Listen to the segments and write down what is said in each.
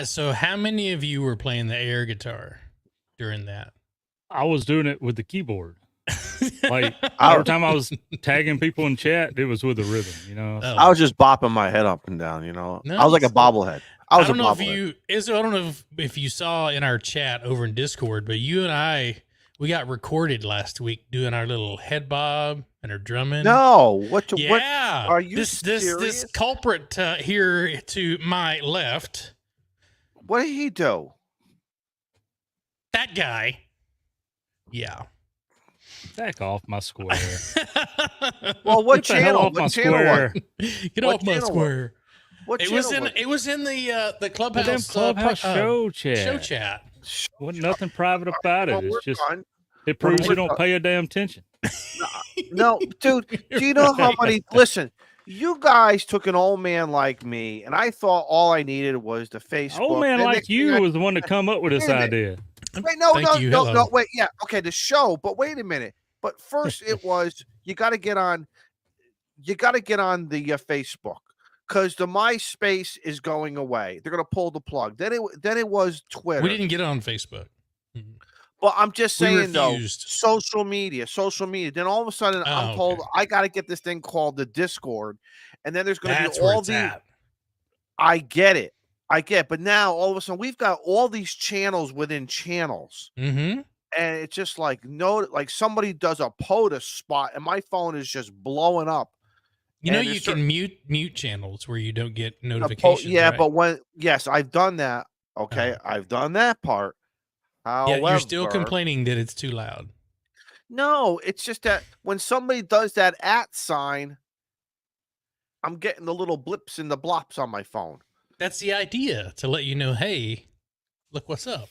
So how many of you were playing the air guitar during that? I was doing it with the keyboard. Like every time I was tagging people in chat, it was with a rhythm, you know. Oh. I was just bopping my head up and down, you know. Nice. I was like a bobblehead. I don't know if you saw in our chat over in Discord, but you and we got recorded last week doing our little head bob and our drumming. No, what are you serious? This culprit here to my left. What did he do? That guy. Yeah. Back off my square. Well, what channel? Get off my square. Get off my square. It was in the Clubhouse show chat. Wasn't nothing private about it. It's just it proves you don't pay a damn attention. No, dude. Do you know how many? Listen, you guys took an old man like me, and I thought all I needed was the Facebook. Old man like you was the one to come up with this idea. Wait, no, wait, yeah, okay, the show, but wait a minute. But first, it was you got to get on the Facebook. Because the MySpace is going away. They're going to pull the plug. Then it was Twitter. We didn't get on Facebook. Well, I'm just saying, though, social media. Then all of a sudden, I'm told I got to get this thing called the Discord. And then there's going to be all these. I get it. But now, all of a sudden, we've got all these channels within channels. Mm-hmm. And it's just like, somebody does a POTA spot, and my phone is just blowing up. You know, you can mute channels where you don't get notifications. Yeah, right? But I've done that. Okay, I've done that part. However, you're still complaining that it's too loud. No, it's just that when somebody does that @ sign, I'm getting the little blips and the blops on my phone. That's the idea, to let you know, hey, look what's up.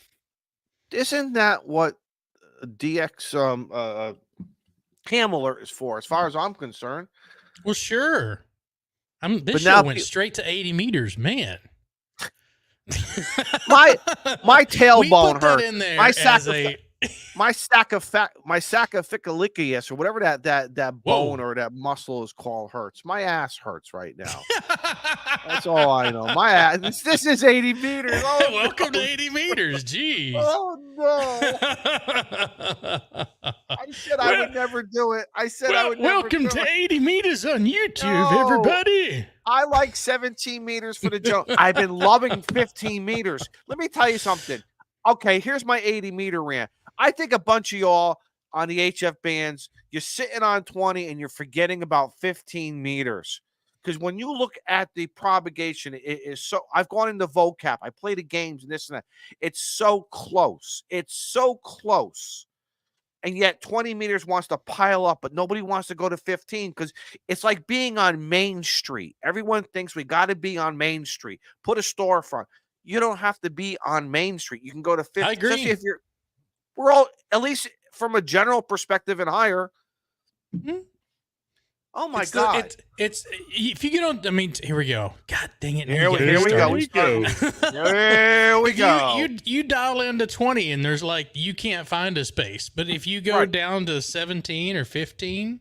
Isn't that what DX Cam Alert is for, as far as I'm concerned? Well, sure. This show went straight to 80 meters, man. my tailbone hurt. In there my sacroiliac or whatever that bone or that muscle is called hurts. My ass hurts right now. That's all I know. My ass. This is 80 meters. Oh, welcome to 80 meters. Jeez. Oh no. I said I would never do it. I said I would never welcome to 80 meters on YouTube, everybody. I like 17 meters for the joke. I've been loving 15 meters. Let me tell you something. Okay, here's my 80 meter rant. I think a bunch of y'all on the HF bands, you're sitting on 20 and you're forgetting about 15 meters. Because when you look at the propagation, it is so. I've gone into vocab. I play the games and this and that. It's so close. It's so close. And yet 20 meters wants to pile up, but nobody wants to go to 15 because it's like being on Main Street. Everyone thinks we got to be on Main Street. Put a storefront. You don't have to be on Main Street. You can go to 15. I agree. Especially if we're all, at least from a general perspective and higher. Mm-hmm. Oh my God. It's if you get on, I mean, here we go. God dang it. Here we go. There we go. You dial into 20 and there's like, you can't find a space. But if you go down to 17 or 15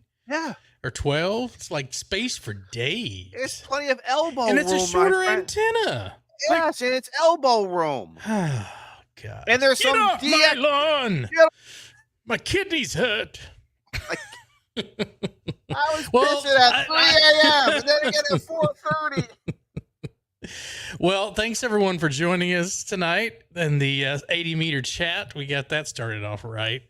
or 12, it's like space for days. It's plenty of elbow room. And it's a shorter antenna. Yes, and it's elbow room. Oh, God. And there's get some off my lawn. My kidneys hurt. I was pissing at 3 a.m. and then again at 4:30. Well, thanks everyone for joining us tonight in the 80 meter chat. We got that started off right.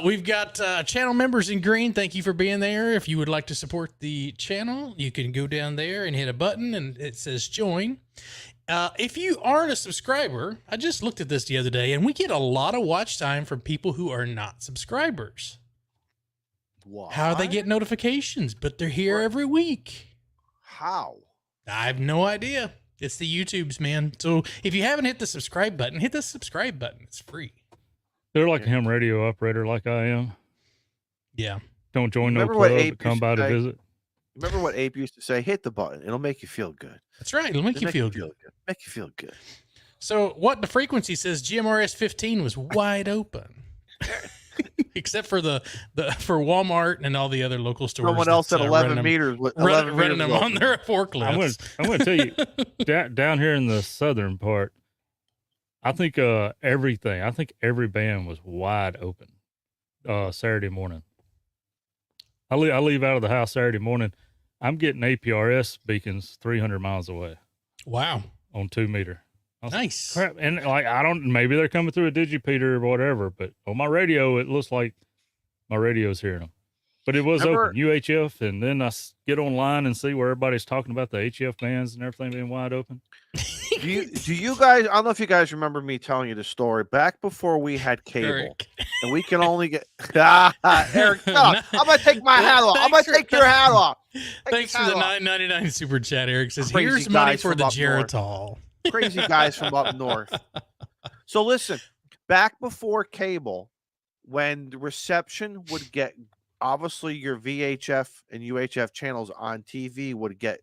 We've got channel members in green. Thank you for being there. If you would like to support the channel, you can go down there and hit a button and it says join. If you aren't a subscriber, I just looked at this the other day and we get a lot of watch time from people who are not subscribers. What? How they get notifications, but they're here every week. How? I have no idea. It's the YouTubes, man. So if you haven't hit the subscribe button, hit the subscribe button. It's free. They're like a ham radio operator like I am. Yeah. Don't join no club, but come by to visit. Remember what Abe used to say? Hit the button. It'll make you feel good. That's right. It'll make you feel good. Make you feel good. So what the frequency says, GMRS 15 was wide open. Except for for Walmart and all the other local stores. Someone else at 11 meters. Running them on their forklifts. I'm going to tell you, down here in the southern part, I think everything. I think every band was wide open Saturday morning. I leave out of the house Saturday morning. I'm getting APRS beacons 300 miles away. Wow. On 2 meter. Nice. Like, crap. And like, maybe they're coming through a digipeater or whatever, but on my radio, it looks like my radio's hearing them. But it was open, UHF, and then I get online and see where everybody's talking about the HF bands and everything being wide open. Do you guys? I don't know if you guys remember me telling you the story back before we had cable, Eric. And we can only get Eric. I'm gonna take my hat off. I'm gonna take your hat off. Thanks for the $9.99 super chat. Eric says, "Here's money for the Geritol." Crazy guys from up north. So listen, back before cable, when the reception would get. Obviously, your VHF and UHF channels on TV would get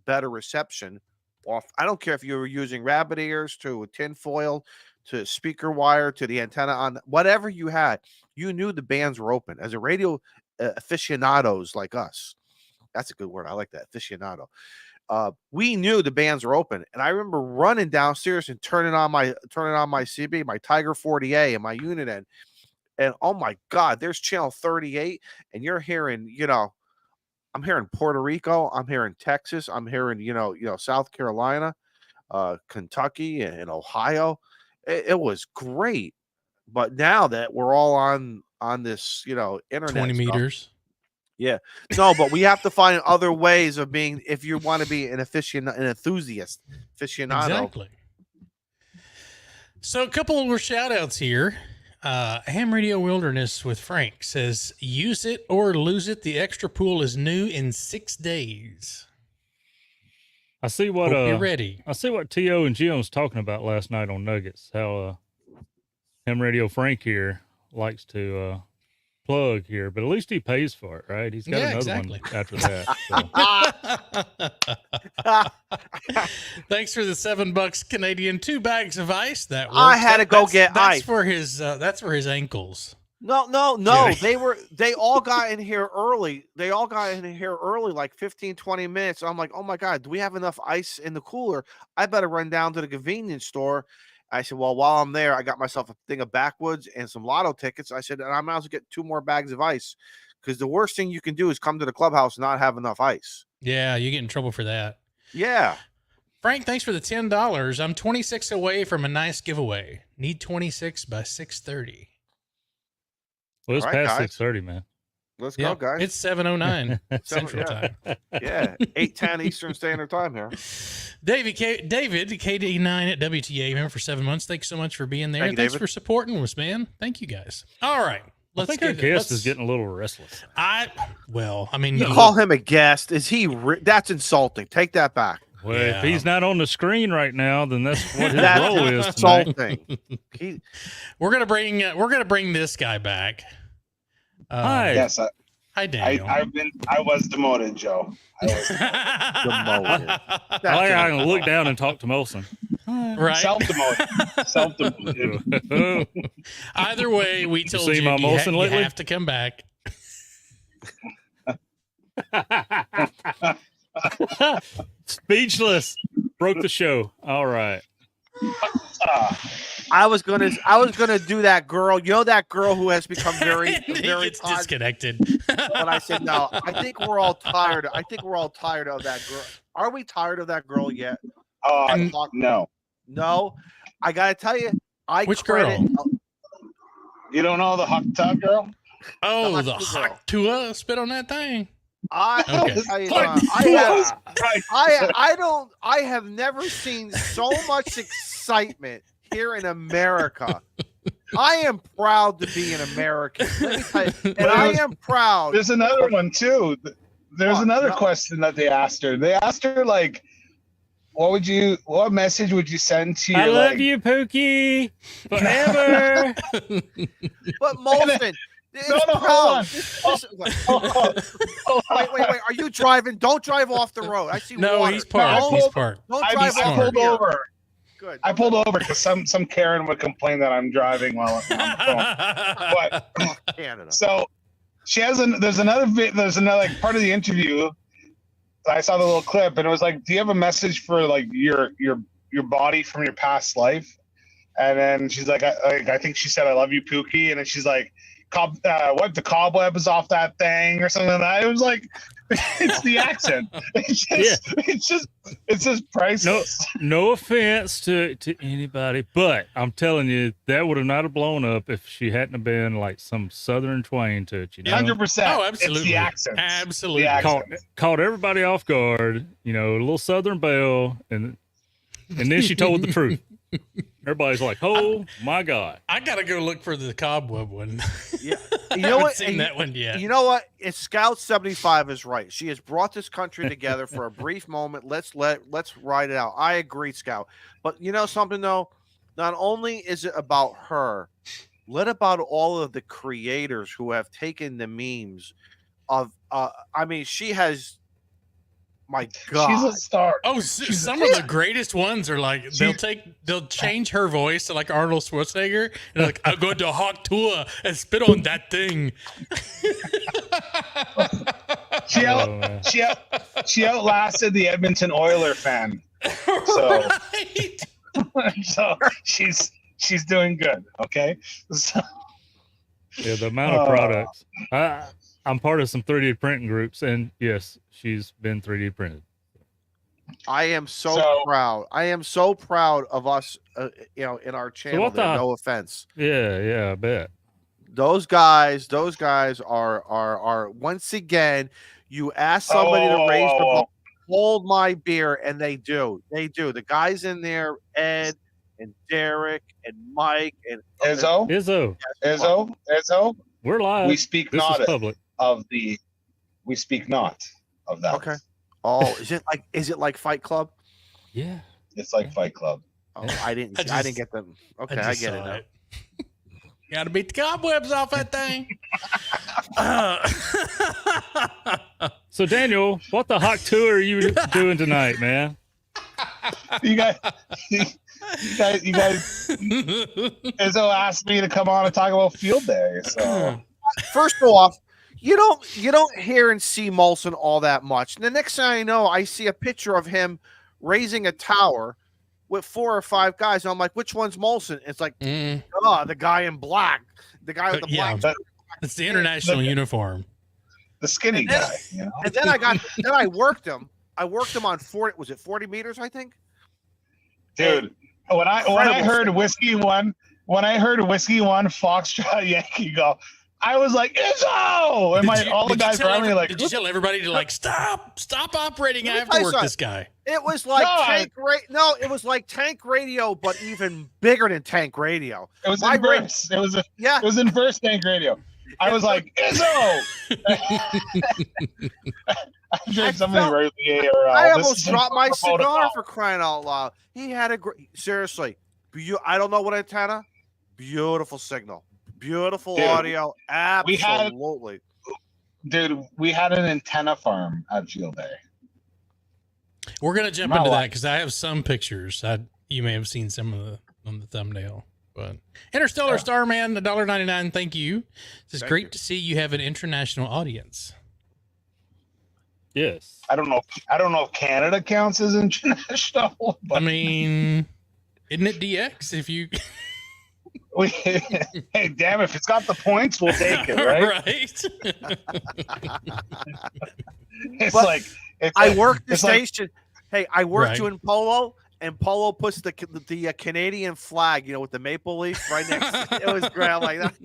better reception off. I don't care if you were using rabbit ears to a tinfoil, to speaker wire, to the antenna on whatever you had. You knew the bands were open. As a radio aficionados like us, that's a good word. I like that, aficionado. We knew the bands were open, and I remember running downstairs and turning on my CB, my Tiger 40A, and my unit end. And oh my God, there's channel 38, and you're hearing, I'm hearing Puerto Rico, I'm hearing Texas, I'm hearing, South Carolina, Kentucky, and Ohio. It was great. But now that we're all on this, internet 20 meters. Stuff, yeah, no, but we have to find other ways of being, if you want to be an enthusiast, aficionado. Exactly. So a couple more shout outs here. Ham Radio Wilderness with Frank says, use it or lose it. The extra pool is new in 6 days. I see what you're ready. I see what T.O. and Gio was talking about last night on Nuggets. How Ham Radio Frank here likes to plug here, but at least he pays for it, right? He's got another one after that. So. Thanks for the $7 Canadian, 2 bags of ice. That works. I had to go get ice. That's for his ankles. No. They all got in here early. Like 15, 20 minutes. I'm like, oh my God, do we have enough ice in the cooler? I better run down to the convenience store. I said, well, while I'm there, I got myself a thing of backwoods and some lotto tickets. I said, and I might as well get 2 more bags of ice, because the worst thing you can do is come to the clubhouse and not have enough ice. Yeah, you get in trouble for that. Yeah. Frank, thanks for the $10. I'm 26 away from a nice giveaway. Need 26 by 6:30. Well, it's past 6:30, man. Let's go, guys. It's 7:09 Central Time. Yeah, 8:10 Eastern Standard Time here. David, KD9 at WTA, member for 7 months. Thanks so much for being there. Thanks for supporting us, man. Thank you, guys. All right. I think our guest is getting a little restless. You call him a guest. Is he? That's insulting. Take that back. Well, if he's not on the screen right now, then that's what his role is. Insulting. We're gonna bring this guy back. Hi. Yes. Hi, Daniel. I was demoted, Joe. Demoted. I can look down and talk to Molson. Right. Self-demoted. Either way, we told you have to come back. Speechless. Broke the show. All right. I was gonna do that girl. You know that girl who has become very disconnected. But I said no. I think we're all tired. of that girl. Are we tired of that girl yet? No. No. I gotta tell you, which girl? You don't know the hot tub girl? Oh, the hot tua. Spit on that thing. I have never seen so much excitement here in America. I am proud to be an American. Let me tell you, and I am proud. There's another one too. There's another question that they asked her. They asked her, like, what message would you send to your, I love you, Pookie, forever. But Molson, hold on. Wait. Are you driving? Don't drive off the road. I see water. He's parked. Don't drive I pulled over. Good. I pulled over because some Karen would complain that I'm driving while I'm on the phone. But Canada. So she has there's another like part of the interview. I saw the little clip and it was like, do you have a message for like your body from your past life? And then she's like, I think she said, "I love you, Pookie." And then she's like, "Wipe the cobwebs off that thing," or something like that. It was like, it's the accent. It's just priceless. No offense to anybody, but I'm telling you, that would have not have blown up if she hadn't have been like some Southern twang to it. 100%. Oh, absolutely. It's the accent. Absolutely. Caught everybody off guard. A little Southern belle, and then she told the truth. Everybody's like, "Oh my God!" I gotta go look for the cobweb one. Yeah, you know what? Seen that one yet? You know what? It's Scout 75 is right. She has brought this country together for a brief moment. Let's ride it out. I agree, Scout. But you know something though? Not only is it about her, what about all of the creators who have taken the memes of? I mean, she has. My God, she's a star. Oh, some of the greatest ones are like they'll change her voice to like Arnold Schwarzenegger, and like, "I'm going to a hot tour and spit on that thing." She outlasted the Edmonton Oiler fan, so Right. so she's doing good. Okay, so, Yeah, the amount of products. I'm part of some 3D printing groups, and yes, she's been 3D printed. I am so proud. I am so proud of us, in our channel. No offense. Yeah, I bet. Those guys are once again. You ask somebody to raise the bar, hold my beer, and they do. They do. The guys in there, Ed and Derek and Mike and Izzo. We're live. We speak not of the. We speak not of that. Okay. Oh, is it like Fight Club? Yeah. It's like Fight Club. Oh, I didn't get them. Okay, I get it now. You gotta beat the cobwebs off that thing. So Daniel, what the hot tour are you doing tonight, man? You guys, Izzo asked me to come on and talk about Field Day. So first off, you don't hear and see Molson all that much. And the next thing I know, I see a picture of him raising a tower with 4 or 5 guys. And I'm like, which one's Molson? It's like, the guy in black, the guy with the black. It's the international uniform. The skinny guy. And then I worked him. I worked him on 40. Was it 40 meters? I think. Dude, when I heard Whiskey One Foxtrot Yankee go, I was like, Izzo! And all the guys around me like, did you tell everybody to like stop operating? I have to work this guy. It was like it was like Tank Radio, but even bigger than Tank Radio. It was inverse. It was inverse Tank Radio. I was like, Izzo! I almost dropped my cigar for crying out loud. He had seriously, I don't know what antenna. Beautiful signal. Beautiful audio. Absolutely. We had an antenna farm at Field Day. We're going to jump into that because I have some pictures. You may have seen some of on the thumbnail. But Interstellar Starman, $1.99. Thank you. It's great to see you have an international audience. Yes. I don't know if Canada counts as international. But... I mean, isn't it DX if you... Hey, damn! If it's got the points, we'll take it, right? Right. I worked the station. Hey, I worked you in Polo, and Polo puts the Canadian flag, with the maple leaf right next to it. It was great. Like that.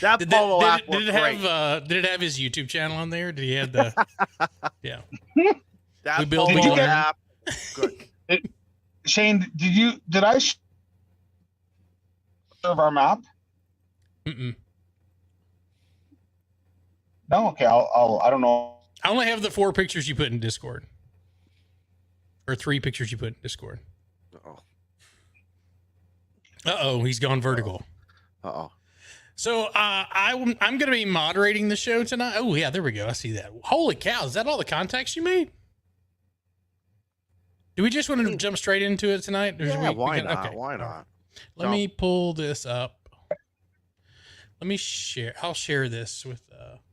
That Polo app was great. Did it have his YouTube channel on there? Did he have the? Yeah. That Polo app. Good. Shane, did I of our map? Mm-mm. No, okay. I don't know. I only have the 4 pictures you put in Discord, or 3 pictures you put in Discord. He's gone vertical. So I'm going to be moderating the show tonight. Oh yeah, there we go. I see that. Holy cow! Is that all the contacts you made? Do we just want to jump straight into it tonight? Why not? Okay. Why not? Let me pull this up. Let me share. I'll share this with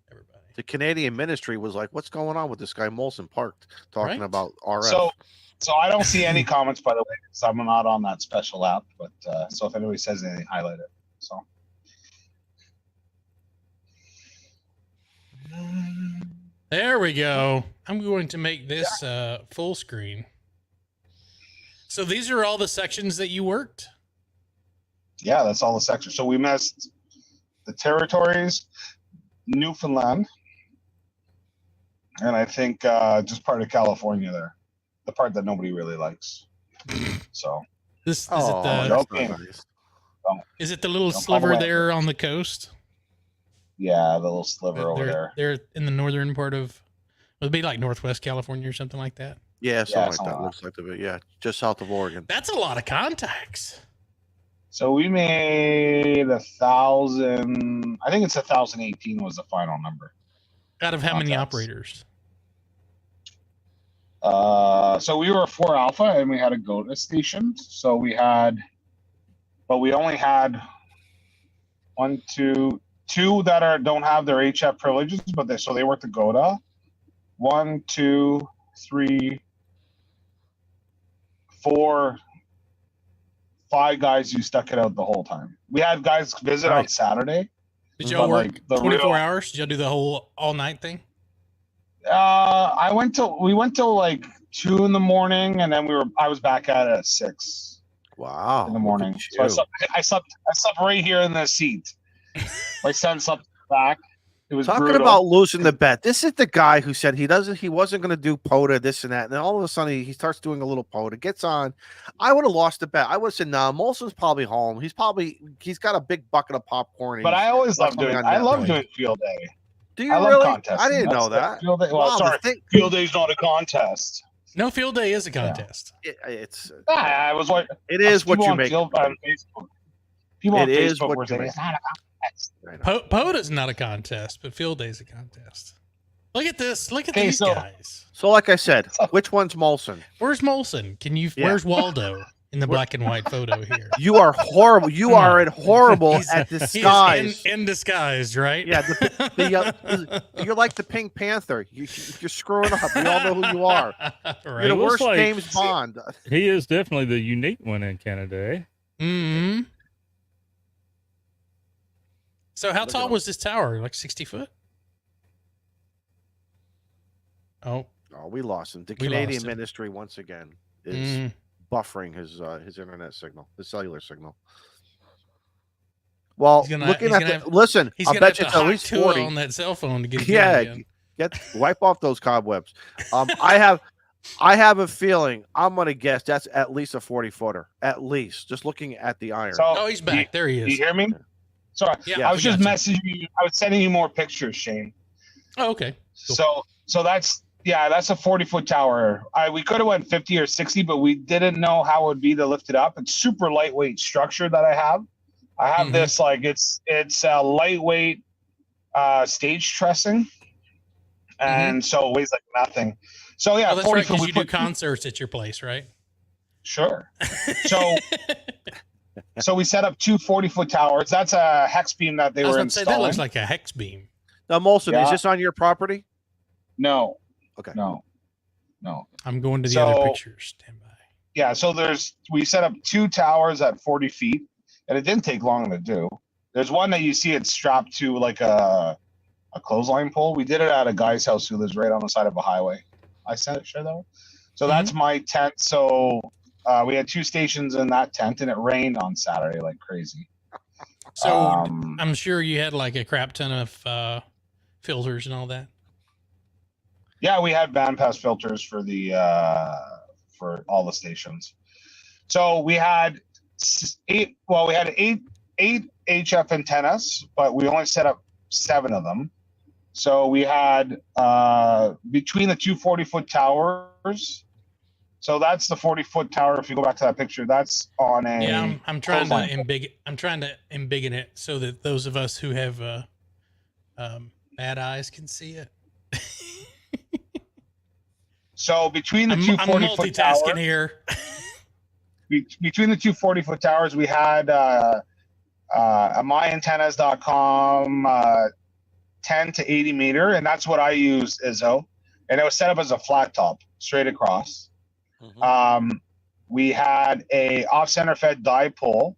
everybody. The Canadian ministry was like, "What's going on with this guy Molson parked talking Right. about RF?" So I don't see any comments, by the way, because I'm not on that special app. But so if anybody says anything, highlight it. So. There we go. I'm going to make this full screen. So these are all the sections that you worked? Yeah, that's all the sections. So we missed the territories, Newfoundland, and I think just part of California there, the part that nobody really likes. So This is Nice. it the little sliver there on the coast? Yeah, the little sliver over there. They're in the northern part of, would it be like Northwest California or something like that? Yeah, something like that. Looks like the yeah, just south of Oregon. That's a lot of contacts. So we made 1,000. I think it's 1,018 was the final number. Out of how many operators? So we were 4 Alpha and we had a GOTA station. So we only had 2 that don't have their HF privileges, but they work the GOTA. 1, 2, 3, 4, 5 guys who stuck it out the whole time. We had guys visit on Saturday. Did y'all work 24 hours? Did y'all do the whole all night thing? We went till like 2 in the morning, and then I was back at 6. Wow. In the morning. So I slept right here in the seat. My son slept back. It was talking brutal. about losing the bet. This is the guy who said he wasn't going to do POTA, this and that. And then all of a sudden he starts doing a little POTA, gets on. I would have lost the bet. I would have said, nah, Molson's probably home. He's got a big bucket of popcorn. But I always love doing field day. Do you really? I didn't know that. Field day. Well, sorry, field day's not a contest. No, field day is a contest. Yeah. It's. I was like, it is what you make. On Facebook. People on Facebook were saying it's not a contest. POTA's not a contest, but field day's a contest. Look at this. Look at these guys. So, like I said, which one's Molson? Where's Molson? Where's Waldo in the black and white photo here? You are horrible. You are horrible at disguise. In disguise, right? Yeah. You're like the Pink Panther. You're screwing up. We all know who you are. Right. You're the worst James Bond. He is definitely the unique one in Canada, eh? Mm-hmm. So how tall was this tower? Like 60 foot? Oh, we lost him. The Canadian ministry once again is buffering his internet signal, his cellular signel. Well, listen, I'll bet you it's at least 40 on that cell phone to get it wipe off those cobwebs. I have a feeling. I'm gonna guess that's at least a 40-footer, at least. Just looking at the iron. So, he's back. There he is. You hear me? Sorry, I was just messaging you. I was sending you more pictures, Shane. Oh, okay. Cool. So that's a 40-foot tower. We could have went 50 or 60, but we didn't know how it would be to lift it up. It's super lightweight structure that I have. I have this it's a lightweight stage trussing, and so it weighs like nothing. So yeah, that's 40 right, foot. You do concerts at your place, right? Sure. So we set up 2 40-foot towers. That's a hex beam that they were installing. That looks like a hex beam. Now, Molson, is this on your property? No. Okay. No. I'm going to the other pictures. Stand by. Yeah, so we set up 2 towers at 40 feet, and it didn't take long to do. There's one that you see it's strapped to like a clothesline pole. We did it at a guy's house who lives right on the side of a highway. I said, share that one. So that's my tent. So we had 2 stations in that tent, and it rained on Saturday like crazy. So I'm sure you had like a crap ton of filters and all that. Yeah, we had bandpass filters for for all the stations. So we had 8 HF antennas, but we only set up 7 of them. So we had between the 2 40-foot towers. So that's the 40-foot tower. If you go back to that picture, that's on a. Yeah, I'm trying to embiggen it so that those of us who have bad eyes can see it. So between the 2 40-foot towers, multitasking here. Between the 2 40-foot towers, we had a myantennas.com 10 to 80 meter, and that's what I use, Izzo. And it was set up as a flat top, straight across. We had a off-center fed dipole.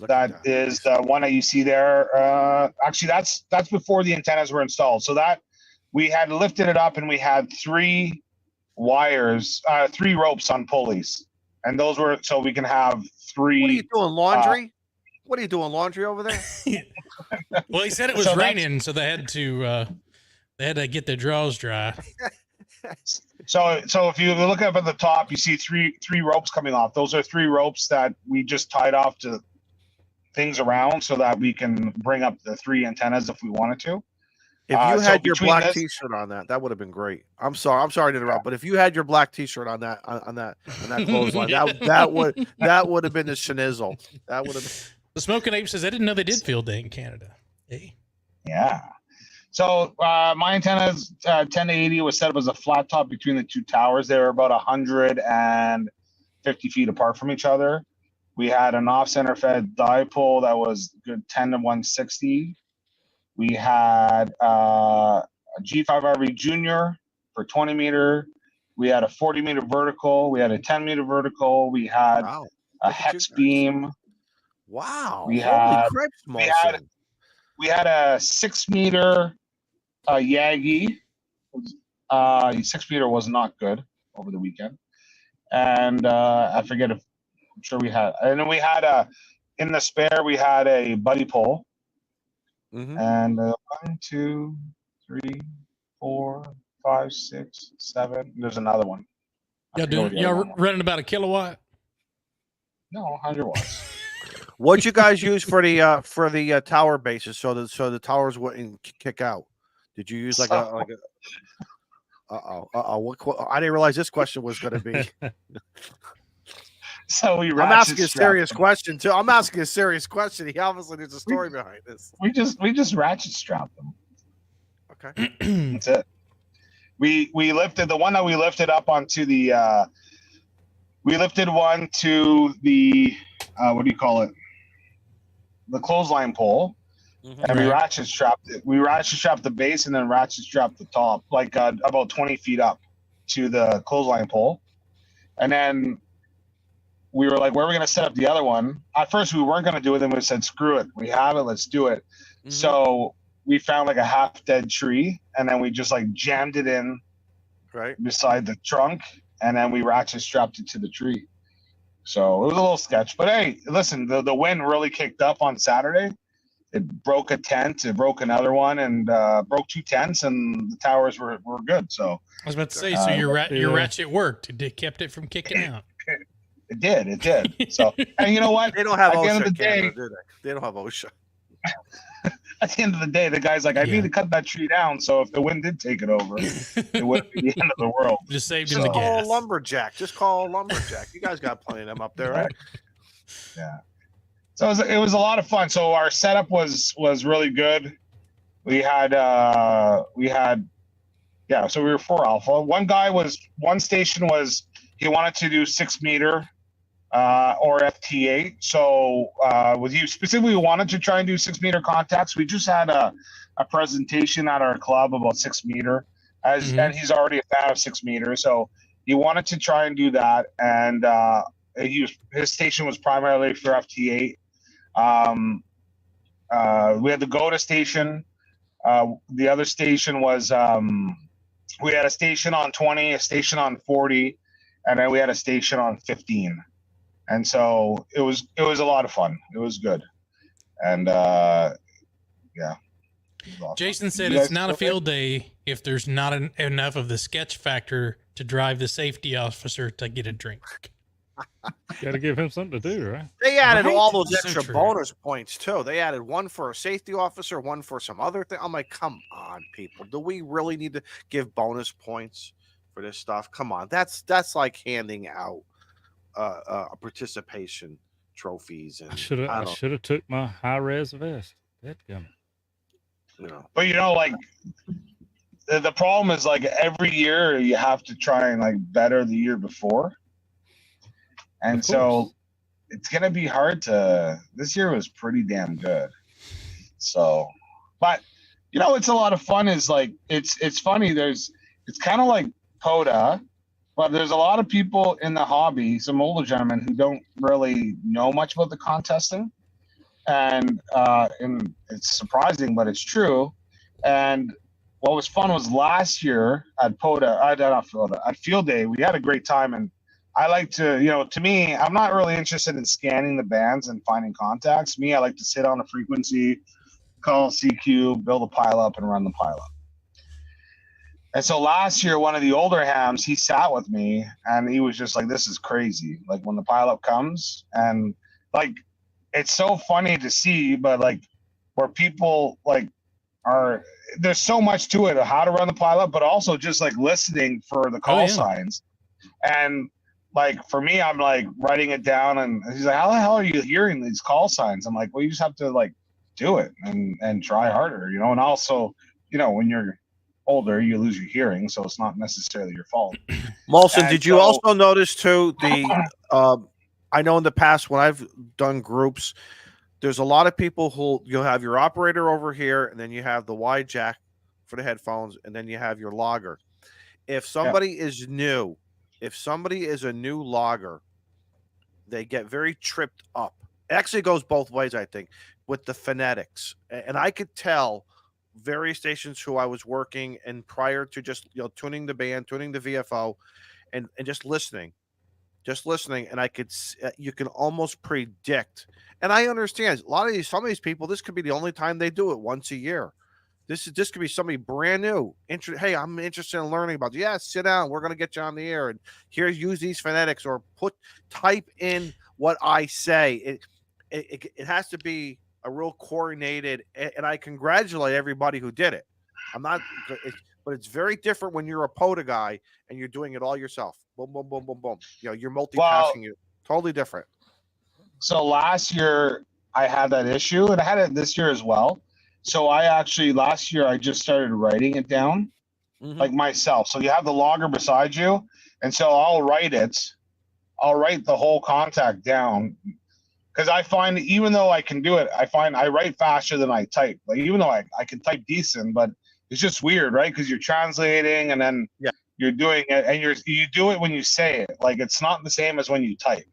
That is the one that you see there. Actually, that's before the antennas were installed. So that we had lifted it up, and we had 3 wires, 3 ropes on pulleys, and those were so we can have 3. What are you doing, laundry? What are you doing, laundry over there? Well, he said it was raining, so they had to get their drawers dry. So if you look up at the top, you see three ropes coming off. Those are 3 ropes that we just tied off to things around so that we can bring up the 3 antennas if we wanted to. If you had your black T-shirt on that would have been great. I'm sorry to interrupt, but if you had your black T-shirt on that clothesline, that would have been the schnizzle. That would have. The Smoking Ape says I didn't know they did field day in Canada. Hey. Yeah. So my antennas 10 to 80 was set up as a flat top between the 2 towers. They were about 150 feet apart from each other. We had an off-center fed dipole that was good 10 to 160. We had a G5RV Junior for 20 meter. We had a 40 meter vertical. We had a 10 meter vertical. We had a hex beam. Wow. We had a 6 meter Yagi. 6 meter was not good over the weekend. And I forget if I'm sure we had, and then we had in the spare, we had a buddy pole. And 1, 2, 3, 4, 5, 6, 7. There's another one. Y'all running about a kilowatt? No, 100 watts. What'd you guys use for the tower bases so the towers wouldn't kick out? Did you use I didn't realize this question was going to be. So I'm asking a serious question too. I'm asking a serious question. He obviously there's a story behind this. We just ratchet strapped them. Okay, that's it. We lifted the one that we lifted up onto the. We lifted one to the what do you call it? The clothesline pole, and we ratchet strapped it. We ratchet strapped the base and then ratchet strapped the top, like about 20 feet up to the clothesline pole, and then. We were like, where are we going to set up the other one? At first, we weren't going to do it. Then we said, screw it. We have it. Let's do it. So we found like a half dead tree, and then we just like jammed it in beside the trunk, and then we ratchet strapped it to the tree. So it was a little sketch. But hey, listen, the wind really kicked up on Saturday. It broke a tent. It broke another one, and broke 2 tents, and the towers were good. So I was about to say, so your ratchet worked. It kept it from kicking out. It did. So, and you know what? They don't have OSHA. At the end of the day, do they? They don't have OSHA. At the end of the day, the guy's like, I need to cut that tree down. So if the wind did take it over, it wouldn't be the end of the world. Just saved him the gas. Call a lumberjack. Just call a lumberjack. You guys got plenty of them up there, right? Yeah. So it was a lot of fun. So our setup was really good. We had so we were 4 alpha. One station was he wanted to do 6 meter or FT8. So with you specifically, we wanted to try and do 6 meter contacts. We just had a presentation at our club about 6 meter, and he's already a fan of 6 meters. So he wanted to try and do that, and his station was primarily for FT8. We had the GOTA station. The other station was we had a station on 20, a station on 40, and then we had a station on 15. And so it was a lot of fun. It was good. And yeah. Jason said it's not a field day if there's not enough of the sketch factor to drive the safety officer to get a drink. Got to give him something to do, right? They added all those extra bonus points too. They added one for a safety officer, one for some other thing. I'm like, come on, people. Do we really need to give bonus points for this stuff? Come on. That's like handing out participation trophies. And I should have took my high res vest. That's coming. But like the problem is like every year you have to try and like better the year before. And so it's going to be hard this year was pretty damn good. So, but it's a lot of fun. Is like it's funny. It's kind of like POTA, but there's a lot of people in the hobby, some older gentlemen who don't really know much about the contesting, and it's surprising, but it's true. And what was fun was last year at POTA, not POTA, at Field Day, we had a great time. And I like to, to me, I'm not really interested in scanning the bands and finding contacts. Me, I like to sit on a frequency, call CQ, build a pile up, and run the pile up. And so last year, one of the older hams, he sat with me and he was just like, this is crazy. Like when the pile up comes, and like, it's so funny to see, but like where people like there's so much to it of how to run the pile up, but also just like listening for the call signs. And like for me, I'm like writing it down, and he's like, how the hell are you hearing these call signs? I'm like, well, you just have to like do it and try harder, and also, when you're older, you lose your hearing, so it's not necessarily your fault. Molson, did you also notice too I know in the past when I've done groups, there's a lot of people who you'll have your operator over here, and then you have the wide jack for the headphones, and then you have your logger. If somebody is new, if somebody is a new logger, they get very tripped up. It actually goes both ways, I think, with the phonetics. And I could tell various stations who I was working and prior to just tuning the band, tuning the VFO, and just listening. And you can almost predict. And I understand some of these people, this could be the only time they do it, once a year. This could be somebody brand new. Hey, I'm interested in learning about. Yeah, sit down. We're going to get you on the air, and here, use these phonetics, or type in what I say. It has to be a real coordinated. And I congratulate everybody who did it. But it's very different when you're a POTA guy and you're doing it all yourself. Boom, boom, boom, boom, boom. You're multitasking. Totally different. So last year I had that issue, and I had it this year as well. So last year I just started writing it down, like myself. So you have the logger beside you, and so I'll write it. I'll write the whole contact down, because I find even though I can do it, I find I write faster than I type. Like even though I can type decent, but it's just weird, right? Because you're translating, and then you're doing it, and you do it when you say it. Like it's not the same as when you type.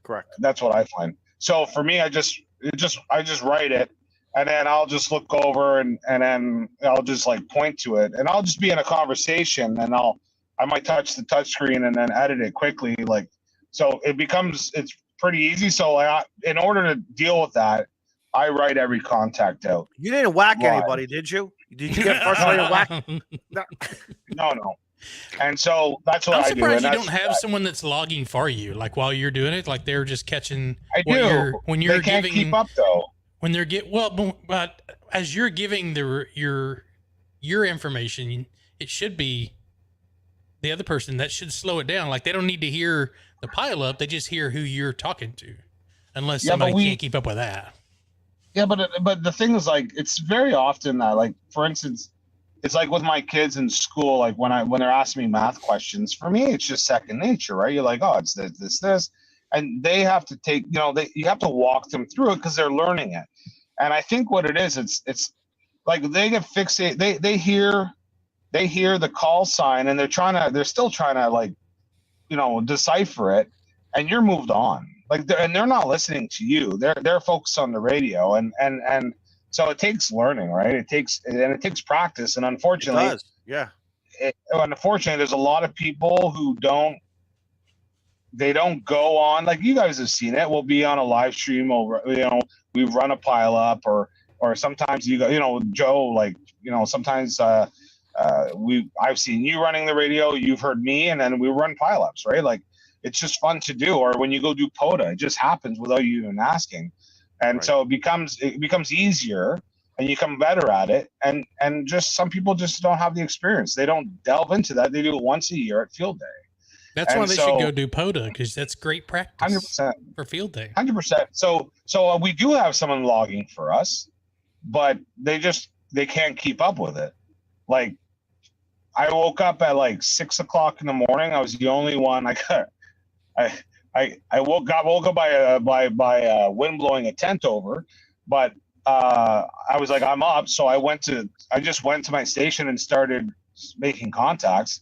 Correct. That's what I find. So for me, I just write it, and then I'll just look over, and then I'll just like point to it, and I'll just be in a conversation, and I might touch the touch screen and then edit it quickly. Like, so it's pretty easy. So in order to deal with that, I write every contact out. You didn't whack anybody, did you? Did you get frustrated and whack? No. And so that's what I do. I'm surprised you don't have someone that's logging for you, like while you're doing it, like they're just catching. I do. When you're they can't giving, keep up though. When they're but as you're giving your information, it should be the other person that should slow it down. Like they don't need to hear the pile up; they just hear who you're talking to, unless somebody can't keep up with that. Yeah, but the thing is, like, it's very often that, like, for instance, it's like with my kids in school, like when they're asking me math questions, for me, it's just second nature, right? You're like, oh, it's this, and they have to take, you have to walk them through it because they're learning it. And I think what it is, it's like they get fixated. They hear the call sign, and they're still trying to like, decipher it, and you're moved on. Like they're not listening to you. They're focused on the radio, and so it takes learning, right? It takes practice, and unfortunately, it does. Yeah. Unfortunately, there's a lot of people who don't go on. Like you guys have seen it. We'll be on a live stream, or we run a pile up, or sometimes you go, Joe, like sometimes I've seen you running the radio. You've heard me, and then we run pile ups, right? Like. It's just fun to do. Or when you go do POTA, it just happens without you even asking. And so it becomes easier, and you come better at it. And just some people just don't have the experience. They don't delve into that. They do it once a year at Field Day. That's why they should go do POTA, because that's great practice 100% for Field Day. 100%. So we do have someone logging for us, but they can't keep up with it. Like I woke up at like 6 o'clock in the morning. I was the only one. I woke up by wind blowing a tent over, but I was like, I'm up. So I just went to my station and started making contacts.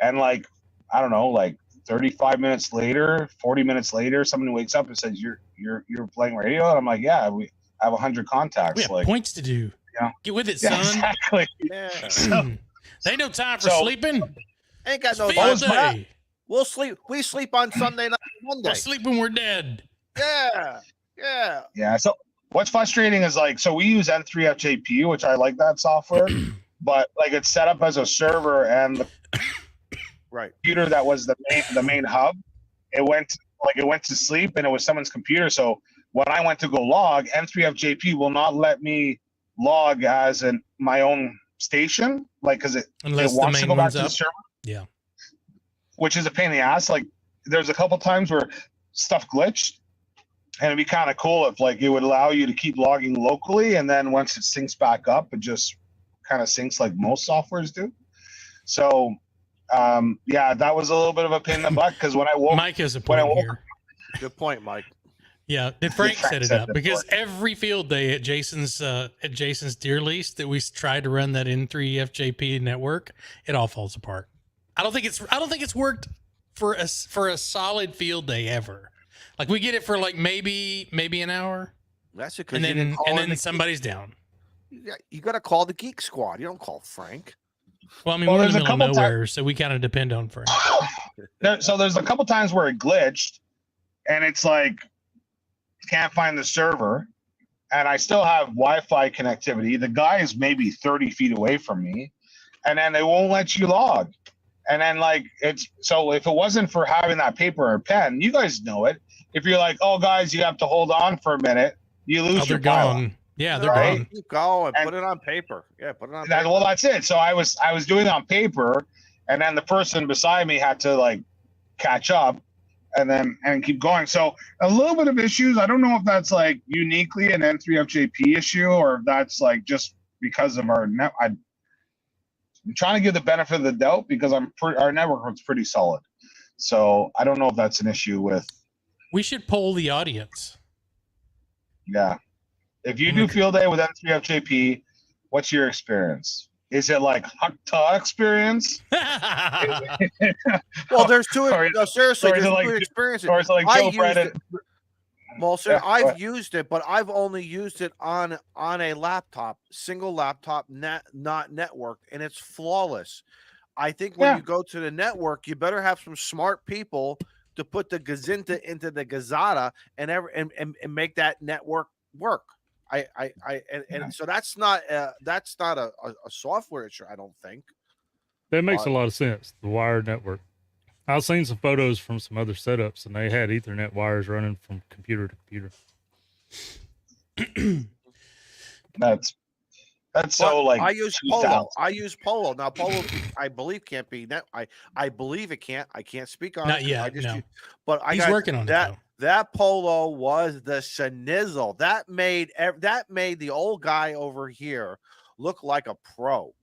And like, I don't know, like 35 minutes later, 40 minutes later, somebody wakes up and says, you're playing radio. And I'm like, yeah, I have 100 contacts. We have like points to do. Yeah. Get with it, Yeah, son. exactly. Yeah. So, They ain't no time for So- sleeping. Ain't got no It's time field for that. day. We'll sleep. We sleep on Sunday night, Monday. We'll sleep when we're dead. Yeah. Yeah. yeah. So what's frustrating is like, so we use N3FJP, which I like that software, but like it's set up as a server, and the Right. computer that was the main hub, it went to sleep, and it was someone's computer. So when I went to go log, N3FJP will not let me log as my own station, like because it Unless the wants to main go back one's to the up. server. Yeah. Which is a pain in the ass. Like there's a couple times where stuff glitched, and it'd be kind of cool if like it would allow you to keep logging locally, and then once it syncs back up, it just kind of syncs like most softwares do. So yeah, that was a little bit of a pain in the butt because when I woke, Mike has a when I point woke- here. Good point, Mike. Yeah, did Frank Frank set it set up? it Because for it. every field day at Jason's deer lease that we tried to run that N3FJP network, it all falls apart. I don't think it's worked for a solid field day ever. Like we get it for like maybe an hour, That's because and then somebody's down. you got to call the Geek Squad. You don't call Frank. Well, I mean, Well, we're in the there's a middle of couple nowhere, so we kind of depend on Frank. so there's a couple times where it glitched, and it's like can't find the server, and I still have Wi-Fi connectivity. The guy is maybe 30 feet away from me, and then they won't let you log. And then like it's so if it wasn't for having that paper or pen, you guys know it. If you're like, oh guys, you have to hold on for a minute, you lose Oh, they're your pile. gone. Yeah, they're Right. gone. Keep going. And- Put it on paper. Yeah, put it on paper. Well, that's it. So I was doing it on paper, and then the person beside me had to like catch up, and keep going. So a little bit of issues. I don't know if that's like uniquely an N3FJP issue or if that's like just because of our net. I'm trying to give the benefit of the doubt because our network was pretty solid. So I don't know if that's an issue with. We should poll the audience. Yeah. If you do field day with N3FJP, what's your experience? Is it like Hakta experience? Well, there's two. Or- No, seriously, or is there's it like- two experiences. Or is it like I Joe used Brennan? it. Well, sir, Yeah, go I've ahead. used it, but I've only used it on a laptop, single laptop, not networked, and it's flawless. I think when Yeah. you go to the network, you better have some smart people to put the Gazinta into the Gazada and make that network work. So that's not a software issue, I don't think. That makes a lot of sense. The wired network. I've seen some photos from some other setups, and they had Ethernet wires running from computer to computer. That's But so like I use 2000. Polo. I use Polo. Now Polo, I believe can't be net. I believe it can't. I can't speak on Not it. 'cause yet, I just no. use- but I He's got working on that. it though. That Polo was the schnizzle. That made the old guy over here look like a pro.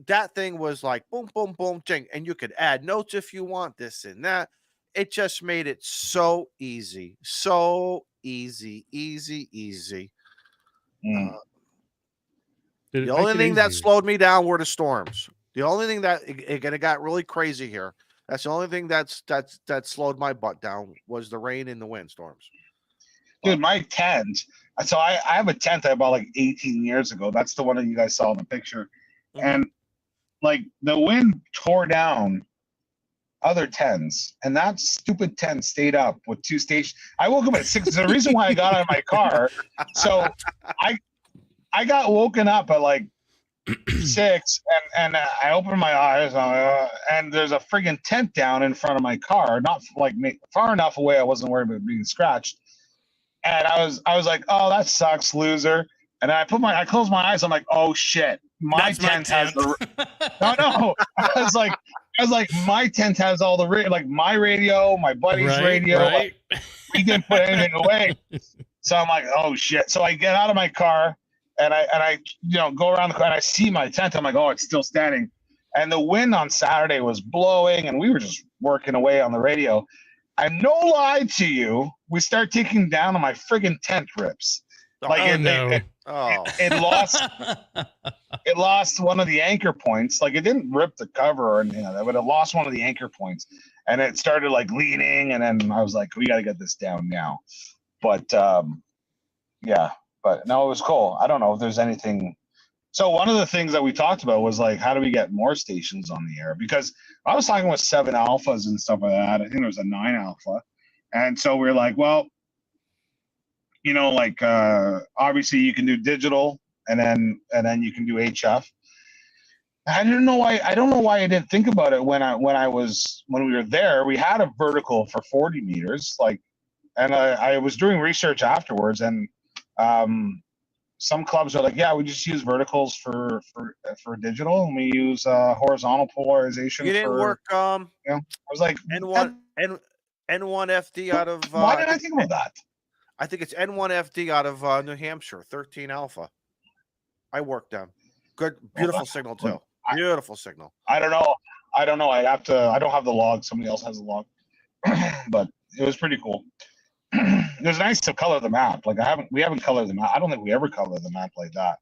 That thing was like boom, boom, boom, ching, and you could add notes if you want this and that. It just made it so easy, easy. Mm. Did it The make only it thing that easier? slowed me down were the storms. The only thing that it got really crazy here. That's the only thing that slowed my butt down was the rain and the windstorms. Dude, my tent. So I have a tent I bought like 18 years ago. That's the one that you guys saw in the picture. Mhm. And like the wind tore down other tents, and that stupid tent stayed up with two stations. I woke up at 6. The reason why I got out of my car. So I got woken up at like 6, and I opened my eyes, and there's a friggin' tent down in front of my car, not like far enough away I wasn't worried about being scratched. And I was like, oh, that sucks, loser. And I closed my eyes. I'm like, oh shit, my That's my tent has tent. no. I was like, my tent has all the like my radio, my buddy's radio. Right. He didn't put anything away. So I'm like, oh shit. So I get out of my car and I go around the car and I see my tent. I'm like, oh, it's still standing. And the wind on Saturday was blowing, and we were just working away on the radio. And no lie to you, we start taking down on my friggin' tent rips. Like it lost it lost one of the anchor points. Like it didn't rip the cover or anything like that, but it lost one of the anchor points, and it started like leaning. And then I was like, we got to get this down now. But yeah, but no, it was cool. I don't know if there's anything. So one of the things that we talked about was like, how do we get more stations on the air? Because I was talking with 7 alphas and stuff like that. I think there was a 9 alpha, and so we we're like, well, you know, like obviously you can do digital, and then you can do HF. I don't know why I didn't think about it when we were there. We had a vertical for 40 meters, like, and I was doing research afterwards, and some clubs are like, yeah, we just use verticals for digital, and we use horizontal polarization. You didn't work. You know, I was like, N1FD out of. Why did I think about that? I think it's N1FD out of New Hampshire, 13 alpha. I worked them. Good, beautiful signal too. Beautiful signal. I don't know. I don't have the log. Somebody else has the log, but it was pretty cool. It was nice to color the map. Like we haven't colored the map. I don't think we ever colored the map like that.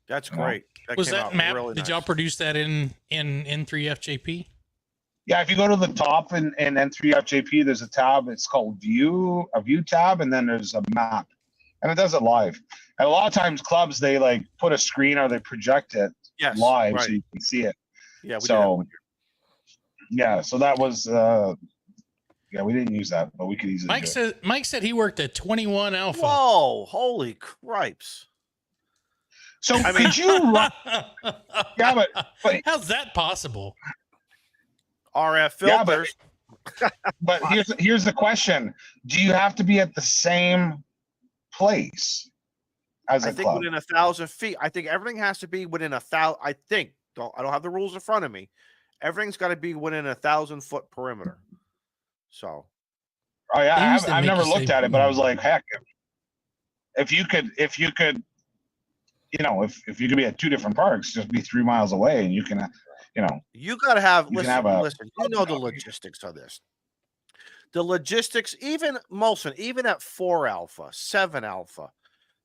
That's great. Was that map? Really did nice. y'all produce that in N3FJP? Yeah, if you go to the top in N3FJP, there's a tab. It's called View, a View tab, and then there's a map, and it does it live. And a lot of times, clubs they like put a screen or they project it live so you can see it. Yeah. So that was. Yeah, we didn't use that, but we could easily. Mike said he worked at 21 alpha. Whoa! Holy cripes! So could you? Yeah, but how's that possible? RF filters. Yeah, but here's the question: do you have to be at the same place as a club? I think within 1,000 feet. I think everything has to be within 1,000. I don't have the rules in front of me. Everything's got to be within 1,000-foot perimeter. So. Oh yeah, I've never looked at it, but I was like, heck, if you could, you know, if you could be at 2 different parks, just be 3 miles away, and you can, you know. You got to have. Listen. You know the logistics of this. The logistics, even Molson, even at 4 alpha, 7 alpha,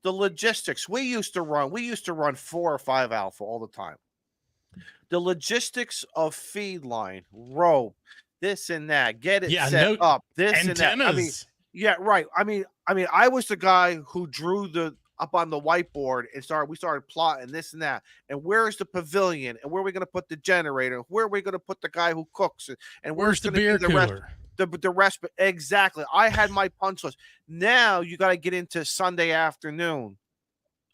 the logistics we used to run 4 or 5 alpha all the time. The logistics of feed line, rope, this and that, get it set up, this antennas. And that. I mean, yeah, right. I mean, I was the guy who drew up on the whiteboard and we started plotting this and that. And where's the pavilion? And where are we going to put the generator? Where are we going to put the guy who cooks? And where's the beer cooler? The rest, exactly. I had my punch list. Now you got to get into Sunday afternoon.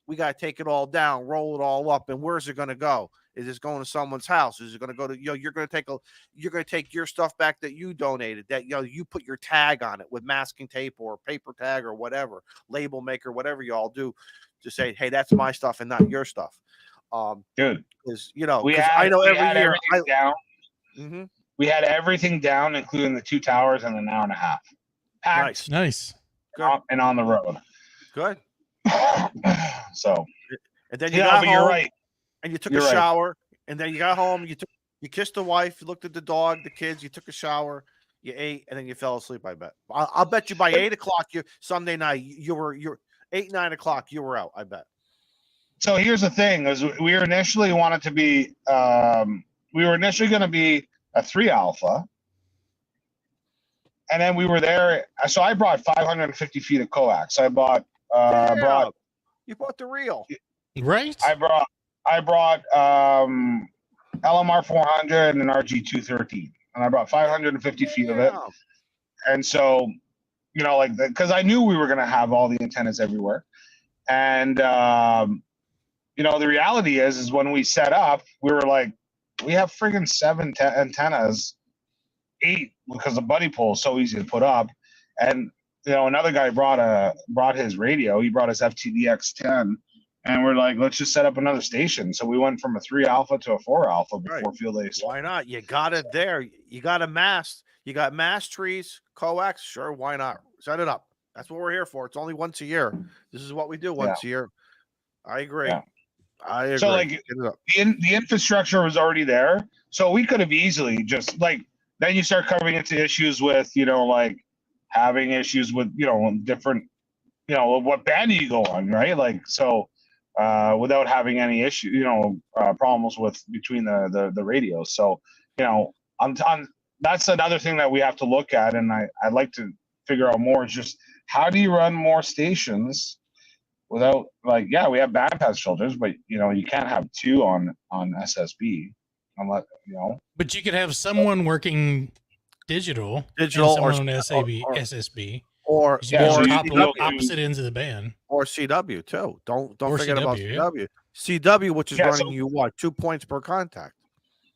We got to take it all down, roll it all up, and where's it going to go? Is this going to someone's house? Is it going to go to you're going to take your stuff back that you donated, that you put your tag on it with masking tape or paper tag or whatever, label maker, whatever y'all do, to say, hey, that's my stuff and not your stuff. Good, because I know every year we had everything down, including the 2 towers and an hour and a half. Packed, nice, and on the road. Good. So, and then you got home, you're right. And you took a shower, and then you got home. You kissed the wife, you looked at the dog, the kids. You took a shower, you ate, and then you fell asleep. I bet. I'll bet you by 8 o'clock, Sunday night, you're 8, 9 o'clock, you were out. I bet. So here's the thing: is we were initially wanted to be, we were initially going to be a 3 alpha, and then we were there. So I brought 550 feet of coax. I bought. You bought the reel, right? I brought LMR 400 and an RG 213, and I brought 550 feet of it. And so, you know, like, because I knew we were going to have all the antennas everywhere, and you know, the reality is when we set up, we were like, we have friggin' 7 antennas, 8 because the buddy pole is so easy to put up, and you know, another guy brought his radio. He brought his FTDX10, and we're like, let's just set up another station. So we went from a 3 alpha to a 4 alpha before field day. Why not? You got it there. You got a mast. You got mast trees, coax. Sure, why not? Set it up. That's what we're here for. It's only once a year. This is what we do once a year. I agree. Yeah. I agree. So like the infrastructure was already there, so we could have easily just like, then you start coming into issues with, you know, like having issues with, you know, different what band do you go on, right? Like, so without having any issue, problems between the radios. So, that's another thing that we have to look at, and I'd like to figure out more is just how do you run more stations without, like, yeah, we have bandpass filters, but you can't have two on SSB unless But you could have someone working digital and or someone on SSB. or opposite ends of the band, or CW too. Don't forget CW, about CW. CW, which is running you 2 points per contact.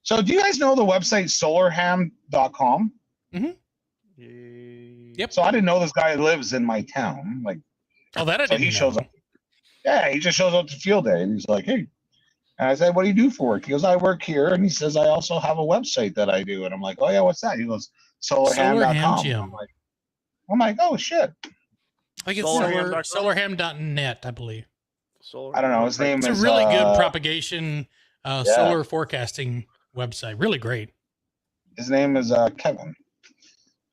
So do you guys know the website solarham.com? Yep. So I didn't know this guy lives in my town. Like, that I didn't know. Shows up. Yeah, he just shows up to field day, and he's like, "Hey," and I said, "What do you do for work?" He goes, "I work here," and he says, "I also have a website that I do," and I'm like, "Oh yeah, what's that?" He goes, "Solarham.com." I'm like, "Oh shit!" I think it's solarham.net, I believe. I don't know. His name is. It's a really good propagation solar forecasting website. Really great. His name is Kevin.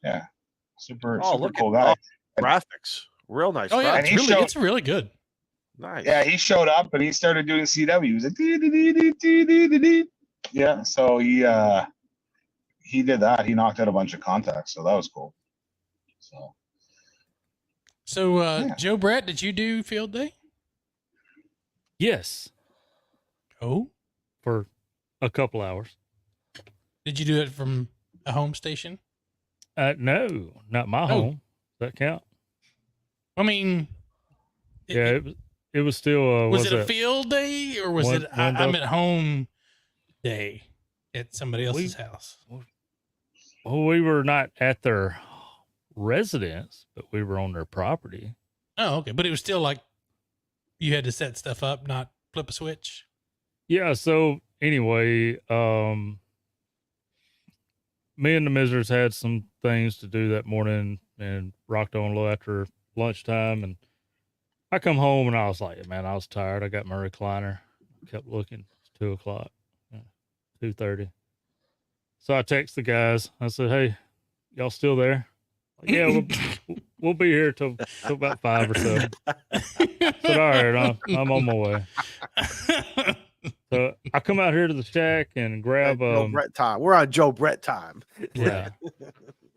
Yeah, super cool guy. Graphics, real nice. Oh yeah, it's really good. Nice. Yeah, he showed up and he started doing CW. He was like, dee. Yeah. So he did that. He knocked out a bunch of contacts, so that was cool. So Joe Brett, did you do field day? Yes. Oh, for a couple hours. Did you do it from a home station? No, not my home. Does that count? I mean, it was still. Was it a field day or was it I'm at home day at somebody else's house? Well, we were not at their residence, but we were on their property. Oh, okay. But it was still like you had to set stuff up, not flip a switch. Yeah. So anyway, me and the Misers had some things to do that morning and rocked on a little after lunchtime. And I come home and I was like, man, I was tired. I got my recliner, kept looking. It's 2:00, 2:30. So I text the guys. I said, hey, y'all still there? Like, yeah, we'll be here till about 5 or so. I said, all right, I'm on my way. So I come out here to the shack and grab Joe Brett time. We're on Joe Brett time. Yeah.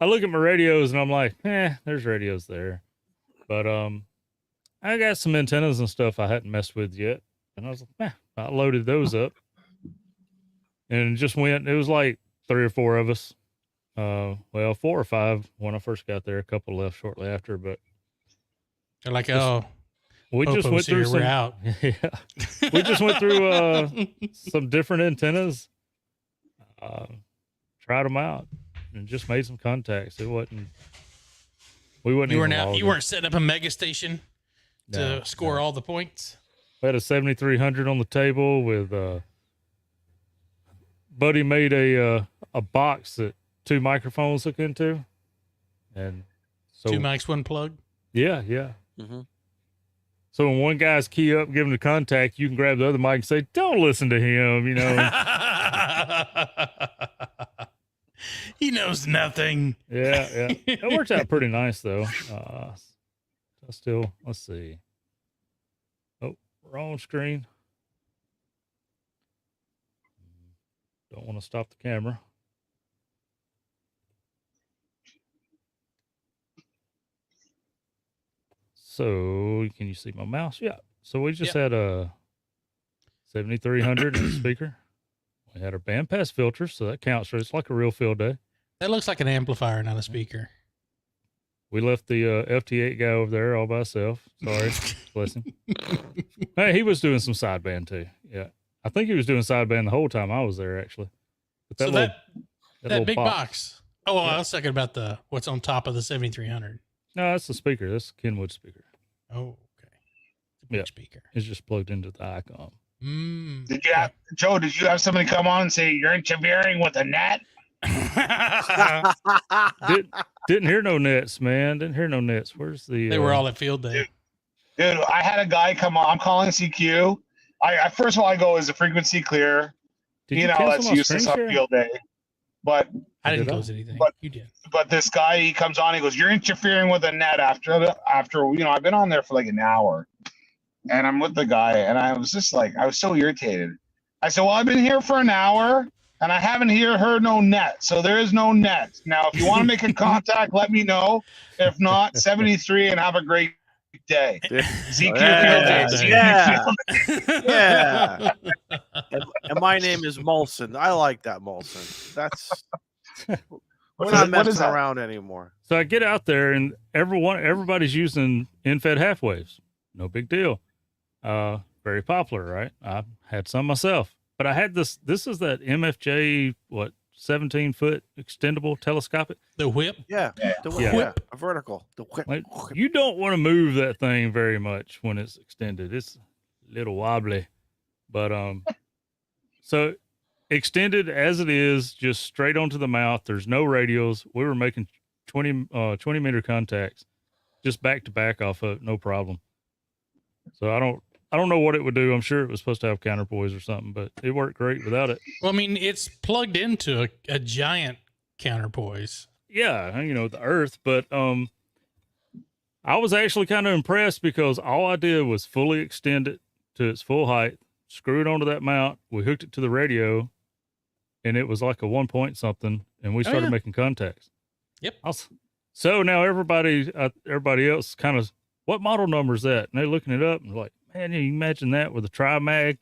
I look at my radios and I'm like, there's radios there. But I got some antennas and stuff I hadn't messed with yet. And I was like, I loaded those up. And just went, it was like 3 or 4 of us. 4 or 5 when I first got there. A couple left shortly after, but they're like, we just went through we're out. Yeah, we just went through some different antennas, tried them out, and just made some contacts. It wasn't. You weren't setting up a mega station to score all the points. We had a 7300 on the table with Buddy made a box that 2 microphones hook into, and so 2 mics, 1 plug. Yeah. Mm-hmm. So when one guy's key up, give him the contact, you can grab the other mic and say, "Don't listen to him," He knows nothing. Yeah. It worked out pretty nice though. Let's see. Oh, wrong screen. Don't want to stop the camera. So can you see my mouse? Yeah. So we just had a 7300 speaker. We had our bandpass filter, so that counts. So it's like a real field day. That looks like an amplifier, not a speaker. We left the FT8 guy over there all by himself. Sorry. Bless him. Hey, he was doing some sideband too. Yeah. I think he was doing sideband the whole time I was there, actually. But that big box. Oh, I was talking about what's on top of the 7300. No, that's the speaker. That's a Kenwood speaker. Oh, okay. It's a big speaker. It's just plugged into the ICOM. Joe, did you have somebody come on and say you're interfering with a net? Didn't hear no nets, man. Didn't hear no nets. Where's the? They were all at field day. Dude, I had a guy come on. I'm calling CQ. I first of all, I go, is the frequency clear? That's useless on field day. But I didn't close anything. But you did. But this guy, he comes on, he goes, "You're interfering with the net." After I've been on there for like an hour, and I'm with the guy, and I was just like, I was so irritated. I said, "Well, I've been here for an hour, and I haven't heard no net, so there is no net. Now, if you want to make a contact, let me know. If not, 73, and have a great day." ZQ Yeah. And my name is Molson. I like that, Molson. That's we're not messing around anymore. So I get out there, and everybody's using in-fed half waves. No big deal. Very popular, right? I had some myself, but I had this. This is that MFJ 17-foot extendable telescopic. The whip. Yeah. The whip. Yeah. A vertical. The whip. Like, you don't want to move that thing very much when it's extended. It's a little wobbly, but so extended as it is, just straight onto the mouth. There's no radials. We were making 20 meter contacts just back to back off of it, no problem. So I don't know what it would do. I'm sure it was supposed to have counterpoise or something, but it worked great without it. Well, I mean, it's plugged into a giant counterpoise. Yeah, the Earth, but I was actually kind of impressed because all I did was fully extend it to its full height, screw it onto that mount. We hooked it to the radio, and it was like a 1 point something, and we started making contacts. Yep. So now everybody else kind of, what model number is that? And they're looking it up and they're like, man, you imagine that with a tri-mag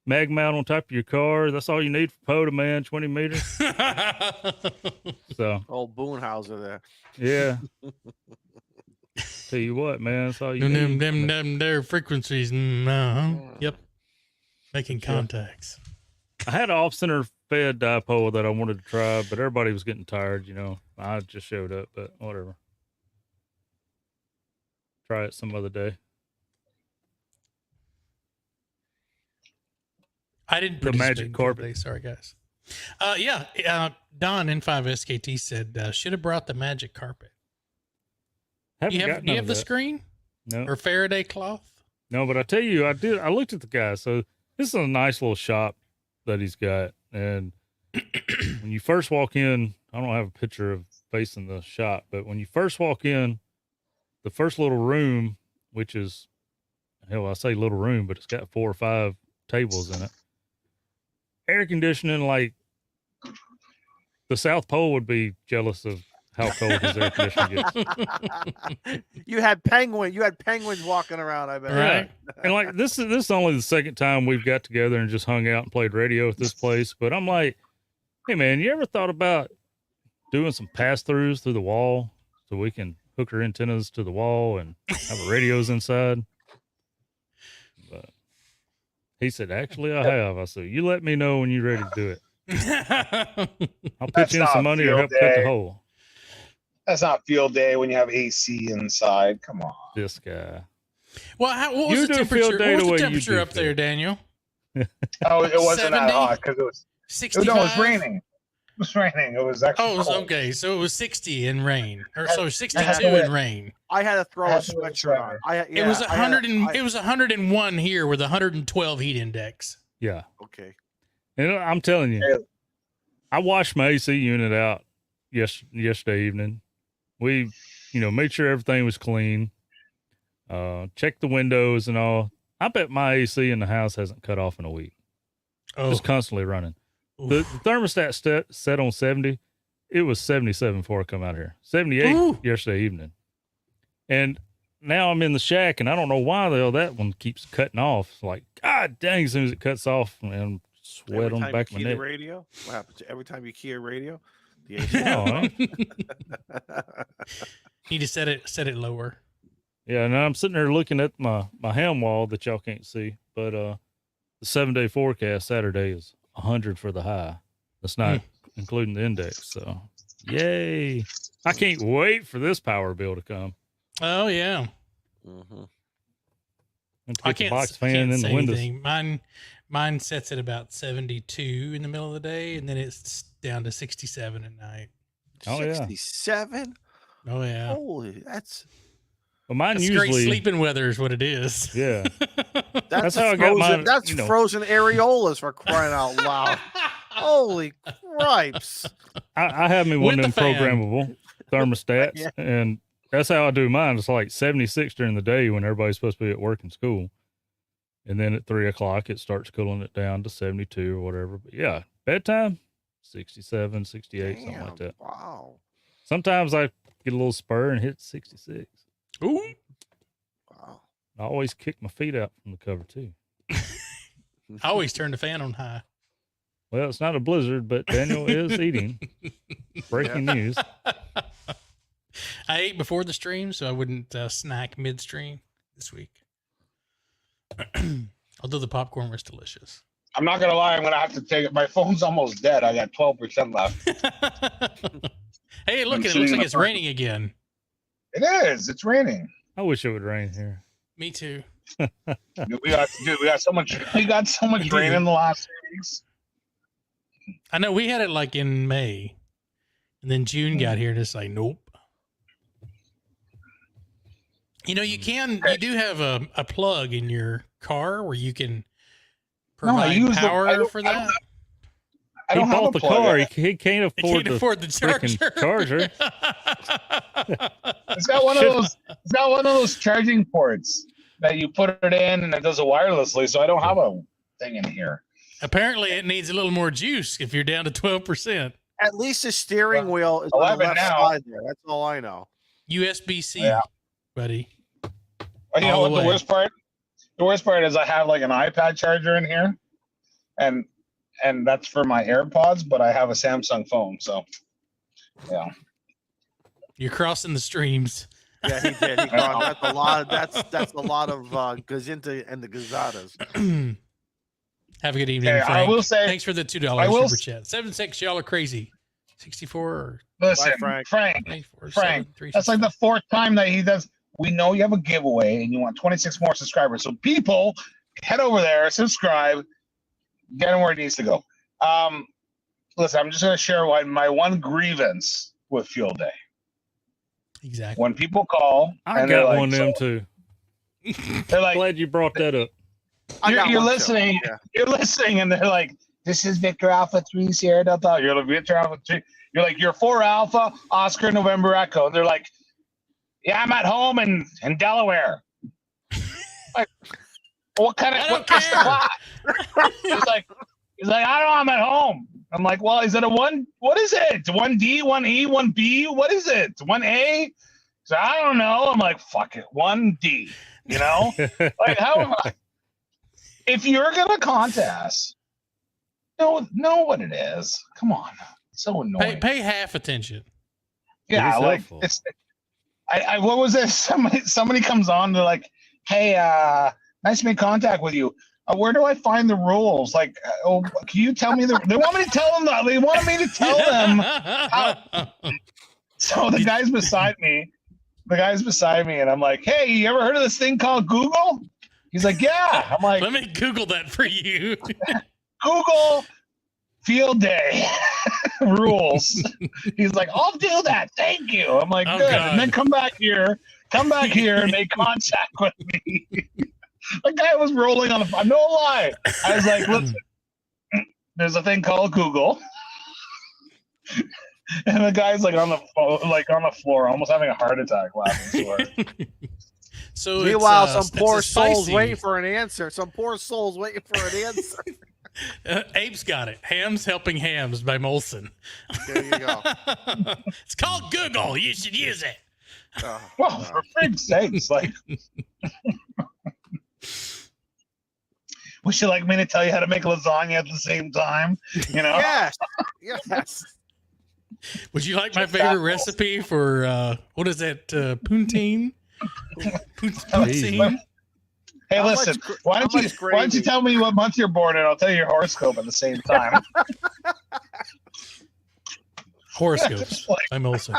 mount on top of your car. That's all you need for POTA, man, 20 meters. So old Boonhauser there. Yeah. Tell you what, man, that's all you need. Them their frequencies. Yep. Making contacts. I had an off-center fed dipole that I wanted to try, but everybody was getting tired, I just showed up, but whatever. Try it some other day. I didn't the magic carpet. Sorry, guys. Don N5SKT said should have brought the magic carpet. Do you have the screen? No. Or Faraday cloth? No, but I tell you, I looked at the guy. So this is a nice little shop that he's got, and when you first walk in, I don't have a picture of facing the shop, but when you first walk in, the first little room, which is, hell, I say little room, but it's got 4 or 5 tables in it. Air conditioning, like the South Pole would be jealous of how cold his air conditioning gets. You had penguins walking around, I bet. Right. And like this is only the second time we've got together and just hung out and played radio at this place. But I'm like, hey man, you ever thought about doing some pass-throughs through the wall so we can hook our antennas to the wall and have our radios inside? But he said, actually, I have. I said, you let me know when you're ready to do it. I'll pitch in some money or help cut the hole. That's not field day when you have AC inside. Come on. This guy. Well, what was the temperature up there, Daniel? Oh, it wasn't 70? that hot because it was 65? No, it was raining. It was raining. It was actually cold. Okay. So it was 60 in rain, or so 62 in rain. I had to throw a sweatshirt on. It was 100 it was 101 here with 112 heat index. Yeah. Okay. And I'm telling you, I washed my AC unit out yesterday evening. We, made sure everything was clean. Checked the windows and all. I bet my AC in the house hasn't cut off in a week. Just constantly running. The thermostat set on 70. It was 77 before I come out here. 78 yesterday evening. And now I'm in the shack, and I don't know why the hell that one keeps cutting off. It's like, God dang, as soon as it cuts off, man, sweat on the back of my neck. Radio? What happens every time you key a radio? Need to set it lower. Yeah, and I'm sitting there looking at my ham wall that y'all can't see, but the 7-day forecast Saturday is 100 for the high. That's not including the index. So, yay! I can't wait for this power bill to come. Oh yeah. Mm-hmm. I can't. The box fan in the windows. Mine sets at about 72 in the middle of the day, and then it's down to 67 at night. Oh 67? Oh yeah. Holy, that's. Well, mine that's usually great sleeping weather is what it is. Yeah. That's how frozen, I got mine. That's frozen areolas for crying out loud. Holy cripes! I have me one With of the them fan. programmable thermostats, Yeah. and that's how I do mine. It's like 76 during the day when everybody's supposed to be at work and school. And then at 3 o'clock, it starts cooling it down to 72 or whatever. But yeah, bedtime, 67, 68, something like that. Wow. Sometimes I get a little spur and hit 66. Ooh. Wow. I always kick my feet out from the cover too. I always turn the fan on high. Well, it's not a blizzard, but Daniel is eating. Breaking news. I ate before the stream, so I wouldn't snack midstream this week. Although the popcorn was delicious. I'm not gonna lie. I'm gonna have to take it. My phone's almost dead. I got 12% left. Hey, look, I'm it looks sitting like in it's the- raining again. It is. It's raining. I wish it would rain here. Me too. We got so much. We got so much rain in the last 3 weeks. I know we had it like in May, and then June got here and it's like, nope. You know, you do have a plug in your car where you can No, I provide use the- power I don't- for that. I don't he have bought a the plug. car. He can't You afford can't afford the freaking charger. It's got one of those. It's got one of those charging ports that you put it in and it does it wirelessly. So I don't have a thing in here. Apparently, it needs a little more juice if you're down to 12%. At least the steering wheel is on 11 the left now. side there. That's all I know. USB-C, Yeah. buddy. You know All what the the way. worst part? The worst part is I have like an iPad charger in here, and that's for my AirPods. But I have a Samsung phone, so yeah. You're crossing the streams. Yeah, he did. He that's a lot. That's a lot of Gazinta and the Gazadas. Have a good evening, Okay, Frank. I will say. Thanks for the $2 I will super s- chat. 7-6, y'all are crazy. 64 or Listen, Frank. Frank. 94, Frank, 7, 3, That's like the fourth time that he does. We know you have a giveaway and you want 26 more subscribers. So people, head over there, subscribe, get him where it needs to go. Listen, I'm just going to share my one grievance with Field Day. Exactly. When people call, I and they're got like, one of them so- too. They're like, Glad you brought that up. I got you're one, too. listening. Yeah. You're listening, and they're like, "This is Victor Alpha 3 Sierra Delta." You're like Victor Alpha 3. You're like, "You're 4 Alpha Oscar November Echo." And they're like, "Yeah, I'm at home in Delaware." Like, what kind of? I don't What's the care. class? He's like, "I don't know. I'm at home." I'm like, "Well, is it a one? What is it? 1D, 1E, 1B? What is it? 1A?" So I don't know. I'm like, "Fuck it, 1D." You know, like how? If you're gonna contest, know what it is. Come on, it's so annoying. Pay half attention. Yeah, It is like helpful. it's. I what was this? Somebody comes on. They're like, "Hey, nice to make contact with you. Where do I find the rules? Like, oh, can you tell me the? They want me to tell them that. They wanted me to tell them. So the guy's beside me. And I'm like, "Hey, you ever heard of this thing called Google?" He's like, "Yeah." I'm like, Let me Google that for you. Google Field Day rules. He's like, "I'll do that. Thank you." I'm like, Oh, "Good." God. And then come back here and make contact with me. The guy was rolling on the phone. No lie. I was like, "Listen, there's a thing called Google." And the guy's like on the floor, almost having a heart attack laughing. So hard. So Meanwhile, it's, some poor it's a soul's spicy- waiting for an answer. Some poor soul's waiting for an answer. Abe's got it. Hams Helping Hams by Molson. There you go. It's called Google. You should use it. Oh, Well, for fig's sakes, like, would you like me to tell you how to make lasagna at the same time? You know? yes, yes. Would you like my Just favorite apples. recipe for what is that? Poutine? Poutine? Hey, How listen. much Why don't you gravy? tell me what month you're born and I'll tell you your horoscope at the same time. Horoscopes by Molson.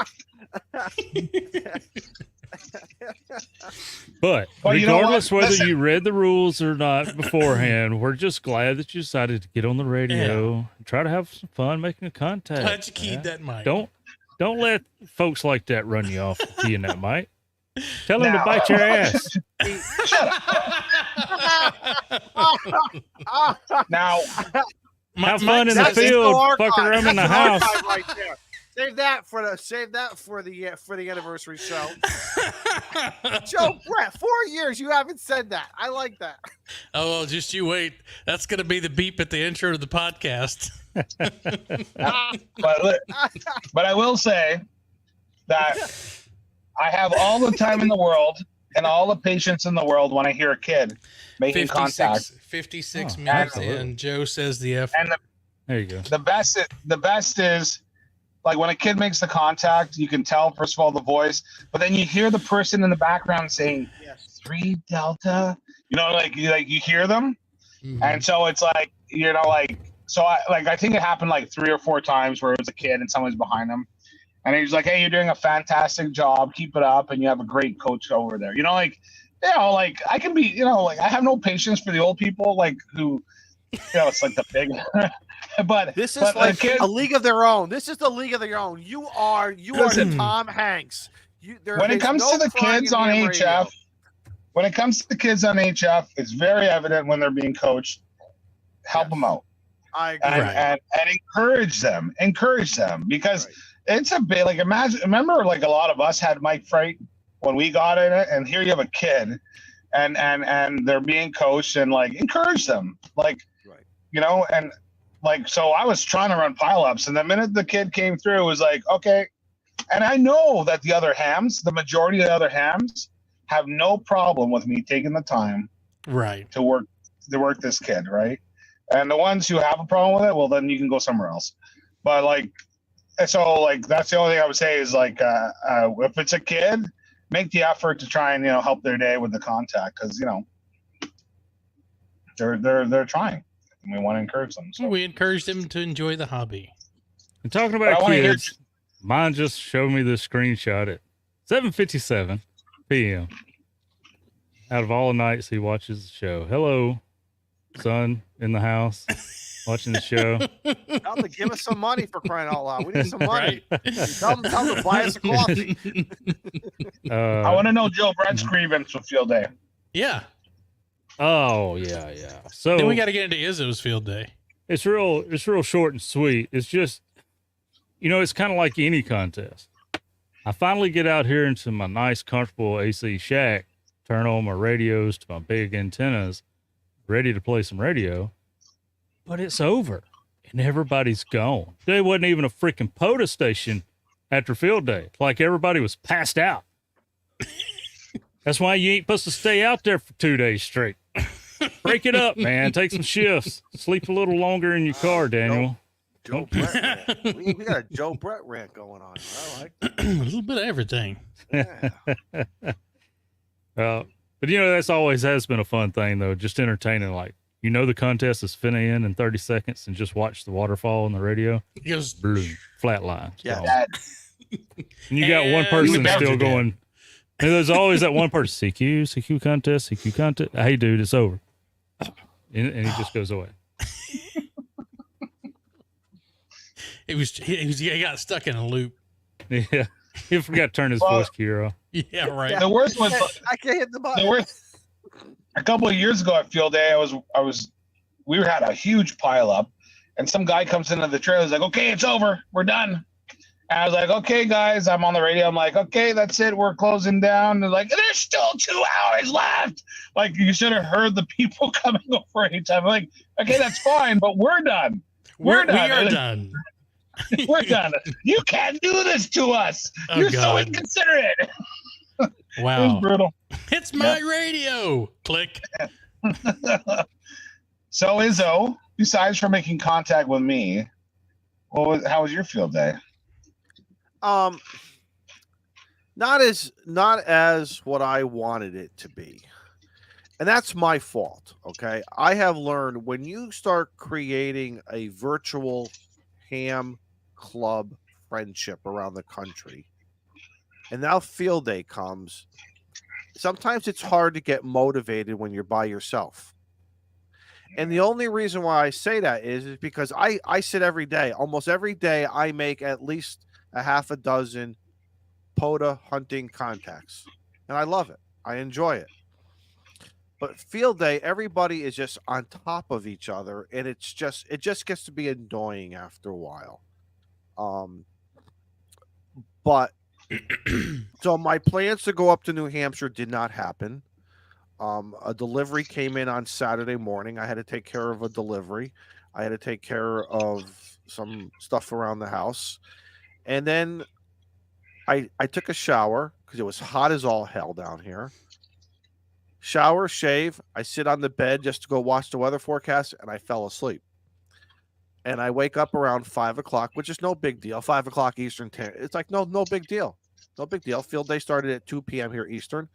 But Well, you know what? regardless whether Listen. you read the rules or not beforehand, we're just glad that you decided to get on the radio and try to have some fun making a contact. Glad you keyed man. that mic. Don't let folks like that run you off keying that mic. Tell them to Now- bite your ass. Shut up. Now, Have fun in the field, fuck around in the house. Right there. Save that for the anniversary show. Joe Brett, 4 years you haven't said that. I like that. Oh, well, just you wait. That's going to be the beep at the intro to the podcast. But I will say that I have all the time in the world and all the patience in the world when I hear a kid making contact. 56 minutes in. Joe says the F. And there you go. The best is like when a kid makes the contact, you can tell first of all the voice, but then you hear the person in the background saying 3 Delta. You know, like you hear them, and so it's like so I think it happened like 3 or 4 times where it was a kid and someone's behind him, and he's like, "Hey, you're doing a fantastic job. Keep it up, and you have a great coach over there." I can be, I have no patience for the old people, like who, it's like the big. But this is like a league of their own. This is the league of their own. You are the Tom Hanks. When it comes to the kids on HF, it's very evident when they're being coached. Help them out. I agree. And encourage them because it's a bit like remember like a lot of us had mic fright when we got in it, and here you have a kid and they're being coached and like encourage them, and like, so I was trying to run pileups, and the minute the kid came through, it was like, okay. And I know that the majority of the other hams have no problem with me taking the time to work this kid, right? And the ones who have a problem with it, well, then you can go somewhere else. But that's the only thing I would say is if it's a kid, make the effort to try and, help their day with the contact, because, they're trying. And we want to encourage them. So. We encourage them to enjoy the hobby. And talking about kids, mine just showed me the screenshot at 7:57 p.m. Out of all the nights he watches the show. Hello, son in the house watching the show. Tell them to give us some money, for crying out loud. We need some money. Tell them to buy us a coffee. I want to know Joe Brett's grievance with Field Day. Yeah. Oh yeah. So then we got to get into Izzo's Field Day. It's real short and sweet. It's just, it's kind of like any contest. I finally get out here into my nice, comfortable AC shack, turn on my radios to my big antennas, ready to play some radio, but it's over and everybody's gone. There wasn't even a freaking POTA station after Field Day. Like everybody was passed out. That's why you ain't supposed to stay out there for 2 days straight. Break it up, man. Take some shifts. Sleep a little longer in your car, Daniel. Joe Brett rant. We got a Joe Brett rant going on. I like that. A little bit of everything. Yeah. But that's always has been a fun thing, though. Just entertaining. Like, the contest is finna end in 30 seconds, and just watch the waterfall on the radio. It goes flatline. Yeah. And you got one person still going. And there's always that one person, CQ contest. Hey, dude, it's over. And he just goes away. He got stuck in a loop. Yeah. He forgot to turn his voice cue off. Yeah, right. The worst was I can't hit the button. A couple of years ago at Field Day, we had a huge pile up, and some guy comes into the trailer. He's like, "Okay, it's over. We're done." And I was like, "Okay, guys." I'm on the radio. I'm like, "Okay, that's it. We're closing down." They're like, "There's still 2 hours left." Like, you should have heard the people coming over each time. I'm like, "Okay, that's fine, but we're done. We're done. We are done. We're done. You can't do this to us. Oh, You're God. so inconsiderate." Wow. It was brutal. It's my radio. Click. So Izzo, besides for making contact with me, how was your Field Day? Not as what I wanted it to be. And that's my fault. Okay. I have learned when you start creating a virtual ham club friendship around the country, and now Field Day comes, sometimes it's hard to get motivated when you're by yourself. And the only reason why I say that is because I sit every day. Almost every day I make at least a half a dozen POTA hunting contacts. And I love it. I enjoy it. But field day, everybody is just on top of each other, and it just gets to be annoying after a while. But so my plans to go up to New Hampshire did not happen. A delivery came in on Saturday morning. I had to take care of a delivery. I had to take care of some stuff around the house. And then I took a shower because it was hot as all hell down here. Shower, shave. I sit on the bed just to go watch the weather forecast, and I fell asleep. And I wake up around 5 o'clock, which is no big deal. 5 o'clock Eastern. It's like, no big deal. No big deal. Field day started at 2 p.m. here Eastern.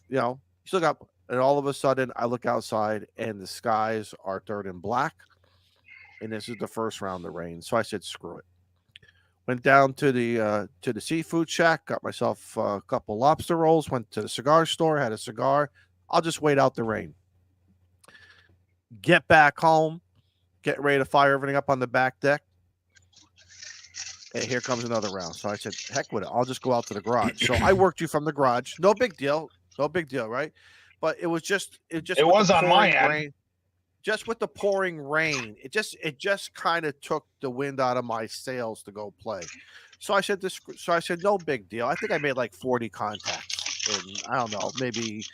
You know, you look up, and all of a sudden I look outside, and the skies are turning black. And this is the first round of rain. So I said, screw it. Went down to the seafood shack, got myself a couple lobster rolls, went to the cigar store, had a cigar. I'll just wait out the rain. Get back home, get ready to fire everything up on the back deck. And here comes another round. So I said, heck with it. I'll just go out to the garage. So I worked you from the garage. No big deal. No big deal, right? But it was on my end. Just with the pouring rain, it just kind of took the wind out of my sails to go play. So I said no big deal. I think I made like 40 contacts in, I don't know, maybe,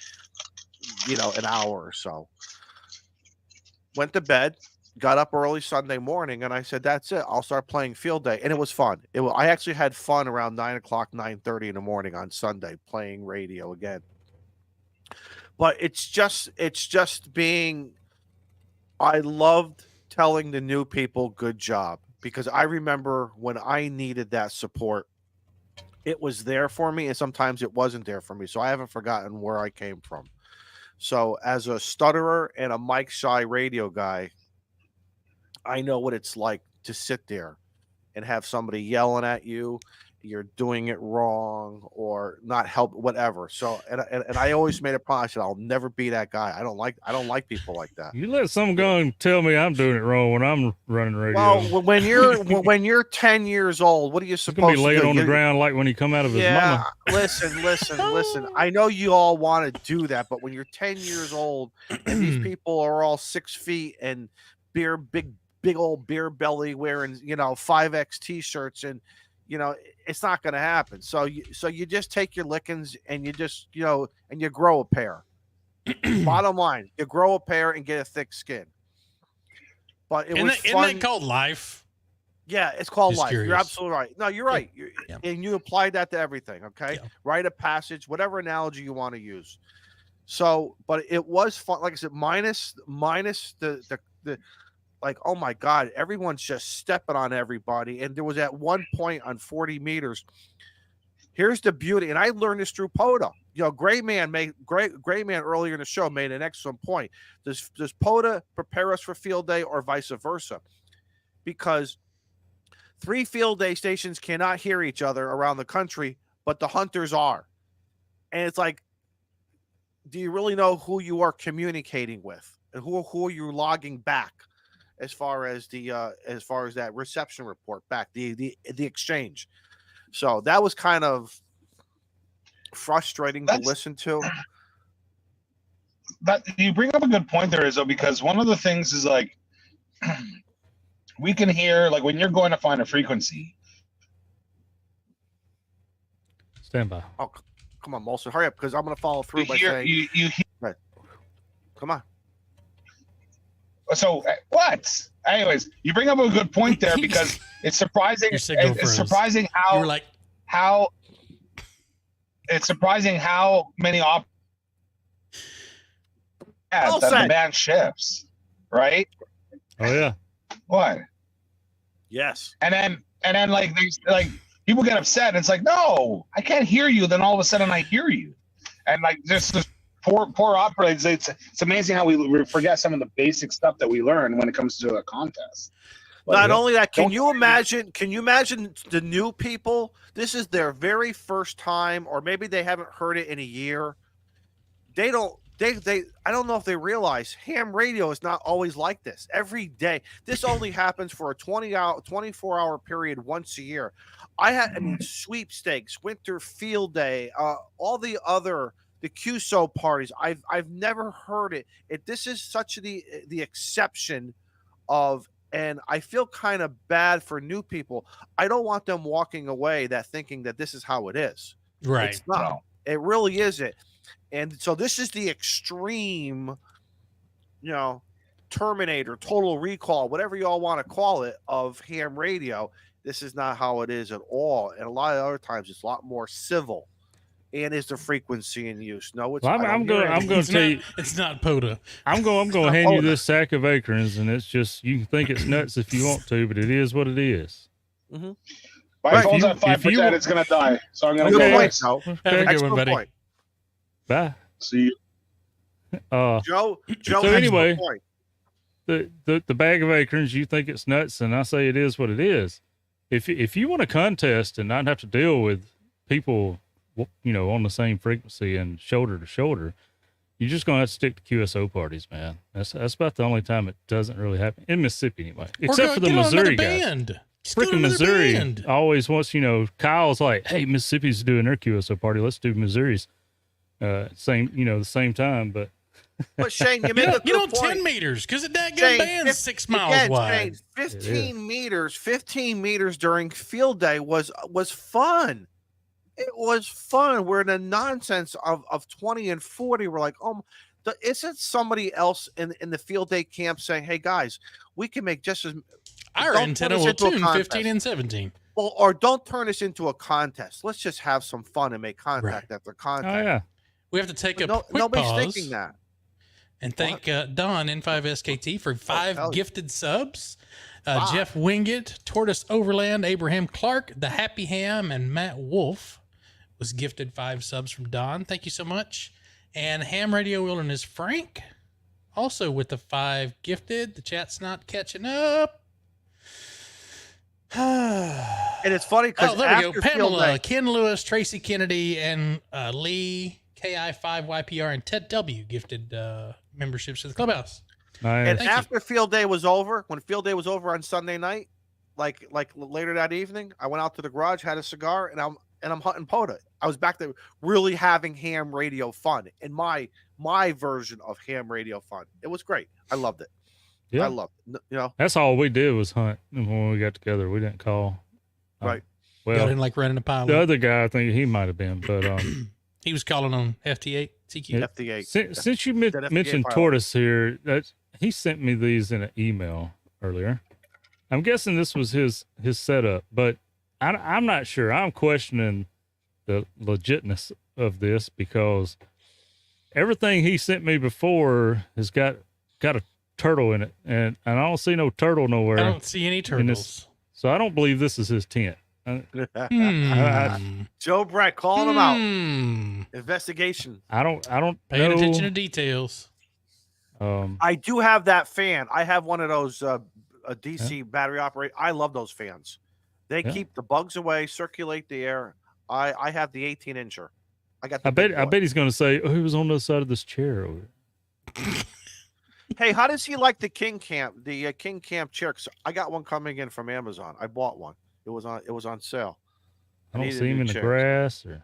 an hour or so. Went to bed, got up early Sunday morning, and I said, that's it. I'll start playing field day. And it was fun. I actually had fun around 9 o'clock, 9:30 in the morning on Sunday playing radio again. But it's just being, I loved telling the new people, good job, because I remember when I needed that support, it was there for me, and sometimes it wasn't there for me. So I haven't forgotten where I came from. So as a stutterer and a mic shy radio guy, I know what it's like to sit there and have somebody yelling at you, you're doing it wrong or not help, whatever. So, and I always made a promise that I'll never be that guy. I don't like people like that. You let some go and tell me I'm doing it wrong when I'm running radio. Well, when you're 10 years old, what are you supposed to do? Laying on the ground like when he come out of his mama. Listen. I know you all want to do that, but when you're 10 years old and these people are all 6 feet and big old beer belly wearing, 5X t-shirts, and it's not going to happen. So you just take your lickings and you just, and you grow a pair. Bottom line, you grow a pair and get a thick skin. But it was fun. Isn't that called life? Yeah, it's called Just life. curious. You're absolutely right. No, you're right. And you apply that to everything. Okay. Yeah. Rite of passage, whatever analogy you want to use. So, but it was fun. Like I said, minus the like, oh my God, everyone's just stepping on everybody. And there was at one point on 40 meters. Here's the beauty, and I learned this through POTA. Gray Man earlier in the show made an excellent point. Does POTA prepare us for field day or vice versa? Because 3 field day stations cannot hear each other around the country, but the hunters are. And it's like, do you really know who you are communicating with, and who are you logging back? As far as that reception report back, the exchange. So that was kind of frustrating to listen to. That you bring up a good point there, Izzo, because one of the things is like we can hear, like, when you're going to find a frequency. Stand by. Oh, come on, Molson, hurry up, because I'm going to follow through by saying you hear. Right. Come on. So what? Anyways, you bring up a good point there, because it's surprising. It's surprising how it's surprising how many that the band shifts, right? Oh yeah. What? Yes. And then like people get upset, and it's like, no, I can't hear you. Then all of a sudden I hear you, and like this poor operators. It's amazing how we forget some of the basic stuff that we learn when it comes to a contest. Not only that, can you imagine the new people? This is their very first time, or maybe they haven't heard it in a year. I don't know if they realize ham radio is not always like this every day. This only happens for a 24-hour period once a year. Sweepstakes, winter field day, all the other the QSO parties. I've never heard it. This is such the exception of, and I feel kind of bad for new people. I don't want them walking away thinking that this is how it is. Right. It's not. No. It really isn't. And so this is the extreme, Terminator, Total Recall, whatever you all want to call it, of ham radio. This is not how it is at all. And a lot of other times it's a lot more civil. And is the frequency in use? No, it's. Well, I'm going to tell you, it's not POTA. I'm going to hand you this sack of acorns, and it's just, you can think it's nuts if you want to, but it is what it is. Mm-hmm. My phone's at 5%. It's going to die, so I'm going to go. Point, so. Have a good one, buddy. Point. Bye. See you. Joe. So anyway, the bag of acorns, you think it's nuts, and I say it is what it is. If you want a contest and not have to deal with people, on the same frequency and shoulder to shoulder, you're just gonna have to stick to QSO parties, man. That's about the only time it doesn't really happen in Mississippi anyway. Except for the Missouri guys. Freaking Missouri always wants, Kyle's like, hey, Mississippi's doing their QSO party. Let's do Missouri's. The same time, but Shane, you make a good point. 10 meters because that good band's 6 miles wide. Shane, 15 meters during field day was fun. It was fun. We're in a nonsense of 20 and 40. We're like, isn't somebody else in the field day camp saying, hey guys, we can make just as our antenna will tune 15 and 17. Well, or don't turn this into a contest. Let's just have some fun and make contact after contact. Oh yeah. We have to take quick nobody's pause thinking that. And thank Don N5SKT for 5 gifted subs. Jeff Wingett, Tortoise Overland, Abraham Clark, The Happy Ham, and Matt Wolf was gifted 5 subs from Don. Thank you so much. And Ham Radio Wilderness Frank, also with the 5 gifted. The chat's not catching up. And it's funny because there we go. Pamela, Ken Lewis, Tracy Kennedy, and Lee, KI5YPR, and Ted W gifted memberships to the clubhouse. Nice. And after field day was over, when field day was over on Sunday night, like later that evening, I went out to the garage, had a cigar, and I'm hunting POTA. I was back there really having ham radio fun in my version of ham radio fun. It was great. I loved it. Yeah. I loved it. That's all we did was hunt when we got together. We didn't call. Right. Well, y'all didn't like running a pilot. The other guy, I think he might have been, but he was calling on FT8, CQ. FT8. Since you mentioned Tortoise here, he sent me these in an email earlier. I'm guessing this was his setup, but I'm not sure. I'm questioning the legitness of this because everything he sent me before has got a turtle in it, and I don't see no turtle nowhere. I don't see any turtles. So I don't believe this is his tent. Joe Brett calling him out. Investigation. I don't paying know. attention to details. I do have that fan. I have one of those a DC battery operated. I love those fans. They keep the bugs away, circulate the air. I have the 18-incher. I bet he's going to say, "Oh, he was on the other side of this chair over there." Hey, how does he like the King Camp? The King Camp chair? I got one coming in from Amazon. I bought one. It was on sale. I don't see him in the grass or.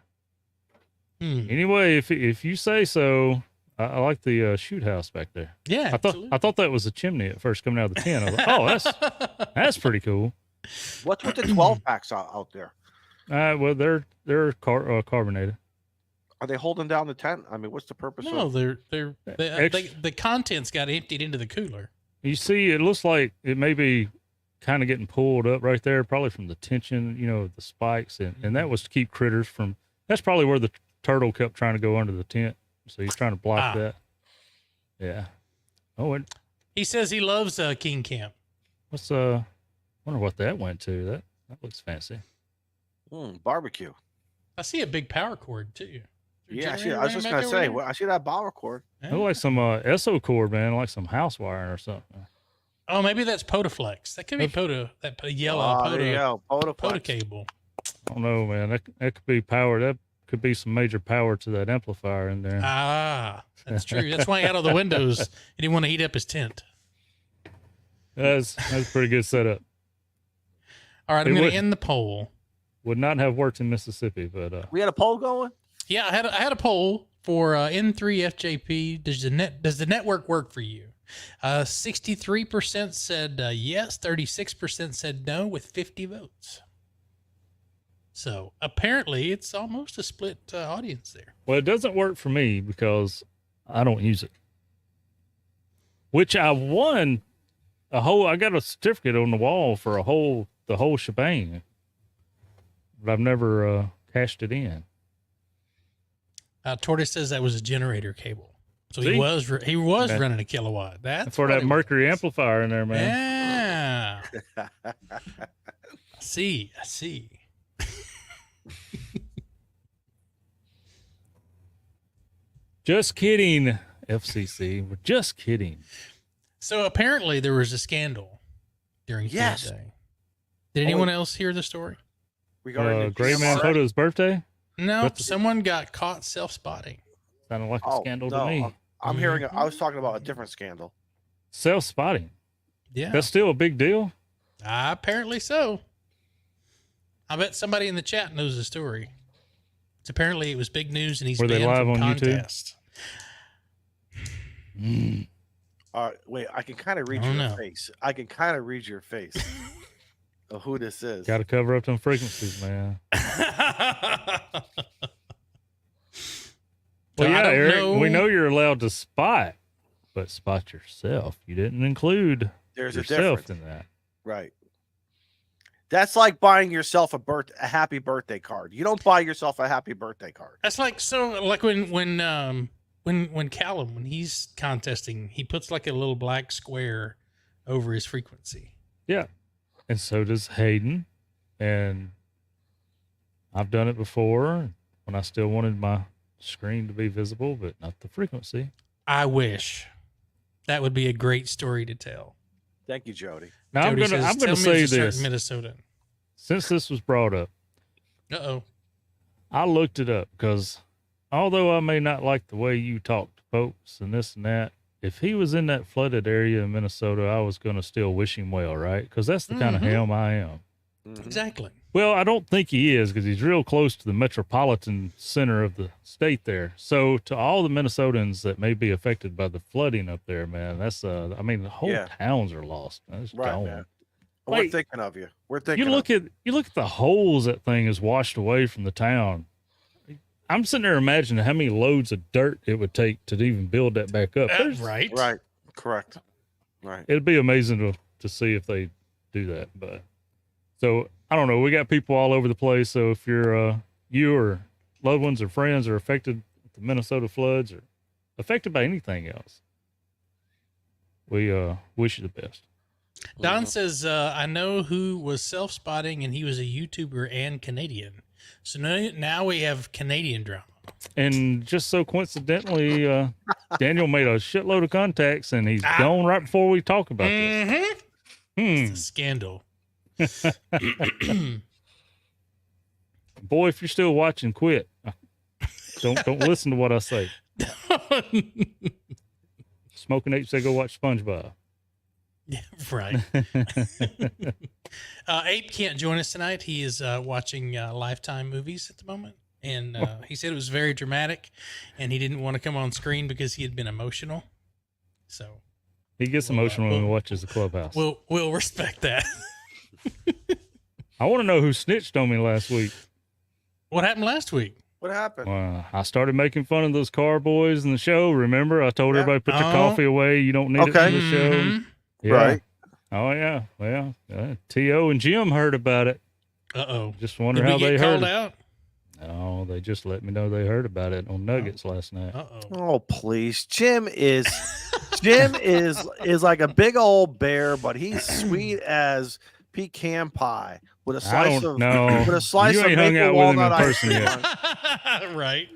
Anyway, if you say so, I like the shoot house back there. Yeah, I thought that was a chimney at first coming out of the tent. I was like, oh, that's pretty cool. What's with the 12 packs out there? Well, they're carbonated. Are they holding down the tent? I mean, what's the purpose? No, the contents got emptied into the cooler. You see, it looks like it may be kind of getting pulled up right there, probably from the tension, the spikes, and that was to keep critters from. That's probably where the turtle kept trying to go under the tent, so he's trying to block that. Yeah. Oh, and he says he loves King Camp. What's wonder what that went to. That looks fancy. Barbecue. I see a big power cord too. Yeah, I was just gonna say. I see that power cord. It looks like some SO cord, man, like some house wiring or something. Oh, maybe that's POTA-Flex. That could be POTA. That yellow POTA cable. I don't know, man. That could be power. That could be some major power to that amplifier in there. That's true. That's why he had all the windows. He didn't want to heat up his tent. That's a pretty good setup. All right, I'm going to end the poll. Would not have worked in Mississippi, but we had a poll going. Yeah, I had a poll for N3FJP, does the network work for you? 63% said yes, 36% said no, with 50 votes. So apparently it's almost a split audience there. Well, it doesn't work for me because I don't use it. Which I won I got a certificate on the wall for the whole shebang, but I've never cashed it in. Tortoise says that was a generator cable. So See? he was running a kilowatt. That's for that Mercury amplifier in there, man. Yeah. I see. Just kidding, FCC. We're just kidding. So apparently there was a scandal during Flat Day. Did anyone else hear the story? Great Man POTA's birthday? No, someone got caught self-spotting. Sounded like a scandal to me. I'm hearing I was talking about a different scandal. Self-spotting? Yeah. That's still a big deal? Apparently so. I bet somebody in the chat knows the story. Apparently it was big news and he's Were they banned live from on contest. YouTube? Wait, I can kind of read your face. I can kind of read your face of who this is. Got to cover up them frequencies, man. Well, yeah, Eric, we know you're allowed to spot, but spot yourself. You didn't include yourself in that. Right. That's like buying yourself a happy birthday card. You don't buy yourself a happy birthday card. That's like when Callum, when he's contesting, he puts like a little black square over his frequency. Yeah. And so does Hayden. And I've done it before when I still wanted my screen to be visible, but not the frequency. I wish. That would be a great story to tell. Thank you, Jody. Now I'm gonna say this. Minnesota. Since this was brought up. Uh-oh. I looked it up because although I may not like the way you talk to folks and this and that, if he was in that flooded area in Minnesota, I was going to still wish him well, right? Because that's the kind of ham I am. Exactly. Well, I don't think he is because he's real close to the metropolitan center of the state there. So to all the Minnesotans that may be affected by the flooding up there, man, that's the whole towns are lost. That's gone. Man. We're thinking of you. We're thinking. You look at the holes that thing is washed away from the town. I'm sitting there imagining how many loads of dirt it would take to even build that back up. Right. Correct. Right. It'd be amazing to see if they do that. But so I don't know. We got people all over the place. So if you're you or loved ones or friends are affected with the Minnesota floods or affected by anything else, we wish you the best. Don says, I know who was self-spotting, and he was a YouTuber and Canadian. So now we have Canadian drama. And just so coincidentally, Daniel made a shitload of contacts, and he's gone right before we talk about this. It's a scandal. Boy, if you're still watching, quit. Don't listen to what I say. Smoking Ape said go watch SpongeBob. Yeah, right. Ape can't join us tonight. He is watching Lifetime movies at the moment. And he said it was very dramatic, and he didn't want to come on screen because he had been emotional. So he gets emotional when he watches the Clubhouse. We'll respect that. I want to know who snitched on me last week. What happened last week? What happened? I started making fun of those car boys in the show. Remember, I told everybody put your coffee away. You don't need it for the show. Mm-hmm. Yeah. Right. Oh yeah. Well, T.O. and Jim heard about it. Uh-oh. Just wonder how they heard. Called out? No, they just let me know they heard about it on Nuggets last night. Oh, please. Jim is like a big old bear, but he's sweet as pecan pie with a slice of maple walnut ice cream. Right.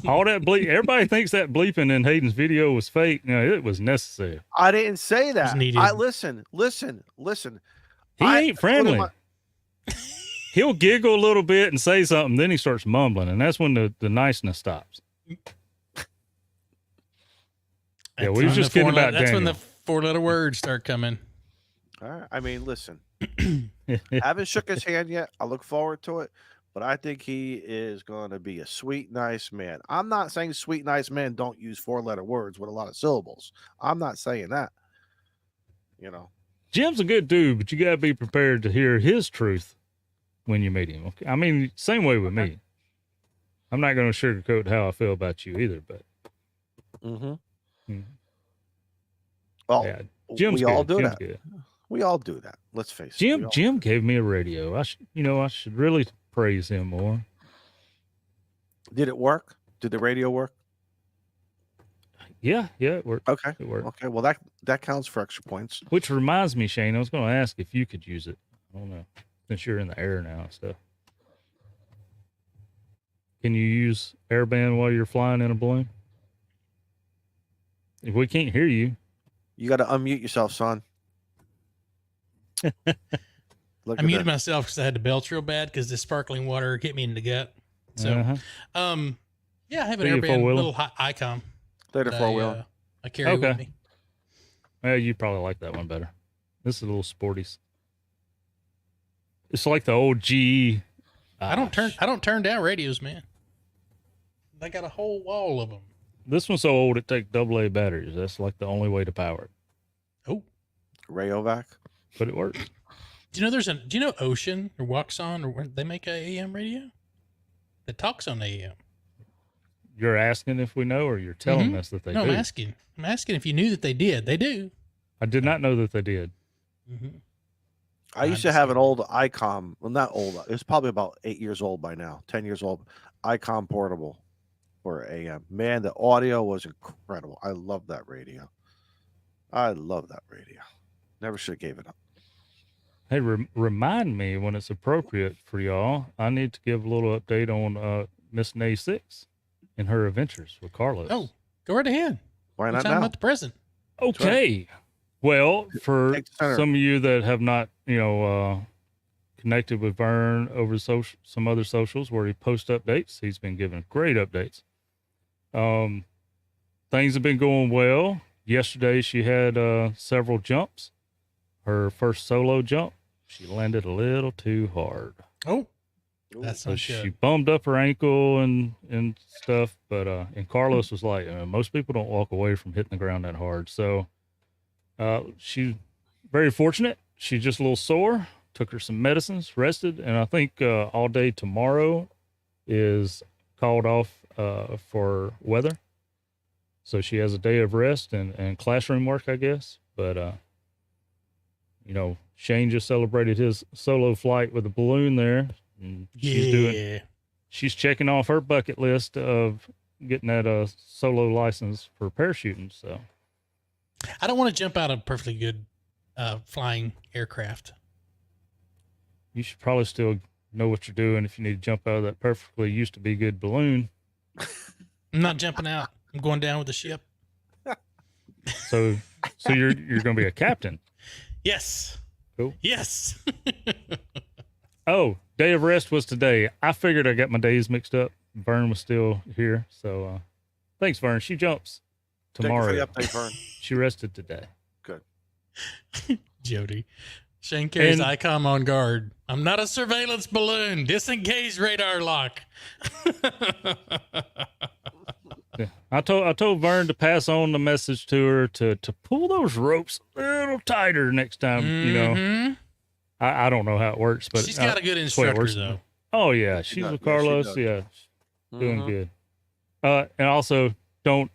All that bleep. Everybody thinks that bleeping in Hayden's video was fake. No, it was necessary. I didn't say that. Listen. He ain't friendly. He'll giggle a little bit and say something, then he starts mumbling, and that's when the niceness stops. Yeah, we was just kidding about Daniel. That's when the 4-letter words start coming. All right. I mean, listen. I haven't shook his hand yet. I look forward to it. but I think he is going to be a sweet, nice man. I'm not saying sweet, nice men don't use 4-letter words with a lot of syllables. I'm not saying that. You know, Jim's a good dude, but you got to be prepared to hear his truth when you meet him. Okay? I mean, same way with me. I'm not going to sugarcoat how I feel about you either, but. Well, yeah, Jim's we good. all do Jim's that. Good. We all do that. Let's face it. Jim gave me a radio. I should really praise him more. Did it work? Did the radio work? Yeah, it worked. Okay. It worked. Okay. Well, that counts for extra points. Which reminds me, Shane, I was going to ask if you could use it. I don't know, since you're in the air now and stuff. Can you use airband while you're flying in a balloon? If we can't hear you, you got to unmute yourself, son. I muted myself because I had to belch real bad because the sparkling water hit me in the gut. So, yeah, I have an airband little icon. Later, 4-wheel. I carry with me. Well, you probably like that one better. This is a little sporty. It's like the old GE. I don't turn down radios, man. They got a whole wall of them. This one's so old it takes AA batteries. That's like the only way to power it. Oh, Rayovac, but it works. Do you know Ocean or Waxon or they make a AM radio that talks on AM? You're asking if we know, or you're telling us that they do? No, I'm asking. I'm asking if you knew that they did. They do. I did not know that they did. I used to have an old ICOM. Well, not old. It was probably about 8 years old by now. 10 years old. ICOM portable for AM. Man, the audio was incredible. I love that radio. Never should have gave it up. Hey, remind me when it's appropriate for y'all. I need to give a little update on Miss Nay 6 and her adventures with Carlos. Oh, go right ahead. Why not now? About the present. Okay. Right. Well, for some of you that have not, connected with Vern over some other socials where he posts updates, he's been giving great updates. Things have been going well. Yesterday, she had several jumps. Her first solo jump, she landed a little too hard. Oh, that's so not she good. bummed up her ankle and stuff. But and Carlos was like, most people don't walk away from hitting the ground that hard. So she's very fortunate. She's just a little sore. Took her some medicines, rested, and I think all day tomorrow is called off for weather. So she has a day of rest and classroom work, I guess. But Shane just celebrated his solo flight with a balloon there. And she's checking off her bucket list of getting that solo license for parachuting. So I don't want to jump out of perfectly good flying aircraft. You should probably still know what you're doing if you need to jump out of that perfectly used to be good balloon. I'm not jumping out. I'm going down with the ship. So you're going to be a captain. Yes. Cool. Yes. Oh, day of rest was today. I figured I got my days mixed up. Vern was still here. So thanks, Vern. She jumps tomorrow. Thank you for the update, Vern. She rested today. Good. Jody. Shane carries ICOM on guard. I'm not a surveillance balloon. Disengage radar lock. Yeah. I told Vern to pass on the message to her to pull those ropes a little tighter next time. I don't know how it works, but she's got a good instructor though. Oh yeah, she's with Carlos. Yeah, doing good. And also don't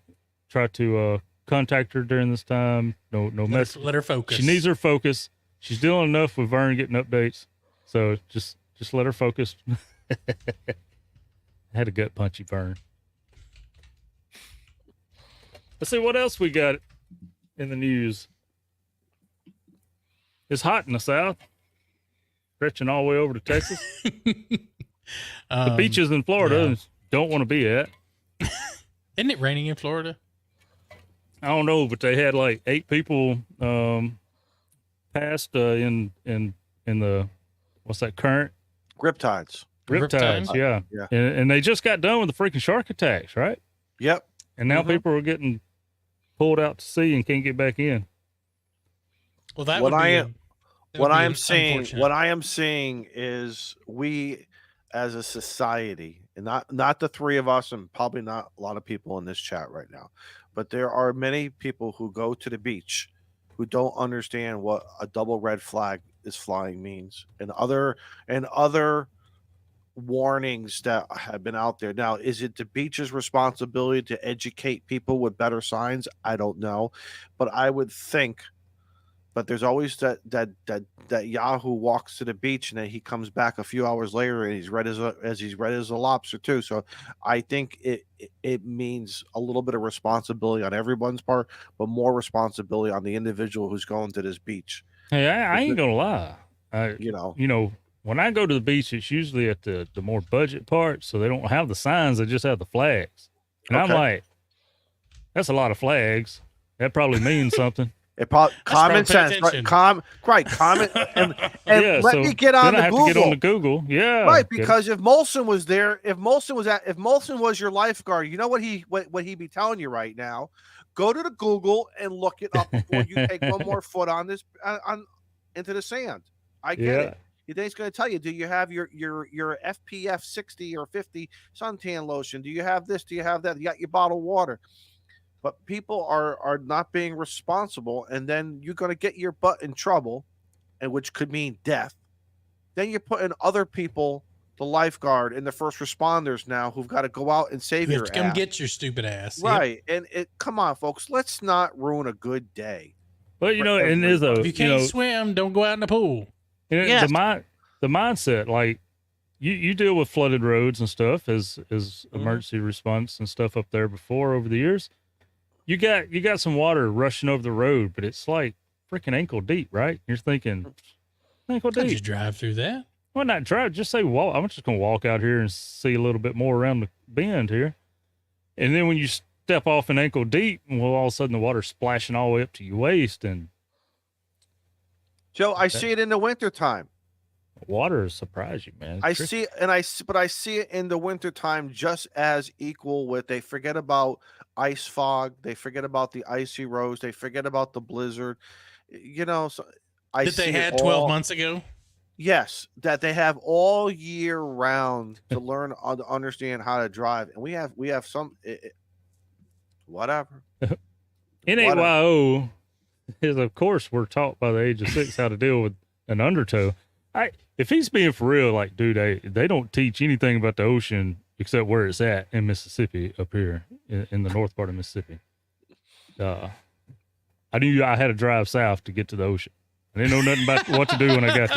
try to contact her during this time. No message. Let her focus. She needs her focus. She's dealing enough with Vern getting updates, so just let her focus. I had a gut punchy Vern. Let's see what else we got in the news. It's hot in the South, stretching all the way over to Texas. The beaches in Florida don't want to be at. Isn't it raining in Florida? I don't know, but they had like 8 people passed in the what's that current? Riptides. Riptides, yeah. And they just got done with the freaking shark attacks, right? Yep. And now people are getting pulled out to sea and can't get back in. Well, that what I am seeing is we as a society, and not the three of us, and probably not a lot of people in this chat right now, but there are many people who go to the beach who don't understand what a double red flag is flying means, and other warnings that have been out there. Now, is it the beach's responsibility to educate people with better signs? I don't know, but I would think. But there's always that Yahoo walks to the beach and then he comes back a few hours later and he's red as a lobster too. So I think it means a little bit of responsibility on everyone's part, but more responsibility on the individual who's going to this beach. Hey, I ain't gonna lie. You know, when I go to the beach, it's usually at the more budget part, so they don't have the signs; they just have the flags. And I'm like, that's a lot of flags. That probably means something. It probably common sense, right? Common, and yeah, let me get on the Google. To get on the Google, yeah, right. Because if Molson was there, if Molson was your lifeguard, you know what he'd be telling you right now. Go to the Google and look it up before you take one more foot on this into the sand. I get it. You think he's going to tell you? Do you have your FPF 60 or 50 suntan lotion? Do you have this? Do you have that? You got your bottled water. But people are not being responsible, and then you're going to get your butt in trouble, and which could mean death. Then you're putting other people, the lifeguard and the first responders now, who've got to go out and save your ass. Come get your stupid ass. Right. Yep. And come on, folks, let's not ruin a good day. But, and there's if you can't swim, don't go out in the pool. Yes. The mindset, like, you deal with flooded roads and stuff as emergency response and stuff up there before over the years. You got some water rushing over the road, but it's like freaking ankle deep, right? You're thinking ankle deep. Just drive through that. Why not drive? Just say walk. I'm just gonna walk out here and see a little bit more around the bend here, and then when you step off an ankle deep, well, all of a sudden the water's splashing all the way up to your waist, and Joe, I see it in the wintertime. Water surprise you, man. I see it in the wintertime just as equal with they forget about ice fog, they forget about the icy roads, they forget about the blizzard. So that they had 12 months ago. Yes, that they have all year round to learn to understand how to drive, and we have some whatever. NAYO is, of course, we're taught by the age of 6 how to deal with an undertow. If he's being for real, like, dude, they don't teach anything about the ocean except where it's at in Mississippi up here in the north part of Mississippi. I knew I had to drive south to get to the ocean. I didn't know nothing about what to do when I got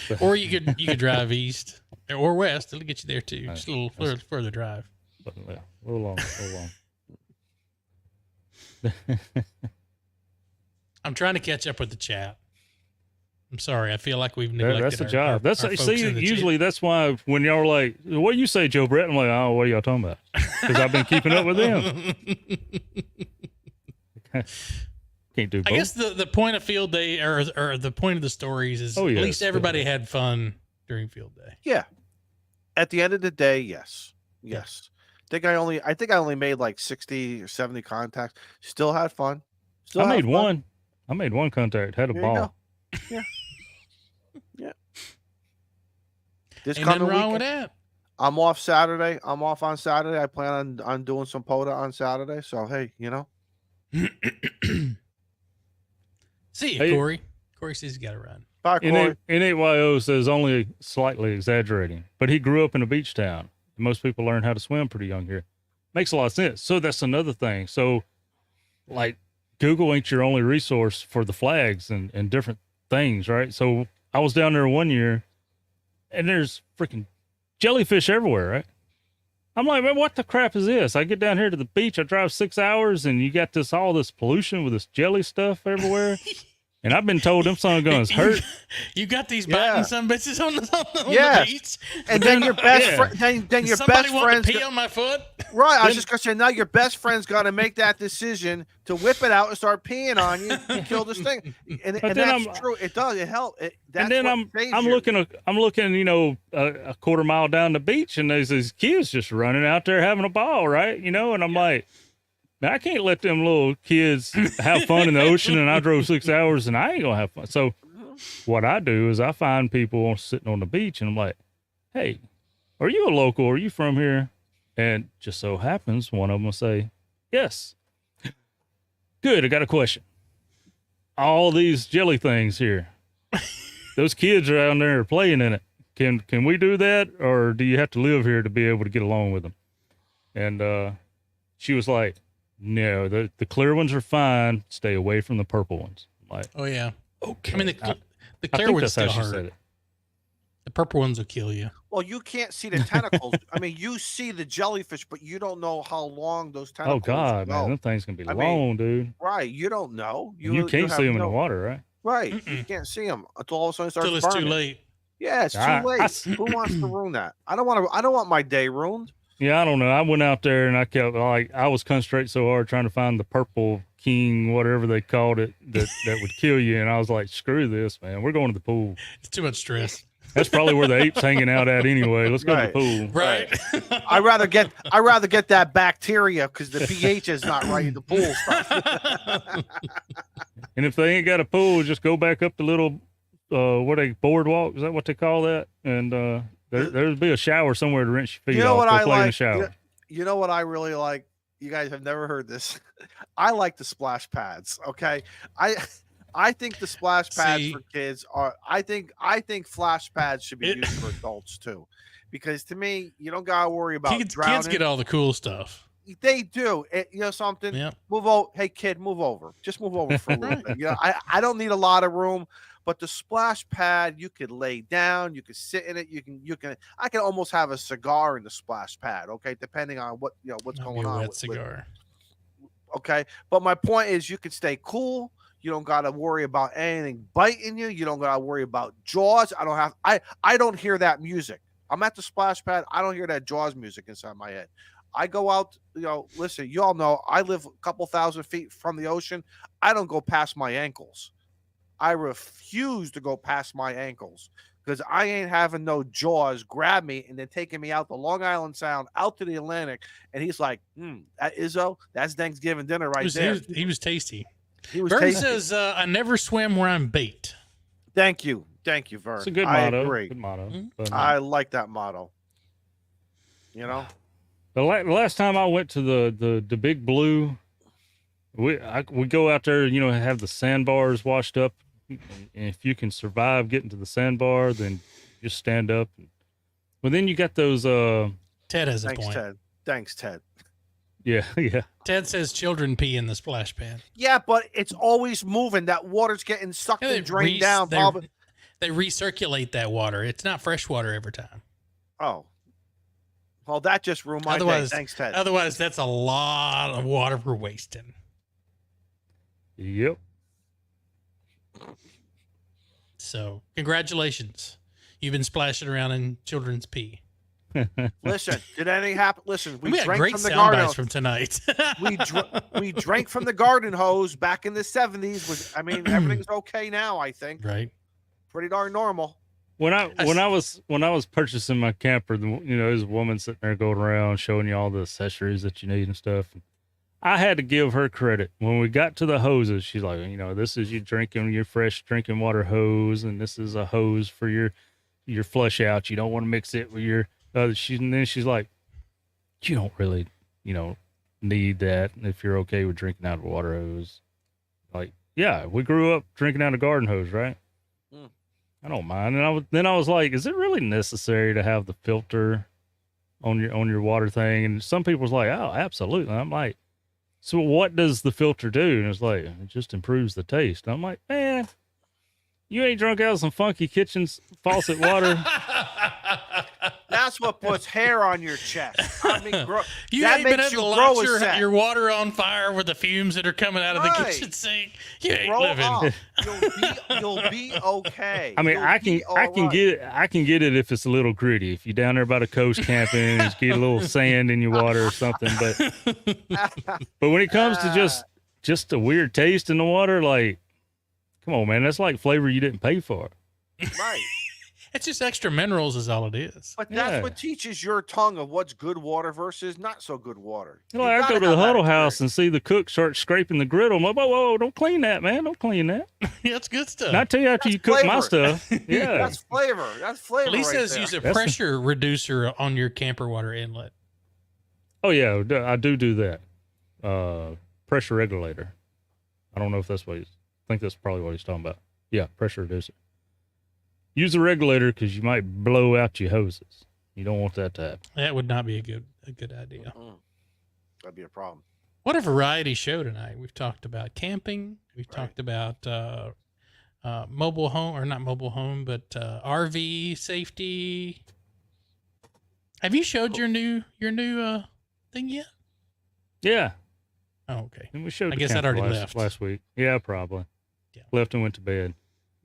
there. Or you could drive east or west. It'll get you there too. Just a little further drive. But, yeah, a little long. I'm trying to catch up with the chat. I'm sorry. I feel like we've neglected that's the job. Usually that's why when y'all are like, what do you say, Joe Brett? I'm like, oh, what are y'all talking about? Because I've been keeping up with them. Can't do both. I guess the point of field day or the point of the stories is at least everybody had fun during field day. Yeah. At the end of the day, yes. Yes. I think I only made like 60 or 70 contacts. Still had fun. I made one contact, had a ball. Yeah. Yeah. This coming wrong with that. I'm off Saturday. I'm off on Saturday. I plan on doing some POTA on Saturday. So hey, See you, Corey. Corey says he's got to run. Bye, Corey. NAYO says only slightly exaggerating, but he grew up in a beach town. Most people learn how to swim pretty young here. Makes a lot of sense. So that's another thing. So, like, Google ain't your only resource for the flags and different things, right? So I was down there one year, and there's freaking jellyfish everywhere, right? I'm like, man, what the crap is this? I get down here to the beach, I drive 6 hours, and you got all this pollution with this jelly stuff everywhere. And I've been told them son guns hurt. You got these biting some bitches on the beach. And then your best friend, then your best friend's pee on my foot. Right. I was just gonna say now your best friend's gonna make that decision to whip it out and start peeing on you and kill this thing. And that's true. It does. It helps. And then I'm looking, a quarter mile down the beach, and there's these kids just running out there having a ball, right? And I'm like, man, I can't let them little kids have fun in the ocean, and I drove 6 hours, and I ain't gonna have fun. So what I do is I find people sitting on the beach and I'm like, hey, are you a local? Are you from here? And just so happens one of them will say, yes. Good. I got a question. All these jelly things here, those kids are out there playing in it. Can we do that? Or do you have to live here to be able to get along with them? And she was like, no, the clear ones are fine. Stay away from the purple ones. I'm like, oh yeah. okay. I mean, the clear ones still hurt. said it. The purple ones will kill you. Well, you can't see the tentacles. I mean, you see the jellyfish, but you don't know how long those tentacles Oh God, go. man, them things can be long, dude. Right, you don't know. You can't see them in the water, right? Right, Mm-mm. you can't see them until all of a sudden it starts Until it's burning. too late. Yeah, it's too late. Who wants to ruin that? I don't want my day ruined. Yeah, I don't know. I went out there and I kept I was concentrating so hard trying to find the purple king, whatever they called it, that would kill you. And I was like, screw this, man. We're going to the pool. It's too much stress. That's probably where the ape's hanging out at anyway. Let's go to the pool. Right. I'd rather get that bacteria because the pH is not right in the pool stuff. And if they ain't got a pool, just go back up the little boardwalk. Is that what they call that? And there'd be a shower somewhere to rinse your feet You know off. what Go I play in the like? shower. You know what I really like? You guys have never heard this. I like the splash pads. Okay, I think the splash pads for kids are. I think flash pads should be used for adults too, because to me, you don't gotta worry about drowning. Kids get all the cool stuff. They do. You know something? Yeah. Move over. Hey kid, move over. Just move over for a little bit. You know, I don't need a lot of room. But the splash pad, you could lay down, you could sit in it, I can almost have a cigar in the splash pad, okay, depending on what's going on. Wet cigar. Okay. But my point is you can stay cool. You don't gotta worry about anything biting you. You don't gotta worry about Jaws. I don't hear that music. I'm at the splash pad, I don't hear that Jaws music inside my head. I go out, listen, you all know I live a couple thousand feet from the ocean. I don't go past my ankles. I refuse to go past my ankles because I ain't having no Jaws grab me and then taking me out the Long Island Sound, out to the Atlantic. And he's like, that Izzo, that's Thanksgiving dinner there. He was tasty. Vern tasty. Says, I never swim where I'm bait. Thank you, Vern. It's a good motto. I agree. Good motto. Mm-hmm. I like that motto. You know? The last time I went to the Big Blue, we go out there, have the sandbars washed up. And if you can survive getting to the sandbar, then just stand up. Well, then you got those. Ted has a point. Thanks, Ted. Yeah. Ted says children pee in the splash pad. Yeah, but it's always moving. That water's getting sucked and drained down. They recirculate that water. It's not fresh water every time. Oh. Well, that just ruined my day. Thanks, Ted. Otherwise, that's a lot of water we're wasting. Yep. So, congratulations. You've been splashing around in children's pee. Listen, did anything happen? Listen, we had drank great from the sound garden bites from tonight. we drank from the garden hose back in the 70s. Everything's okay now, I think. Right. Pretty darn normal. When I was purchasing my camper, there's a woman sitting there going around showing you all the accessories that you need and stuff. I had to give her credit. When we got to the hoses, she's like, this is your fresh drinking water hose, and this is a hose for your flush out. You don't want to mix it with your other. And then she's like, you don't really, need that if you're okay with drinking out of a water hose. Like, yeah, we grew up drinking out of garden hose, right? I don't mind. And I was like, is it really necessary to have the filter on your water thing? And some people's like, oh, absolutely. And I'm like, so what does the filter do? And it's like, it just improves the taste. And I'm like, man, you ain't drunk out of some funky kitchen faucet water. That's what puts hair on your chest. You ain't been able to light your water on fire with the fumes that are coming out of the kitchen sink. You ain't living. You'll be okay. I can get it if it's a little gritty. If you're down there by the coast camping and you get a little sand in your water or something. But when it comes to just a weird taste in the water, like, come on, man, that's like flavor you didn't pay for. Right. It's just extra minerals is all it is. But that's what teaches your tongue of what's good water versus not so good water. I go to the huddle house and see the cook start scraping the griddle. I'm like, whoa, don't clean that, man. Don't clean that. Yeah, it's good stuff. Not tell you after you cook my stuff. Yeah. That's flavor. That's flavor. Lee says use a pressure reducer on your camper water inlet. Oh, yeah, I do that. Pressure regulator. I don't know if that's what I think that's probably what he's talking about. Yeah, pressure reducer. Use a regulator because you might blow out your hoses. You don't want that to happen. That would not be a good idea. That'd be a problem. What a variety show tonight. We've talked about camping. We've talked about mobile home, or not mobile home, but RV safety. Have you showed your new thing yet? Yeah. Oh, okay. And we showed. I guess that already left last week. Yeah, probably. Yeah. Left and went to bed.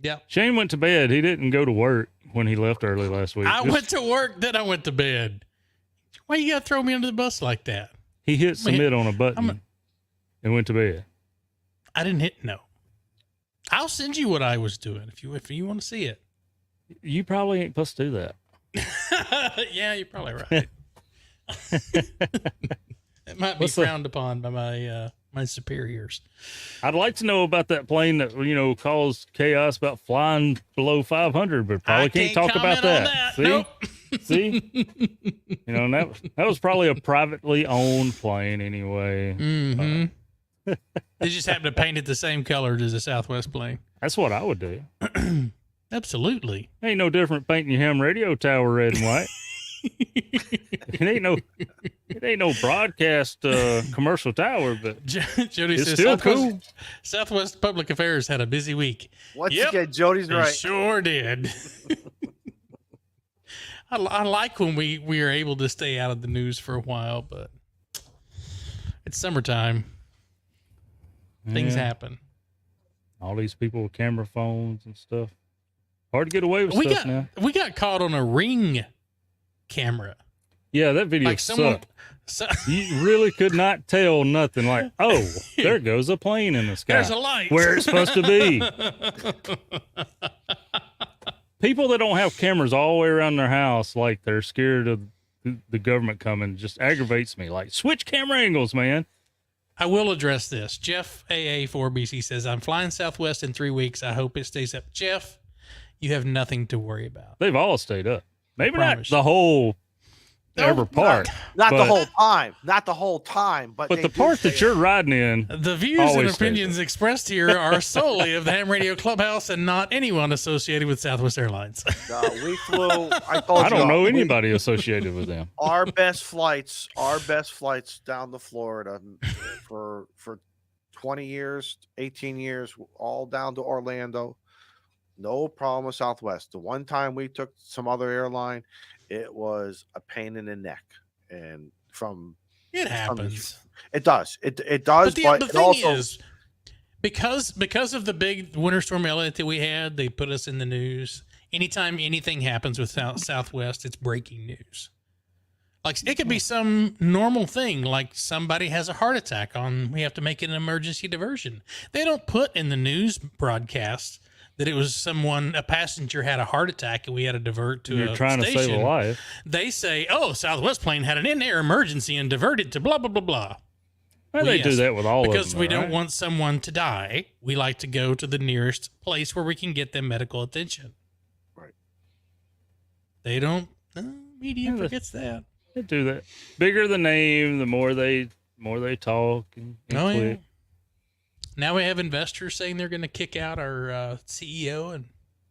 Yeah. Shane went to bed. He didn't go to work when he left early last week. I went to work, then I went to bed. Why you gotta throw me under the bus like that? He hit submit on a button and went to bed. I didn't hit no. I'll send you what I was doing if you want to see it. You probably ain't supposed to do that. Yeah, you're probably right. It might be frowned upon by my superiors. I'd like to know about that plane that caused chaos about flying below 500, but probably can't talk about that. See, nope. See, and that was probably a privately owned plane anyway. Mm-hmm. They just happen to paint it the same color as a Southwest plane. That's what I would do. Absolutely. Ain't no different painting your ham radio tower red and white. It ain't no broadcast commercial tower, but Jody it's says still cool. Southwest Public Affairs had a busy week. Once again, Jody's right. Sure did. I like when we are able to stay out of the news for a while, but it's summertime. Things happen. All these people with camera phones and stuff. Hard to get away with stuff now. We got caught on a Ring camera. Yeah, that video sucked. You really could not tell nothing. Like, oh, there goes a plane in the sky. There's a light. Where it's supposed to be. People that don't have cameras all the way around their house, like they're scared of the government coming, just aggravates me. Like, switch camera angles, man. I will address this. Jeff AA4BC says, I'm flying Southwest in 3 weeks. I hope it stays up. Jeff, you have nothing to worry about. They've all stayed up. Maybe not the whole ever part. Not the whole time. Not the whole time. But the part that you're riding in. The views and opinions expressed here are solely of the Ham Radio Clubhouse and not anyone associated with Southwest Airlines. We flew. I don't know anybody associated with them. Our best flights down to Florida for 20 years, 18 years, all down to Orlando. No problem with Southwest. The one time we took some other airline, it was a pain in the neck. And it happens. It does. It does. But the thing is, because of the big winter storm Elliott that we had, they put us in the news. Anytime anything happens with Southwest, it's breaking news. Like it could be some normal thing, like somebody has a heart attack we have to make an emergency diversion. They don't put in the news broadcast that it was a passenger had a heart attack and we had to divert to You're trying station. to save a life. They say, oh, Southwest plane had an in-air emergency and diverted to blah, blah, blah, blah. Well, they do that with all of them. Because we don't want someone to die. We like to go to the nearest place where we can get them medical attention. Right. They don't, media forgets that. They do that. Bigger the name, the more they talk and click. Yeah. Now we have investors saying they're going to kick out our CEO and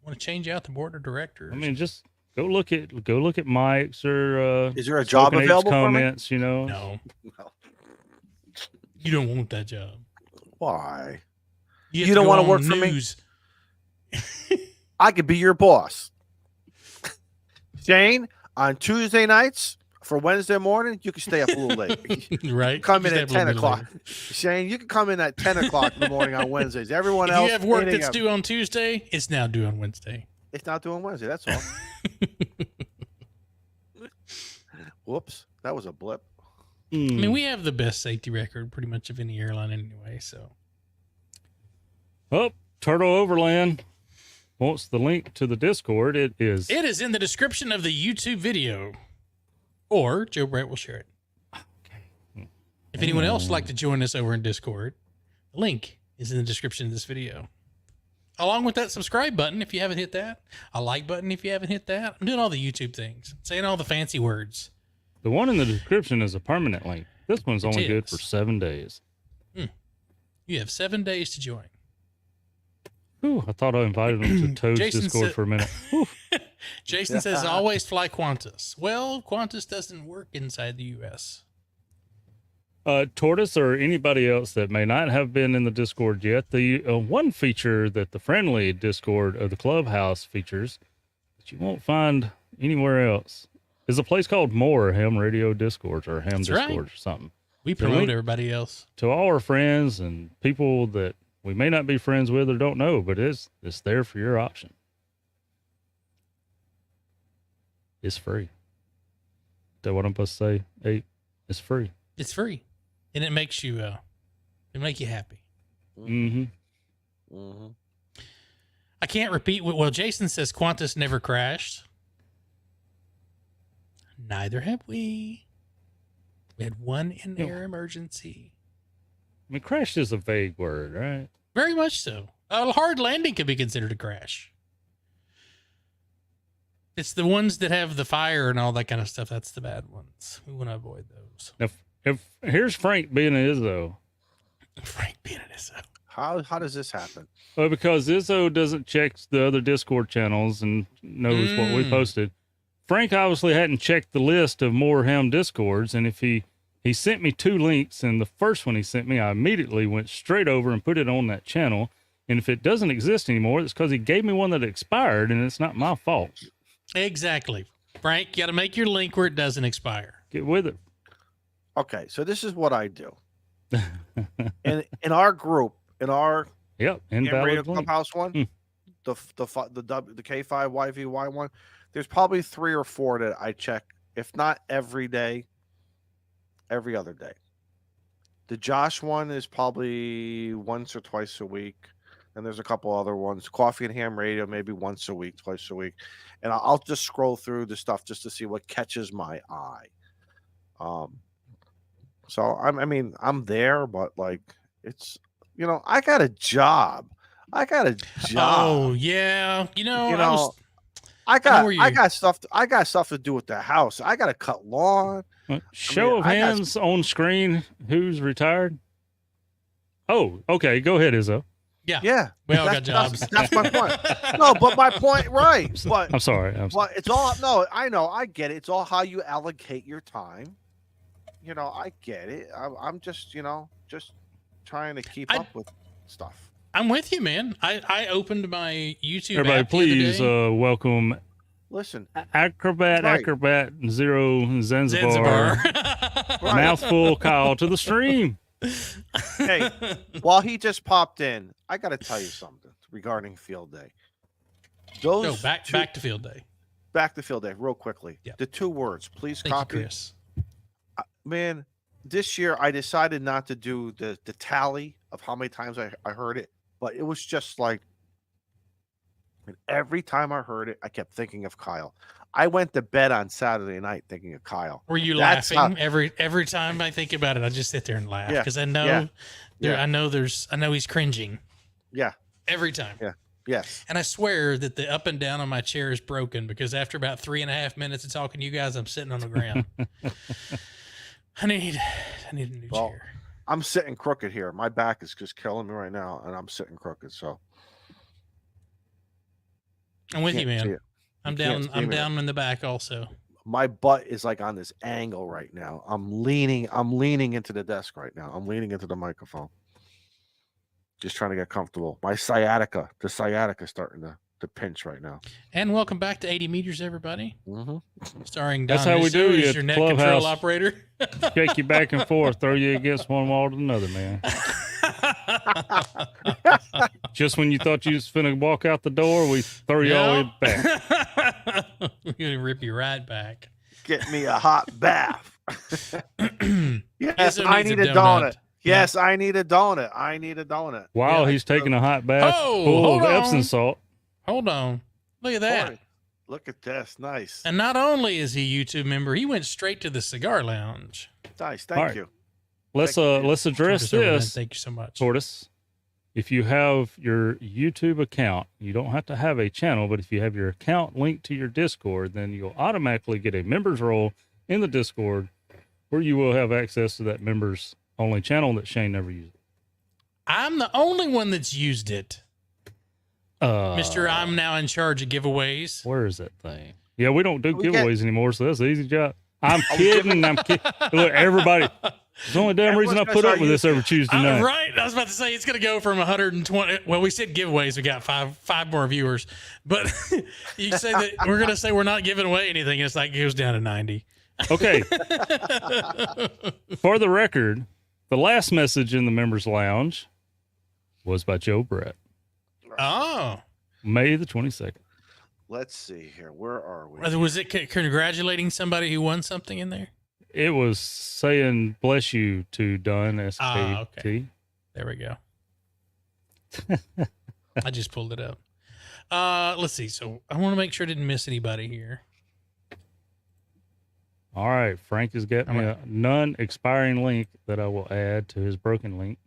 want to change out the board of directors. I mean, just go look at Mike's or is there a job available comments? For me? No. You don't want that job. Why? You don't want to work for me? I could be your boss. Shane, on Tuesday nights. For Wednesday morning, you can stay up a little late. Right. Come in at 10 o'clock. Shane, you can come in at 10 o'clock in the morning on Wednesdays. Everyone else. You have work that's due on Tuesday. It's now due on Wednesday. It's not due on Wednesday. That's all. Whoops. That was a blip. I mean, we have the best safety record pretty much of any airline anyway. So. Oh, Turtle Overland. wants the link to the Discord, it is in the description of the YouTube video, or Joe Brett will share it. Okay. If anyone else would like to join us over in Discord, the link is in the description of this video. Along with that subscribe button, if you haven't hit that, a like button if you haven't hit that. I'm doing all the YouTube things, saying all the fancy words. the one in the description is a permanent link. This one's only good for 7 days. You have 7 days to join. Ooh, I thought I invited them to Toad's Discord for a minute. Jason says, always fly Qantas. Well, Qantas doesn't work inside the U.S. Tortoise or anybody else that may not have been in the Discord yet, the one feature that the friendly Discord of the Clubhouse features that you won't find anywhere else is a place called More Ham Radio Discords or Ham Discords or something. We promote everybody else. To all our friends and people that we may not be friends with or don't know, but it's there for your option. It's free. Is that what I'm supposed to say? Hey, it's free. It's free. And it makes you, make you happy. Mm-hmm. Mm-hmm. I can't repeat. Well, Jason says Qantas never crashed. Neither have we. We had one in-air emergency. I mean, crash is a vague word, right? Very much so. A hard landing could be considered a crash. It's the ones that have the fire and all that kind of stuff. That's the bad ones. We want to avoid those. If here's Frank being an Izzo. Frank being an Izzo. How does this happen? Well, because Izzo doesn't check the other Discord channels and knows what we posted. Frank obviously hadn't checked the list of More Ham Discords, and if he sent me 2 links, and the first one he sent me, I immediately went straight over and put it on that channel. And if it doesn't exist anymore, it's because he gave me one that expired, and it's not my fault. Exactly. Frank, you got to make your link where it doesn't expire. Get with it. Okay, so this is what I do. in our group, in our Ham Radio Radio Clubhouse one, the K5 YVY one, there's probably 3 or 4 that I check, if not every day, every other day. The Josh one is probably once or twice a week. And there's a couple other ones. Coffee and Ham Radio, maybe once a week, twice a week. And I'll just scroll through the stuff just to see what catches my eye. So I'm there, but like it's I got a job. Oh yeah, I got stuff to do with the house. I got to cut lawn. Show of hands on screen. Who's retired? Oh, okay. Go ahead, Izzo. Yeah. We all got jobs. That's my point. No, but my point, right? But I'm sorry. It's all I know. I get it. It's all how you allocate your time. I get it. I'm just just trying to keep up with stuff. I'm with you, man. I opened my YouTube. Everybody, app please welcome. Listen, Acrobat 0 Zanzibar. Mouthful Kyle to the stream. Hey, while he just popped in, I got to tell you something regarding field day. Back to field day. Back to field day, real quickly. Yep. The 2 words, please Thank copy. you, Chris. Man, this year I decided not to do the tally of how many times I heard it, but it was just like, and every time I heard it, I kept thinking of Kyle. I went to bed on Saturday night thinking of Kyle. Were you laughing every time I think about it? I just sit there and laugh because I know, I know he's cringing. Yeah. Every time. Yeah. Yes. And I swear that the up and down on my chair is broken because after about 3.5 minutes of talking to you guys, I'm sitting on the ground. I need a new chair. I'm sitting crooked here. My back is just killing me right now, and I'm sitting crooked. So I'm with you, man. I'm down in the back also. My butt is like on this angle right now. I'm leaning into the desk right now. I'm leaning into the microphone. Just trying to get comfortable. The sciatica is starting to pinch right now. And welcome back to 80 Meters, everybody. Mm-hmm. Starring Don That's how we do as it. your net Clubhouse. control operator. Shake you back and forth, throw you against one wall to another, man. Just when you thought you was finna walk out the door, we throw you all the way back. We're gonna rip you right back. Get me a hot bath. Yes, Izzo I needs need a a donut. donut. Yes, I need a donut. While he's taking a hot bath full of Epsom salt. Hold on. Look at that. Boy, look at this. Nice. And not only is he a YouTube member, he went straight to the cigar lounge. Nice. Thank you. Let's address this. Thank you so much. Tortoise. If you have your YouTube account, you don't have to have a channel, but if you have your account linked to your Discord, then you'll automatically get a members role in the Discord where you will have access to that members only channel that Shane never used. I'm the only one that's used it. Mr. I'm now in charge of giveaways. Where is that thing? Yeah, we don't do giveaways anymore, so that's an easy job. I'm kidding. I'm kidding. Look, everybody. It's the only damn reason I put up with this every Tuesday night. Right. I was about to say it's going to go from 120. Well, we said giveaways. We got five more viewers, but you say that we're going to say we're not giving away anything. It's like it goes down to 90. Okay. For the record, the last message in the members lounge was by Joe Brett. Oh, May the 22nd. Let's see here. Where are we? Was it congratulating somebody who won something in there? It was saying bless you to Dunn SKT. Okay. There we go. I just pulled it up. Let's see. So I want to make sure I didn't miss anybody here. All right. Frank has got me a non-expiring link that I will add to his broken link.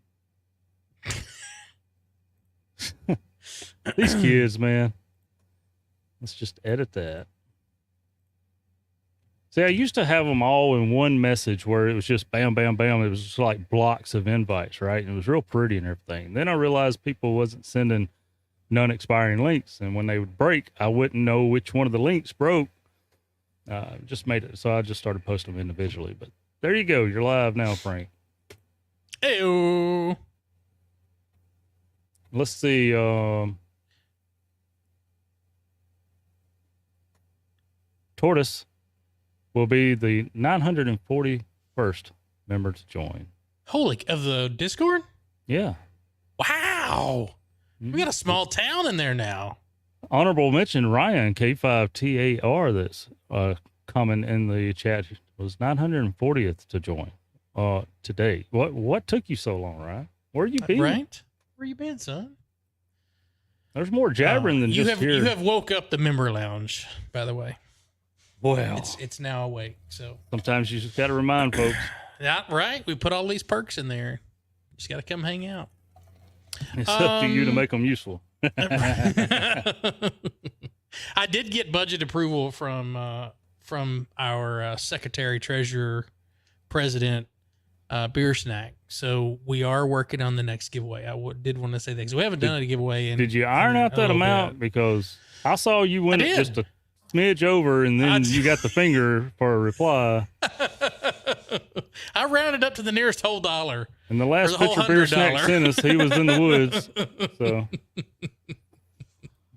These kids, man. Let's just edit that. See, I used to have them all in one message where it was just bam, bam, bam. It was just like blocks of invites, right? And it was real pretty and everything. Then I realized people wasn't sending non-expiring links. And when they would break, I wouldn't know which one of the links broke. Just made it. So I just started posting them individually. But there you go. You're live now, Frank. Ew. Let's see. Tortoise will be the 941st member to join. Holy, of the Discord? Yeah. Wow. We got a small town in there now. Honorable mention, Ryan, K5TAR, that's coming in the chat, was 940th to join today. What took you so long, Ryan? Where you been? Right? Where you been, son? There's more jabbering than just here. You have woke up the member lounge, by the way. Well, it's now awake. So sometimes you just got to remind folks. Yeah, right. We put all these perks in there. You just got to come hang out. It's up to you to make them useful. I did get budget approval from our secretary, treasurer, president, beer snack. So we are working on the next giveaway. I did want to say that because we haven't done a giveaway. Did you iron out that amount? Because I saw you win it just a smidge over, and then you got the finger for a reply. I rounded up to the nearest whole dollar. And the last picture beer snack sent us, he was in the woods. So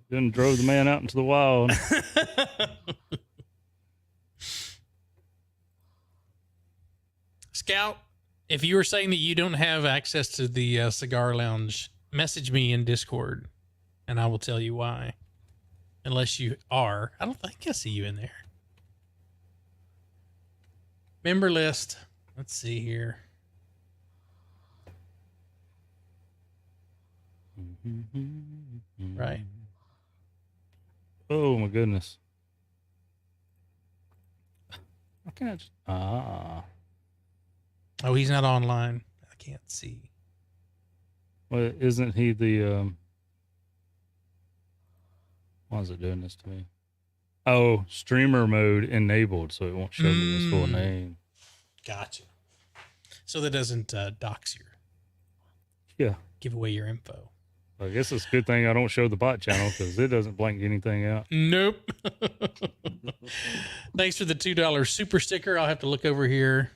then drove the man out into the wild. Scout, if you were saying that you don't have access to the cigar lounge, message me in Discord, and I will tell you why. Unless you are. I don't think I see you in there. Member list. Let's see here. Right. Oh, my goodness. I can't just... Oh, he's not online. I can't see. Well, isn't he the... Why is it doing this to me? Oh, streamer mode enabled, so it won't show me his full name. Gotcha. So that doesn't dox give away your info. I guess it's a good thing I don't show the bot channel because it doesn't blank anything out. Nope. Thanks for the $2 super sticker. I'll have to look over here.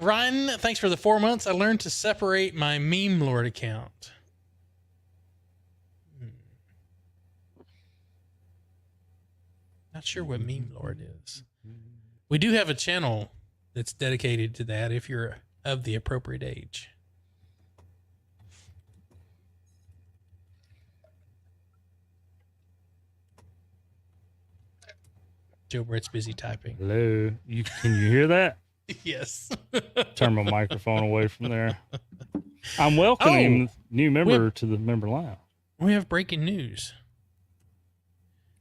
Ryan, thanks for the 4 months. I learned to separate my meme lord account. Not sure what meme lord is. We do have a channel that's dedicated to that if you're of the appropriate age. Joe Brett's busy typing. Hello. Can you hear that? Yes. Turn my microphone away from there. I'm welcoming new member to the member line. We have breaking news.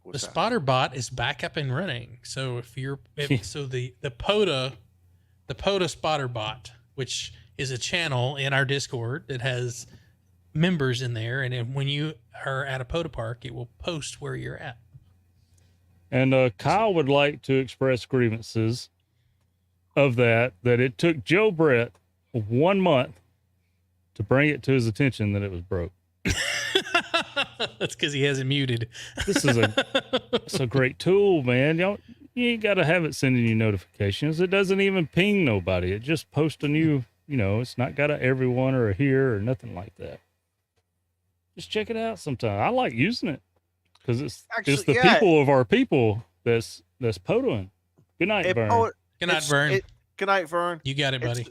What's The that? spotter bot is back up and running. So the POTA spotter bot, which is a channel in our Discord that has members in there, and then when you are at a POTA park, it will post where you're at. And Kyle would like to express grievances of that it took Joe Brett 1 month to bring it to his attention that it was broke. That's because he has it muted. This is it's a great tool, man. You ain't got to have it sending you notifications. It doesn't even ping nobody. It just posts a new, it's not got a everyone or a here or nothing like that. Just check it out sometime. I like using it because it's the people of our people that's POTAing. Good night, Vern. Good night, Vern. Good night, Vern. You got it, buddy.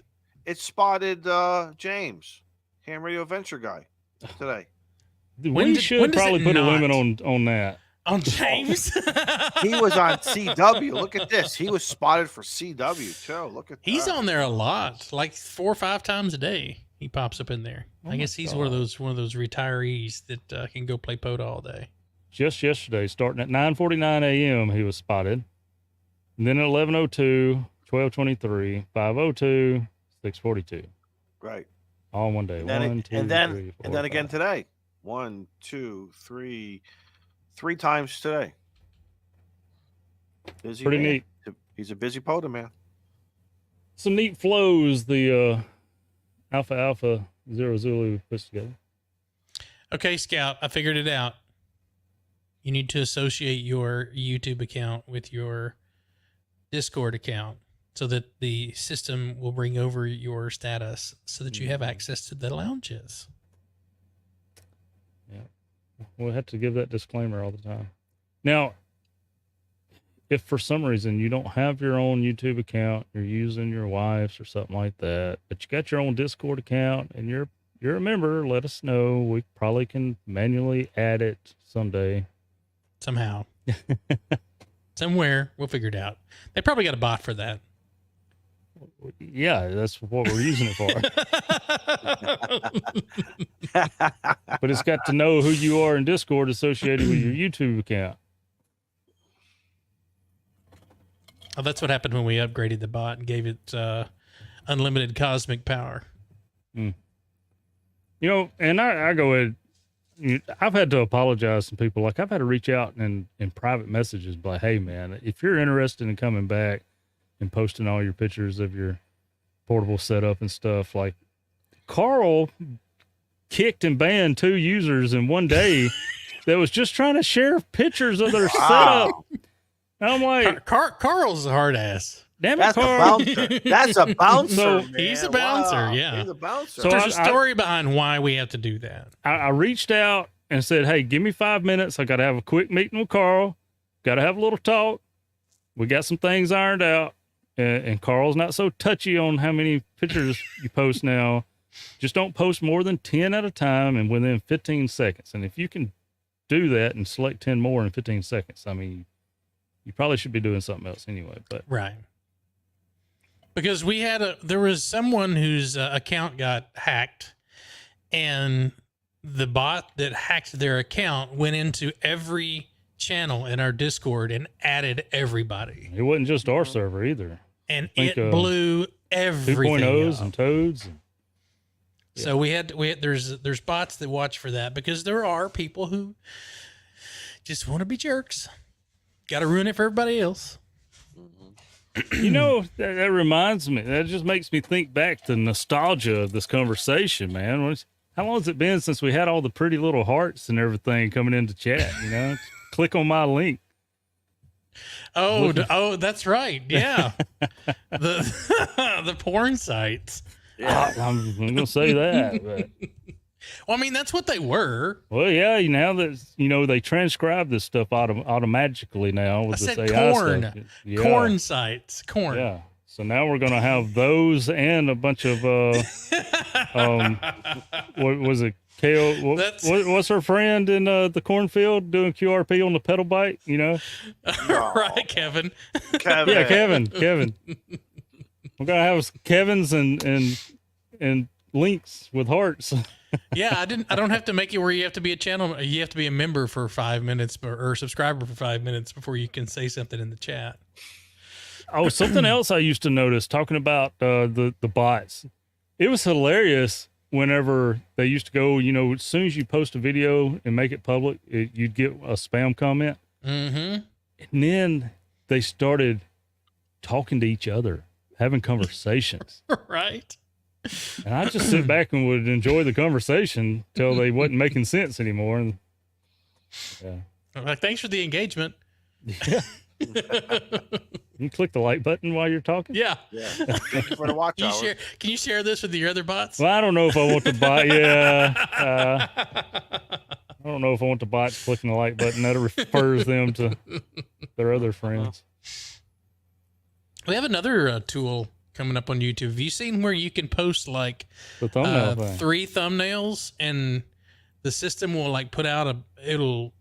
It spotted James, Ham Radio Venture guy, today. We should probably put a limit on that. On James? He was on CW. Look at this. He was spotted for CW, too. Look at that. He's on there a lot, like 4 or 5 times a day. He pops up in there. I guess he's one of those retirees that can go play POTA all day. Just yesterday, starting at 9:49 a.m., he was spotted. And then at 11:02, 12:23, 5:02, 6:42. Right. All in one day. And then, One, two, and then, three, four, and then five. again today. 1, 2, 3, 3 times today. Busy Pretty man. neat. He's a busy POTA man. Some neat flows the Alpha Zero Zulu puts together. Okay, Scout, I figured it out. You need to associate your YouTube account with your Discord account so that the system will bring over your status so that you have access to the lounges. Yeah. We'll have to give that disclaimer all the time. Now, if for some reason you don't have your own YouTube account, you're using your wife's or something like that, but you got your own Discord account and you're a member, let us know. We probably can manually add it someday. Somehow. Somewhere. We'll figure it out. They probably got a bot for that. Yeah, that's what we're using it for. But it's got to know who you are in Discord associated with your YouTube account. Oh, that's what happened when we upgraded the bot and gave it unlimited cosmic power. And I go ahead. I've had to apologize to people. Like I've had to reach out in private messages, like, hey man, if you're interested in coming back and posting all your pictures of your portable setup and stuff, like Carl kicked and banned 2 users in one day that was just trying to share pictures of their setup. And I'm like, Carl's a hard ass. Damn it, That's Carl. a bouncer. That's a bouncer. So, man. he's a bouncer, Wow. yeah. He's a bouncer. So There's a story behind why we have to do that. I reached out and said, hey, give me 5 minutes. I got to have a quick meeting with Carl. Got to have a little talk. We got some things ironed out. And Carl's not so touchy on how many pictures you post now. Just don't post more than 10 at a time and within 15 seconds. And if you can do that and select 10 more in 15 seconds, I mean, you probably should be doing something else anyway. But Right. Because there was someone whose account got hacked, and the bot that hacked their account went into every channel in our Discord and added everybody. it wasn't just our server either. And think, it blew everything 2.0s up. and toads. So we had there's bots that watch for that because there are people who just want to be jerks. Got to ruin it for everybody else. That reminds me. That just makes me think back to nostalgia of this conversation, man. How long has it been since we had all the pretty little hearts and everything coming into chat? Click on my link. Oh, that's right. Yeah. the porn sites. Yeah. I'm going to say that. But, Well, I mean, that's what they were. well, yeah, now that, they transcribe this stuff automatically now with I this said AI corn. stuff. Yeah. Corn sites. Corn. Yeah. So now we're going to have those and a bunch of, what was it? Kale, what's her friend in the cornfield doing QRP on the pedal bike, Right, Kevin. Kevin. Yeah, Kevin. We're going to have Kevin's and links with hearts. Yeah, I don't have to make it where you have to be a channel. You have to be a member for 5 minutes or subscriber for 5 minutes before you can say something in the chat. Oh, something else I used to notice talking about the bots. It was hilarious whenever they used to go, you know, as soon as you post a video and make it public, you'd get a spam comment. Mm-hmm. And then they started talking to each other, having conversations. Right. And I just sit back and would enjoy the conversation till they wasn't making sense anymore. And, yeah. Like, thanks for the engagement. Yeah. You click the like button while you're talking. Yeah. Yeah. Thank you for the watch hour. Can you share this with your other bots? Well, I don't know if I want to buy. Yeah. I don't know if I want the bots clicking the like button. That refers them to their other friends. We have another tool coming up on YouTube. Have you seen where you can post like The thumbnail thing. 3 thumbnails and the system will like put out I don't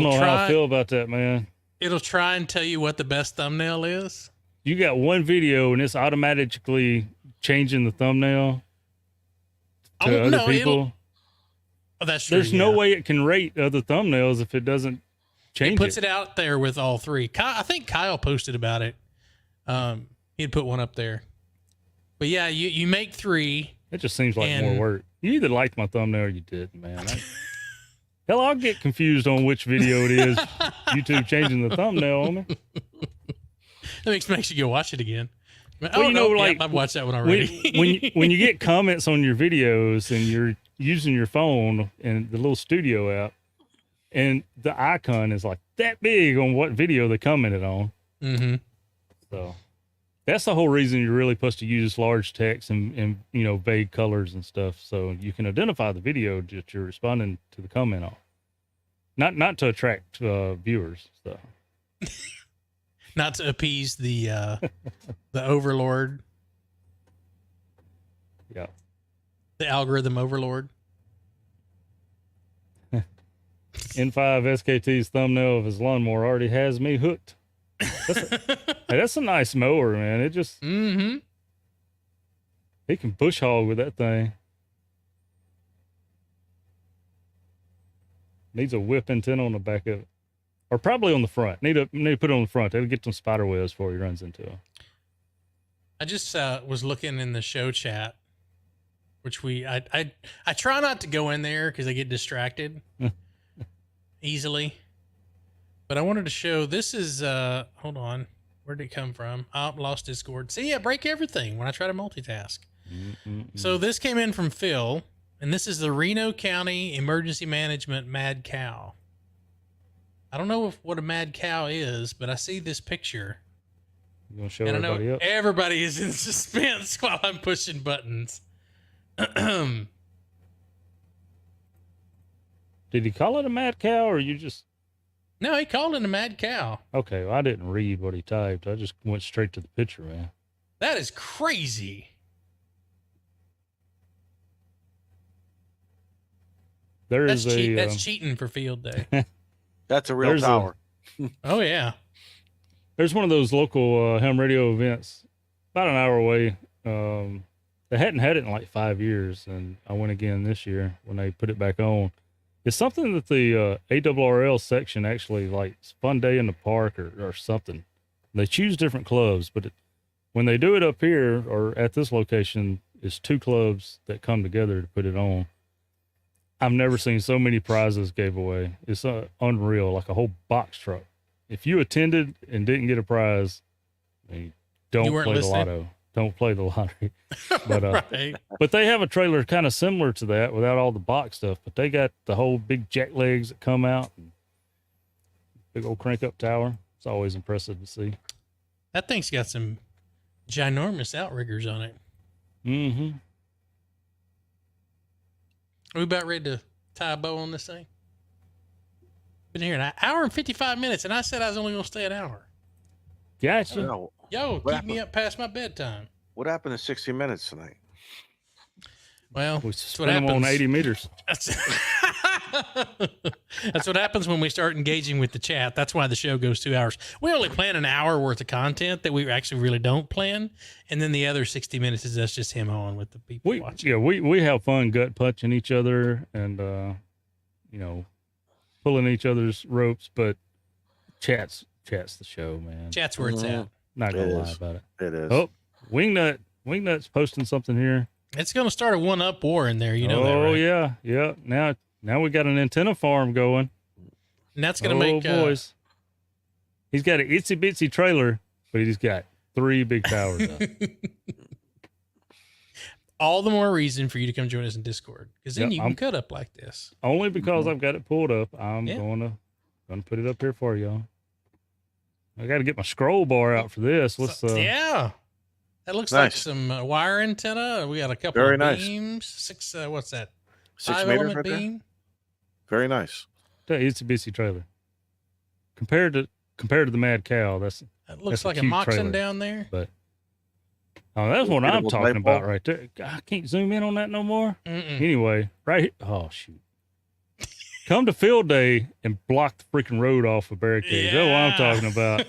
know how I feel about that, man. It'll try and tell you what the best thumbnail is. You got one video and it's automatically changing the thumbnail to other people. Oh, that's true. There's no way it can rate other thumbnails if it doesn't change it. It puts it out there with all 3. I think Kyle posted about it. He'd put one up there. But yeah, you make 3. It just seems like more work. You either liked my thumbnail or you didn't, man. Hell, I'll get confused on which video it is. YouTube changing the thumbnail on me. That makes you go watch it again. Well, you know, like, I've watched that one already. when you get comments on your videos and you're using your phone and the little studio app, and the icon is like that big on what video they commented on. Mm-hmm. So that's the whole reason you're really supposed to use large text and you know, vague colors and stuff, so you can identify the video that you're responding to the comment on. Not to attract viewers, so. Not to appease the overlord. Yeah. The algorithm overlord. N5 SKT's thumbnail of his lawnmower already has me hooked. That's a nice mower, man. It just he can bush hog with that thing. Needs a whip antenna on the back of it, or probably on the front. Need to put it on the front. That'll get some spider webs before he runs into them. I just was looking in the show chat, which I try not to go in there because I get distracted easily. But I wanted to show, this is, hold on. Where did it come from? Oh, lost Discord. See, I break everything when I try to multitask. So this came in from Phil, and this is the Reno County Emergency Management Mad Cow. I don't know what a mad cow is, but I see this picture. You want to show everybody up? Everybody is in suspense while I'm pushing buttons. Did he call it a mad cow, or you just... No, he called it a mad cow. Okay, well, I didn't read what he typed. I just went straight to the picture, man. That is crazy. That's cheating for field day. That's a real tower. Oh, yeah. There's one of those local ham radio events about an hour away. They hadn't had it in like 5 years, and I went again this year when they put it back on. It's something that the ARRL section actually, like, it's fun day in the park or something. They choose different clubs, but when they do it up here or at this location, it's 2 clubs that come together to put it on. I've never seen so many prizes gave away. It's unreal, like a whole box truck. If you attended and didn't get a prize, don't play the lotto. Don't play the lottery. But right. But they have a trailer kind of similar to that without all the box stuff. But they got the whole big jack legs that come out, and big old crank up tower. It's always impressive to see. That thing's got some ginormous outriggers on it. Mm-hmm. Are we about ready to tie a bow on this thing? Been here an hour and 55 minutes, and I said I was only going to stay an hour. Gotcha. Yo, keep me up past my bedtime. What happened to 60 minutes tonight? Well, we that's what spent them happens. on 80 meters. That's what happens when we start engaging with the chat. That's why the show goes 2 hours. We only plan an hour worth of content that we actually really don't plan. And then the other 60 minutes is us just him on with the people watching. Yeah, we have fun gut punching each other and, pulling each other's ropes, but chat's the show, man. Chat's where it's at. Not going to lie about it. It is. Oh, Wingnut's posting something here. It's going to start a one-up war in there. You know that, right? Yeah. Now we got an antenna farm going. And that's going to make... boys. He's got an itsy-bitsy trailer, but he's got 3 big towers up. All the more reason for you to come join us in Discord, because then you can cut up like this. Only because I've got it pulled up. I'm going to put it up here for y'all. I got to get my scroll bar out for this. Yeah. That looks like some wire antenna. We got a couple of beams. 6, what's that? 6 meters element right beam. there? Very nice. It's a busy trailer. Compared to the Mad Cow, that looks like a Moxon down there. But that's what I'm talking about right there. I can't zoom in on that no more. Anyway, right here. Oh shoot. Come to field day and block the freaking road off with barricades. That's what I'm talking about.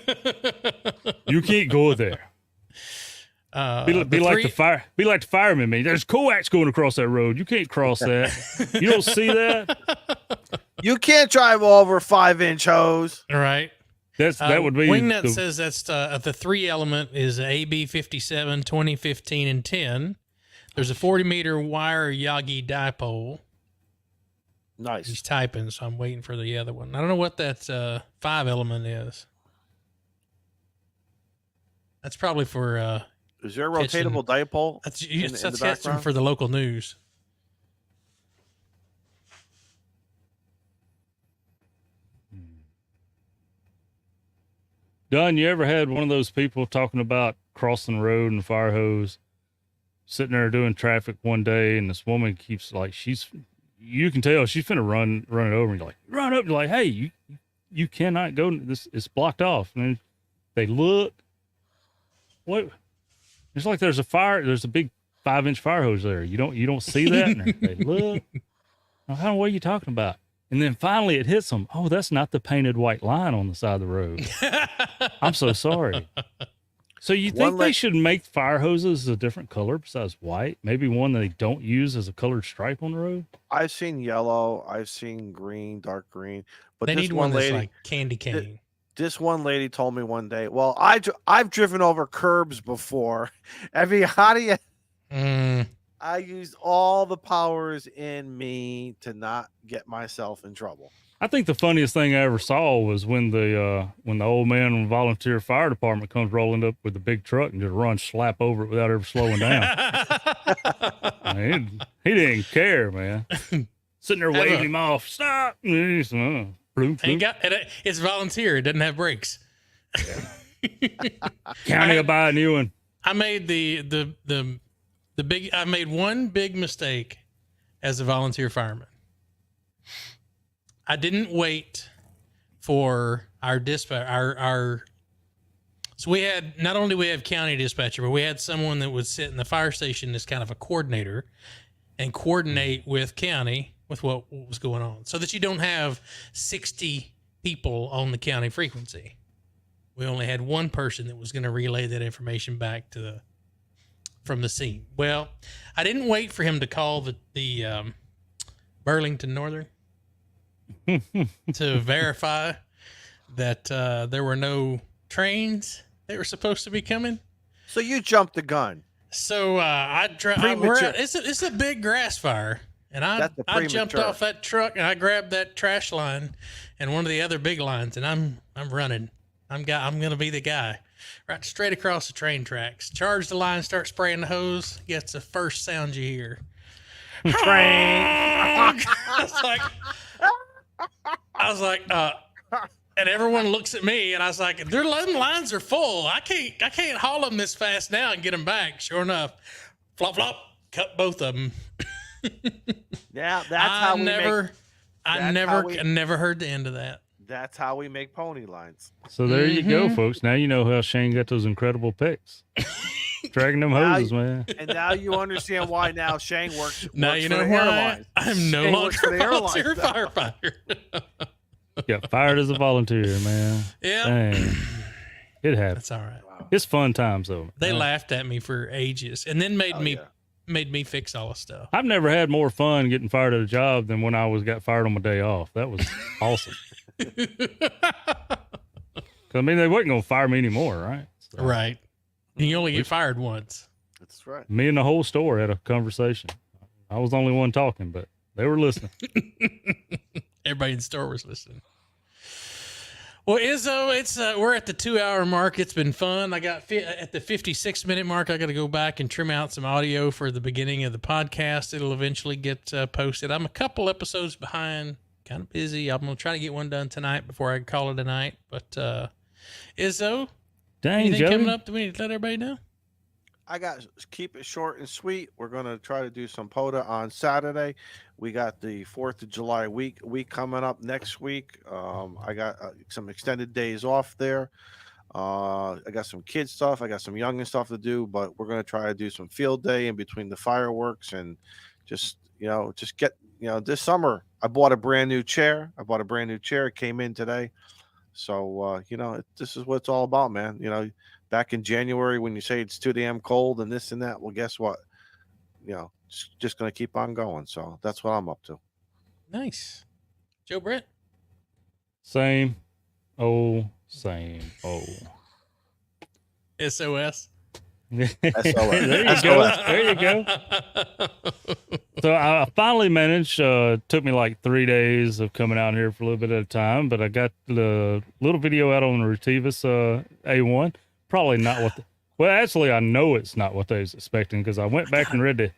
You can't go there. Be like the fireman, man. There's coax going across that road. You can't cross that. You don't see that. You can't drive over 5-inch hose. All right. That would be. Wingnut says that's the 3 element is AB 57, 20, 15, and 10. There's a 40-meter wire Yagi dipole. Nice. He's typing, so I'm waiting for the other one. I don't know what that 5 element is. That's probably for. Is there a rotatable dipole? That's catching for the local news. Don, you ever had one of those people talking about crossing the road and fire hose, sitting there doing traffic one day, and this woman keeps you can tell she's finna run it over, and you're like, run up, and you're like, hey, you cannot go. This it's blocked off. And they look. What? It's like there's a big 5-inch fire hose there. You don't see that. And they look. What are you talking about? And then finally it hits them. Oh, that's not the painted white line on the side of the road. I'm so sorry. So you think they should make fire hoses a different color besides white? Maybe one that they don't use as a colored stripe on the road? I've seen yellow. I've seen green, dark green. But they need one that's like candy cane. This one lady told me one day, well, I've driven over curbs before. How do you... I used all the powers in me to not get myself in trouble. I think the funniest thing I ever saw was when the old man from the volunteer fire department comes rolling up with the big truck and just slap over it without ever slowing down. I mean, he didn't care, man. Sitting there waving him off. Stop. It's volunteer. It doesn't have brakes. County will buy a new one. I made I made one big mistake as a volunteer fireman. I didn't wait for our dispatch. So we had, not only we have county dispatcher, but we had someone that would sit in the fire station as kind of a coordinator and coordinate with county with what was going on, so that you don't have 60 people on the county frequency. We only had one person that was going to relay that information back from the scene. Well, I didn't wait for him to call the Burlington Northern to verify that there were no trains that were supposed to be coming. So you jumped the gun. So it's a big grass fire, and I jumped off that truck and I grabbed that trash line and one of the other big lines, and I'm running. I'm gonna be the guy. Right straight across the train tracks. Charge the line, start spraying the hose. Gets the first sound you hear. Train. I was like, and everyone looks at me, and I was like, their lines are full. I can't haul them this fast now and get them back. Sure enough, flop, flop, cut both of them. Yeah, I never heard the end of that. That's how we make pony lines. So there you go, folks. Now you know how Shane got those incredible picks. dragging them hoses, man. And now you understand why now Shane works. Now works you for know the why airlines. I'm no Shane longer works for a the airlines volunteer now. firefighter. Got fired as a volunteer, man. Yeah. Dang. It happens. That's all right. Wow. It's fun times though. They man. laughed at me for ages and then Oh, yeah. made me fix all the stuff. I've never had more fun getting fired at a job than when I got fired on my day off. That was awesome. 'Cause, I mean, they wasn't going to fire me anymore, right? So, Right. And you only get fired once. That's right. me and the whole store had a conversation. I was the only one talking, but they were listening. Everybody in the store was listening. Well, Izzo, it's we're at the 2-hour mark. It's been fun. I got at the 56-minute mark. I got to go back and trim out some audio for the beginning of the podcast. It'll eventually get posted. I'm a couple episodes behind. Kind of busy. I'm gonna try to get one done tonight before I call it a night. But Izzo, Dang, anything Joey. coming up? Do we need to let everybody know? I got keep it short and sweet. We're gonna try to do some POTA on Saturday. We got the 4th of July week coming up next week. I got some extended days off there. I got some kid stuff. I got some youngin stuff to do, but we're gonna try to do some field day in between the fireworks and just get this summer. I bought a brand new chair. It came in today. So, this is what it's all about, man. Back in January when you say it's too damn cold and this and that, well, guess what? Just going to keep on going. So that's what I'm up to. Nice. Joe Brett. Same old, same old. SOS. There you go. There you go. So I finally managed. Took me like 3 days of coming out here for a little bit at a time, but I got the little video out on the Retivus A1. Probably not what. Well, actually, I know it's not what they was expecting because I went back and read the.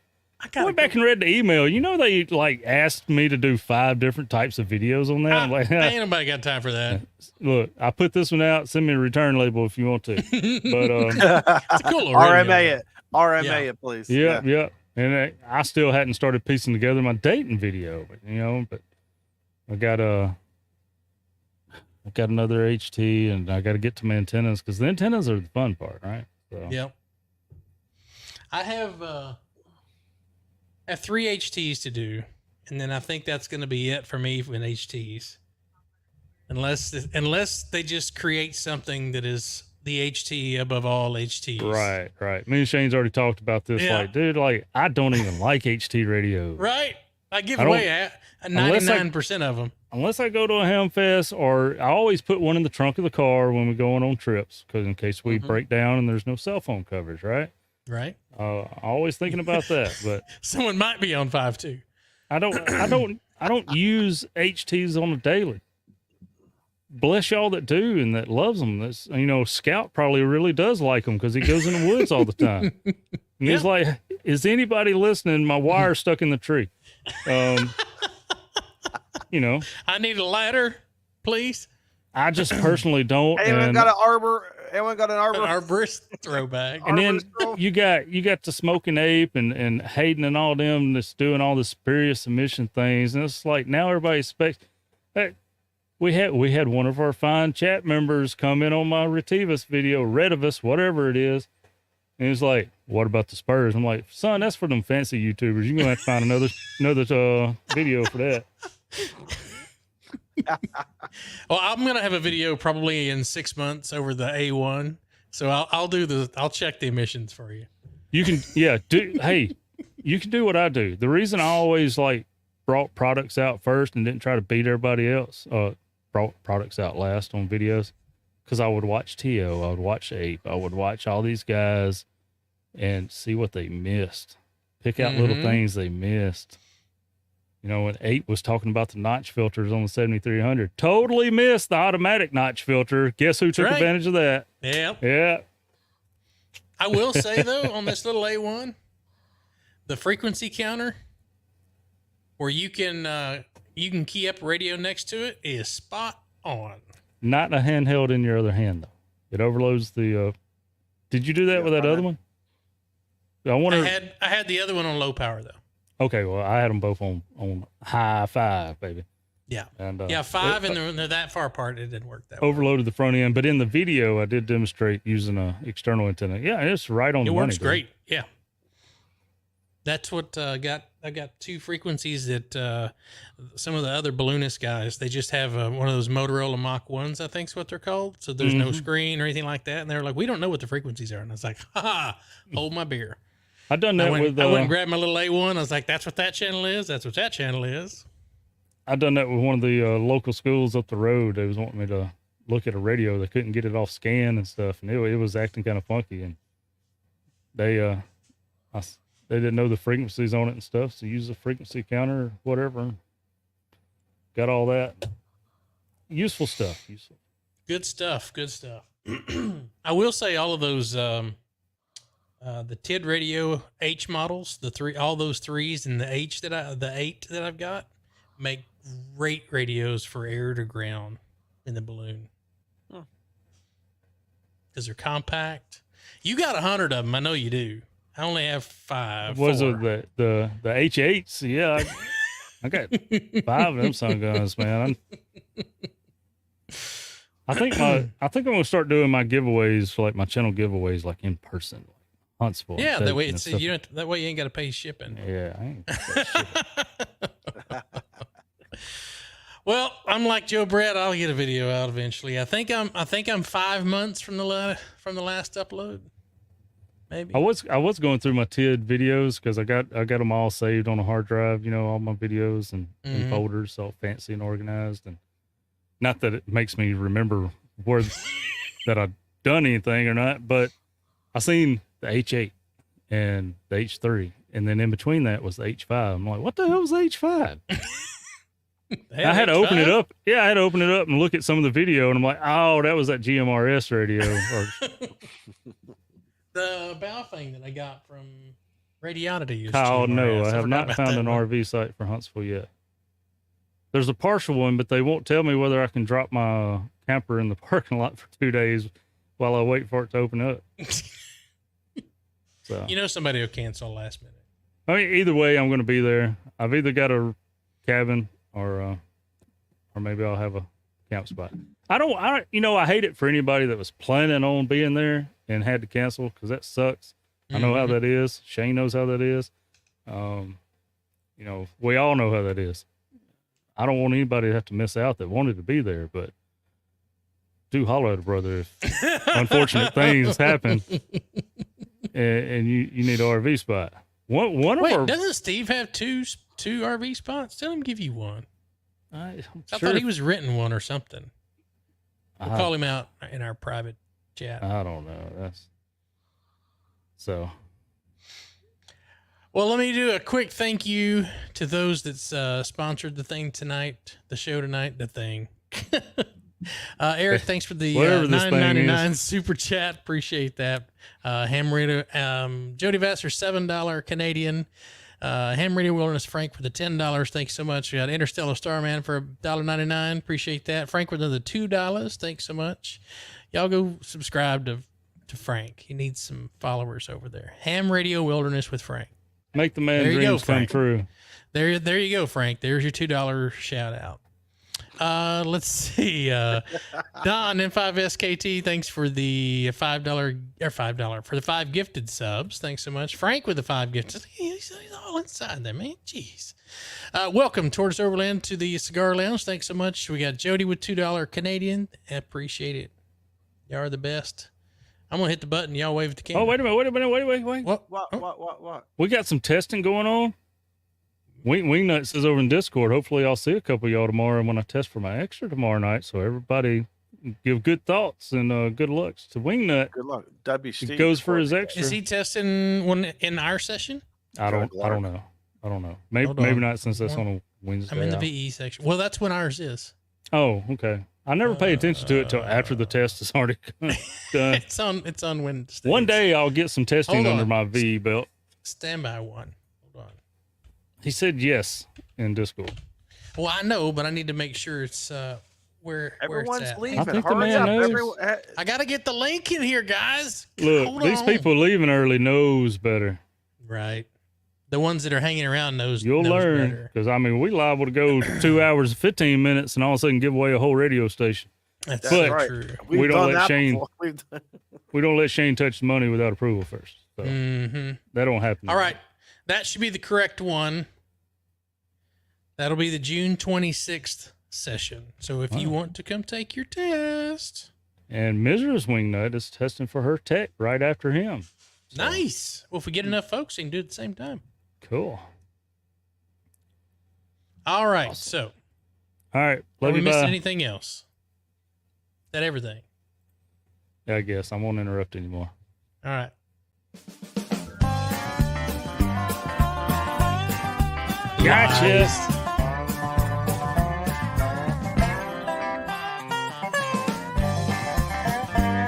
I went back and read the email. They like asked me to do 5 different types of videos on that. I'm like, ain't nobody got time for that. Look, I put this one out. Send me a return label if you want to. But It's a cool little RMA it, please. Yeah. And I still hadn't started piecing together my dating video, but I got another HT, and I got to get to my antennas because the antennas are the fun part, right? So. Yep. I have 3 HTs to do, and then I think that's going to be it for me with HTs. Unless they just create something that is the HT above all HTs. Right. Me and Shane's already talked about this. Yeah. Like, dude, I don't even like HT radio. Right. I give away 99% of them. Unless I go to a ham fest, or I always put one in the trunk of the car when we're going on trips, because in case we break down and there's no cell phone coverage, right? Right. Always thinking about that, but someone might be on 5.2. I don't use HTs on a daily. Bless y'all that do and that loves them. That's, Scout probably really does like them because he goes in the woods all the time. And he's like, is anybody listening? My wire's stuck in the tree. I need a ladder, please. I just personally don't. Anyone got an arborist throwback. And then you got the Smoking Ape and Hayden and all them that's doing all the spurious emission things. And it's like now everybody expects. Hey, we had one of our fine chat members come in on my Retivus video, Redivus, whatever it is. And he's like, what about the spurs? I'm like, son, that's for them fancy YouTubers. You're going to have to find another video for that. Well, I'm going to have a video probably in 6 months over the A1. So I'll check the emissions for you. You can, hey, you can do what I do. The reason I always brought products out first and didn't try to beat everybody else, brought products out last on videos, because I would watch Tio, I would watch Ape, I would watch all these guys and see what they missed. Pick out little things they missed. When Ape was talking about the notch filters on the 7300, totally missed the automatic notch filter. Guess who took advantage of that? Yeah. I will say, though, on this little A1, the frequency counter, where you can key up radio next to it, is spot on. Not a handheld in your other hand, though. It overloads the. Did you do that with that other one? I had the other one on low power though. Okay, well, I had them both on high 5, baby. Yeah. And yeah, 5 and they're that far apart. It didn't work that way. Overloaded the front end, but in the video I did demonstrate using a external antenna. Yeah, it's right on the money. It works great. Yeah. That's what I got 2 frequencies that some of the other balloonist guys, they just have one of those Motorola Mach 1s, I think is what they're called. So there's no screen or anything like that. And they're like, we don't know what the frequencies are. And I was like, hold my beer. I've done that I went and grabbed my little A1. I was like, that's what that channel is. That's what that channel is. I've done that with one of the local schools up the road. They was wanting me to look at a radio. They couldn't get it off scan and stuff. And it was acting kind of funky. And they didn't know the frequencies on it and stuff. So use a frequency counter or whatever. Got all that. Useful stuff. Good stuff. I will say all of those, the TID radio H models, all those 3s and the 8 that I've got make great radios for air to ground in the balloon. Because they're compact. You got 100 of them. I know you do. I only have 5. Was it the H8s? Yeah, I got 5 of them son guns, man. I think I'm gonna start doing my giveaways for like my channel giveaways, like in person, like Huntsville. Yeah, that way that way you ain't got to pay shipping. Yeah, I ain't shipping. Well, I'm like Joe Brett. I'll get a video out eventually. I think I'm 5 months from the last upload. Maybe. I was going through my TID videos because I got them all saved on a hard drive. You know, all my videos and folders, all fancy and organized. And not that it makes me remember where that I've done anything or not, but I seen the H8 and the H3, and then in between that was the H5. I'm like, what the hell was the H5? I had to open it up. Yeah, I had to open it up and look at some of the video, and I'm like, oh, that was that GMRS radio. The bow thing that I got from Radionity. Oh, no, I have not found an RV site for Huntsville yet. There's a partial one, but they won't tell me whether I can drop my camper in the parking lot for 2 days while I wait for it to open up. So you know somebody will cancel last minute. I mean, either way, I'm going to be there. I've either got a cabin or maybe I'll have a camp spot. I hate it for anybody that was planning on being there and had to cancel because that sucks. I know how that is. Shane knows how that is. We all know how that is. I don't want anybody to have to miss out that wanted to be there, but do holler at a brother if unfortunate things happen and you need an RV spot. Doesn't Steve have two RV spots? Tell him to give you one. I thought he was renting one or something. We'll call him out in our private chat. I don't know. Well, let me do a quick thank you to those that sponsored the show tonight, the thing. Eric, thanks for the $9.99 super chat. Appreciate that. Ham Radio, Jody Vassar, $7 Canadian. Ham Radio Wilderness Frank for the $10. Thanks so much. We got Interstellar Starman for $1.99. Appreciate that. Frank with another $2. Thanks so much. Y'all go subscribe to Frank. He needs some followers over there. Ham Radio Wilderness with Frank. Make the man dreams come true. There you go, Frank. There's your $2 shout out. Let's see. Don N5SKT, thanks for the $5 for the 5 gifted subs. Thanks so much. Frank with the 5 gifted. He's all inside there, man. Jeez. Welcome Tortoise Overland to the Cigar Lounge. Thanks so much. We got Jody with $2 Canadian. Appreciate it. Y'all are the best. I'm gonna hit the button. Y'all wave at the camera. Oh, wait a minute. Wait. What? We got some testing going on. Wingnut says over in Discord, hopefully I'll see a couple of y'all tomorrow when I test for my extra tomorrow night. So everybody give good thoughts and good looks to Wingnut. Good luck. W. Steve goes for his extra. Is he testing one in our session? I don't know. Maybe not since that's on a Wednesday. I'm in the VE section. Well, that's when ours is. Oh, okay. I never pay attention to it till after the test is already done. It's on Wednesday. One day I'll get some testing under my VE belt. Stand by one. Hold on. He said yes in Discord. Well, I know, but I need to make sure it's where everyone's it's at. leaving. I think Hurry the man up. knows. I got to get the link in here, guys. Look, these people leaving early knows better. Right. The ones that are hanging around knows. You'll knows learn, better. because I mean, we liable to go 2 hours and 15 minutes, and all of a sudden give away a whole radio station. That's But right. true. We've We don't done let that Shane- before. We don't let Shane touch the money without approval first. So that don't happen. All right. That should be the correct one. That'll be the June 26th session. So if you want to come take your test. And Mrs. Wingnut is testing for her tech right after him. So, Nice. Well, if we get enough folks, we can do it at the same time. cool. All right. Awesome. So, All right. have Love we you. missed Bye. anything else? Is that everything? Yeah, I guess I won't interrupt anymore. All right. Gotcha.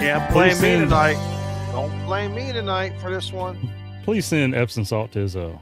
Can't blame Please me send- tonight. Don't blame me tonight for this one. Please send Epsom salt to Izzo.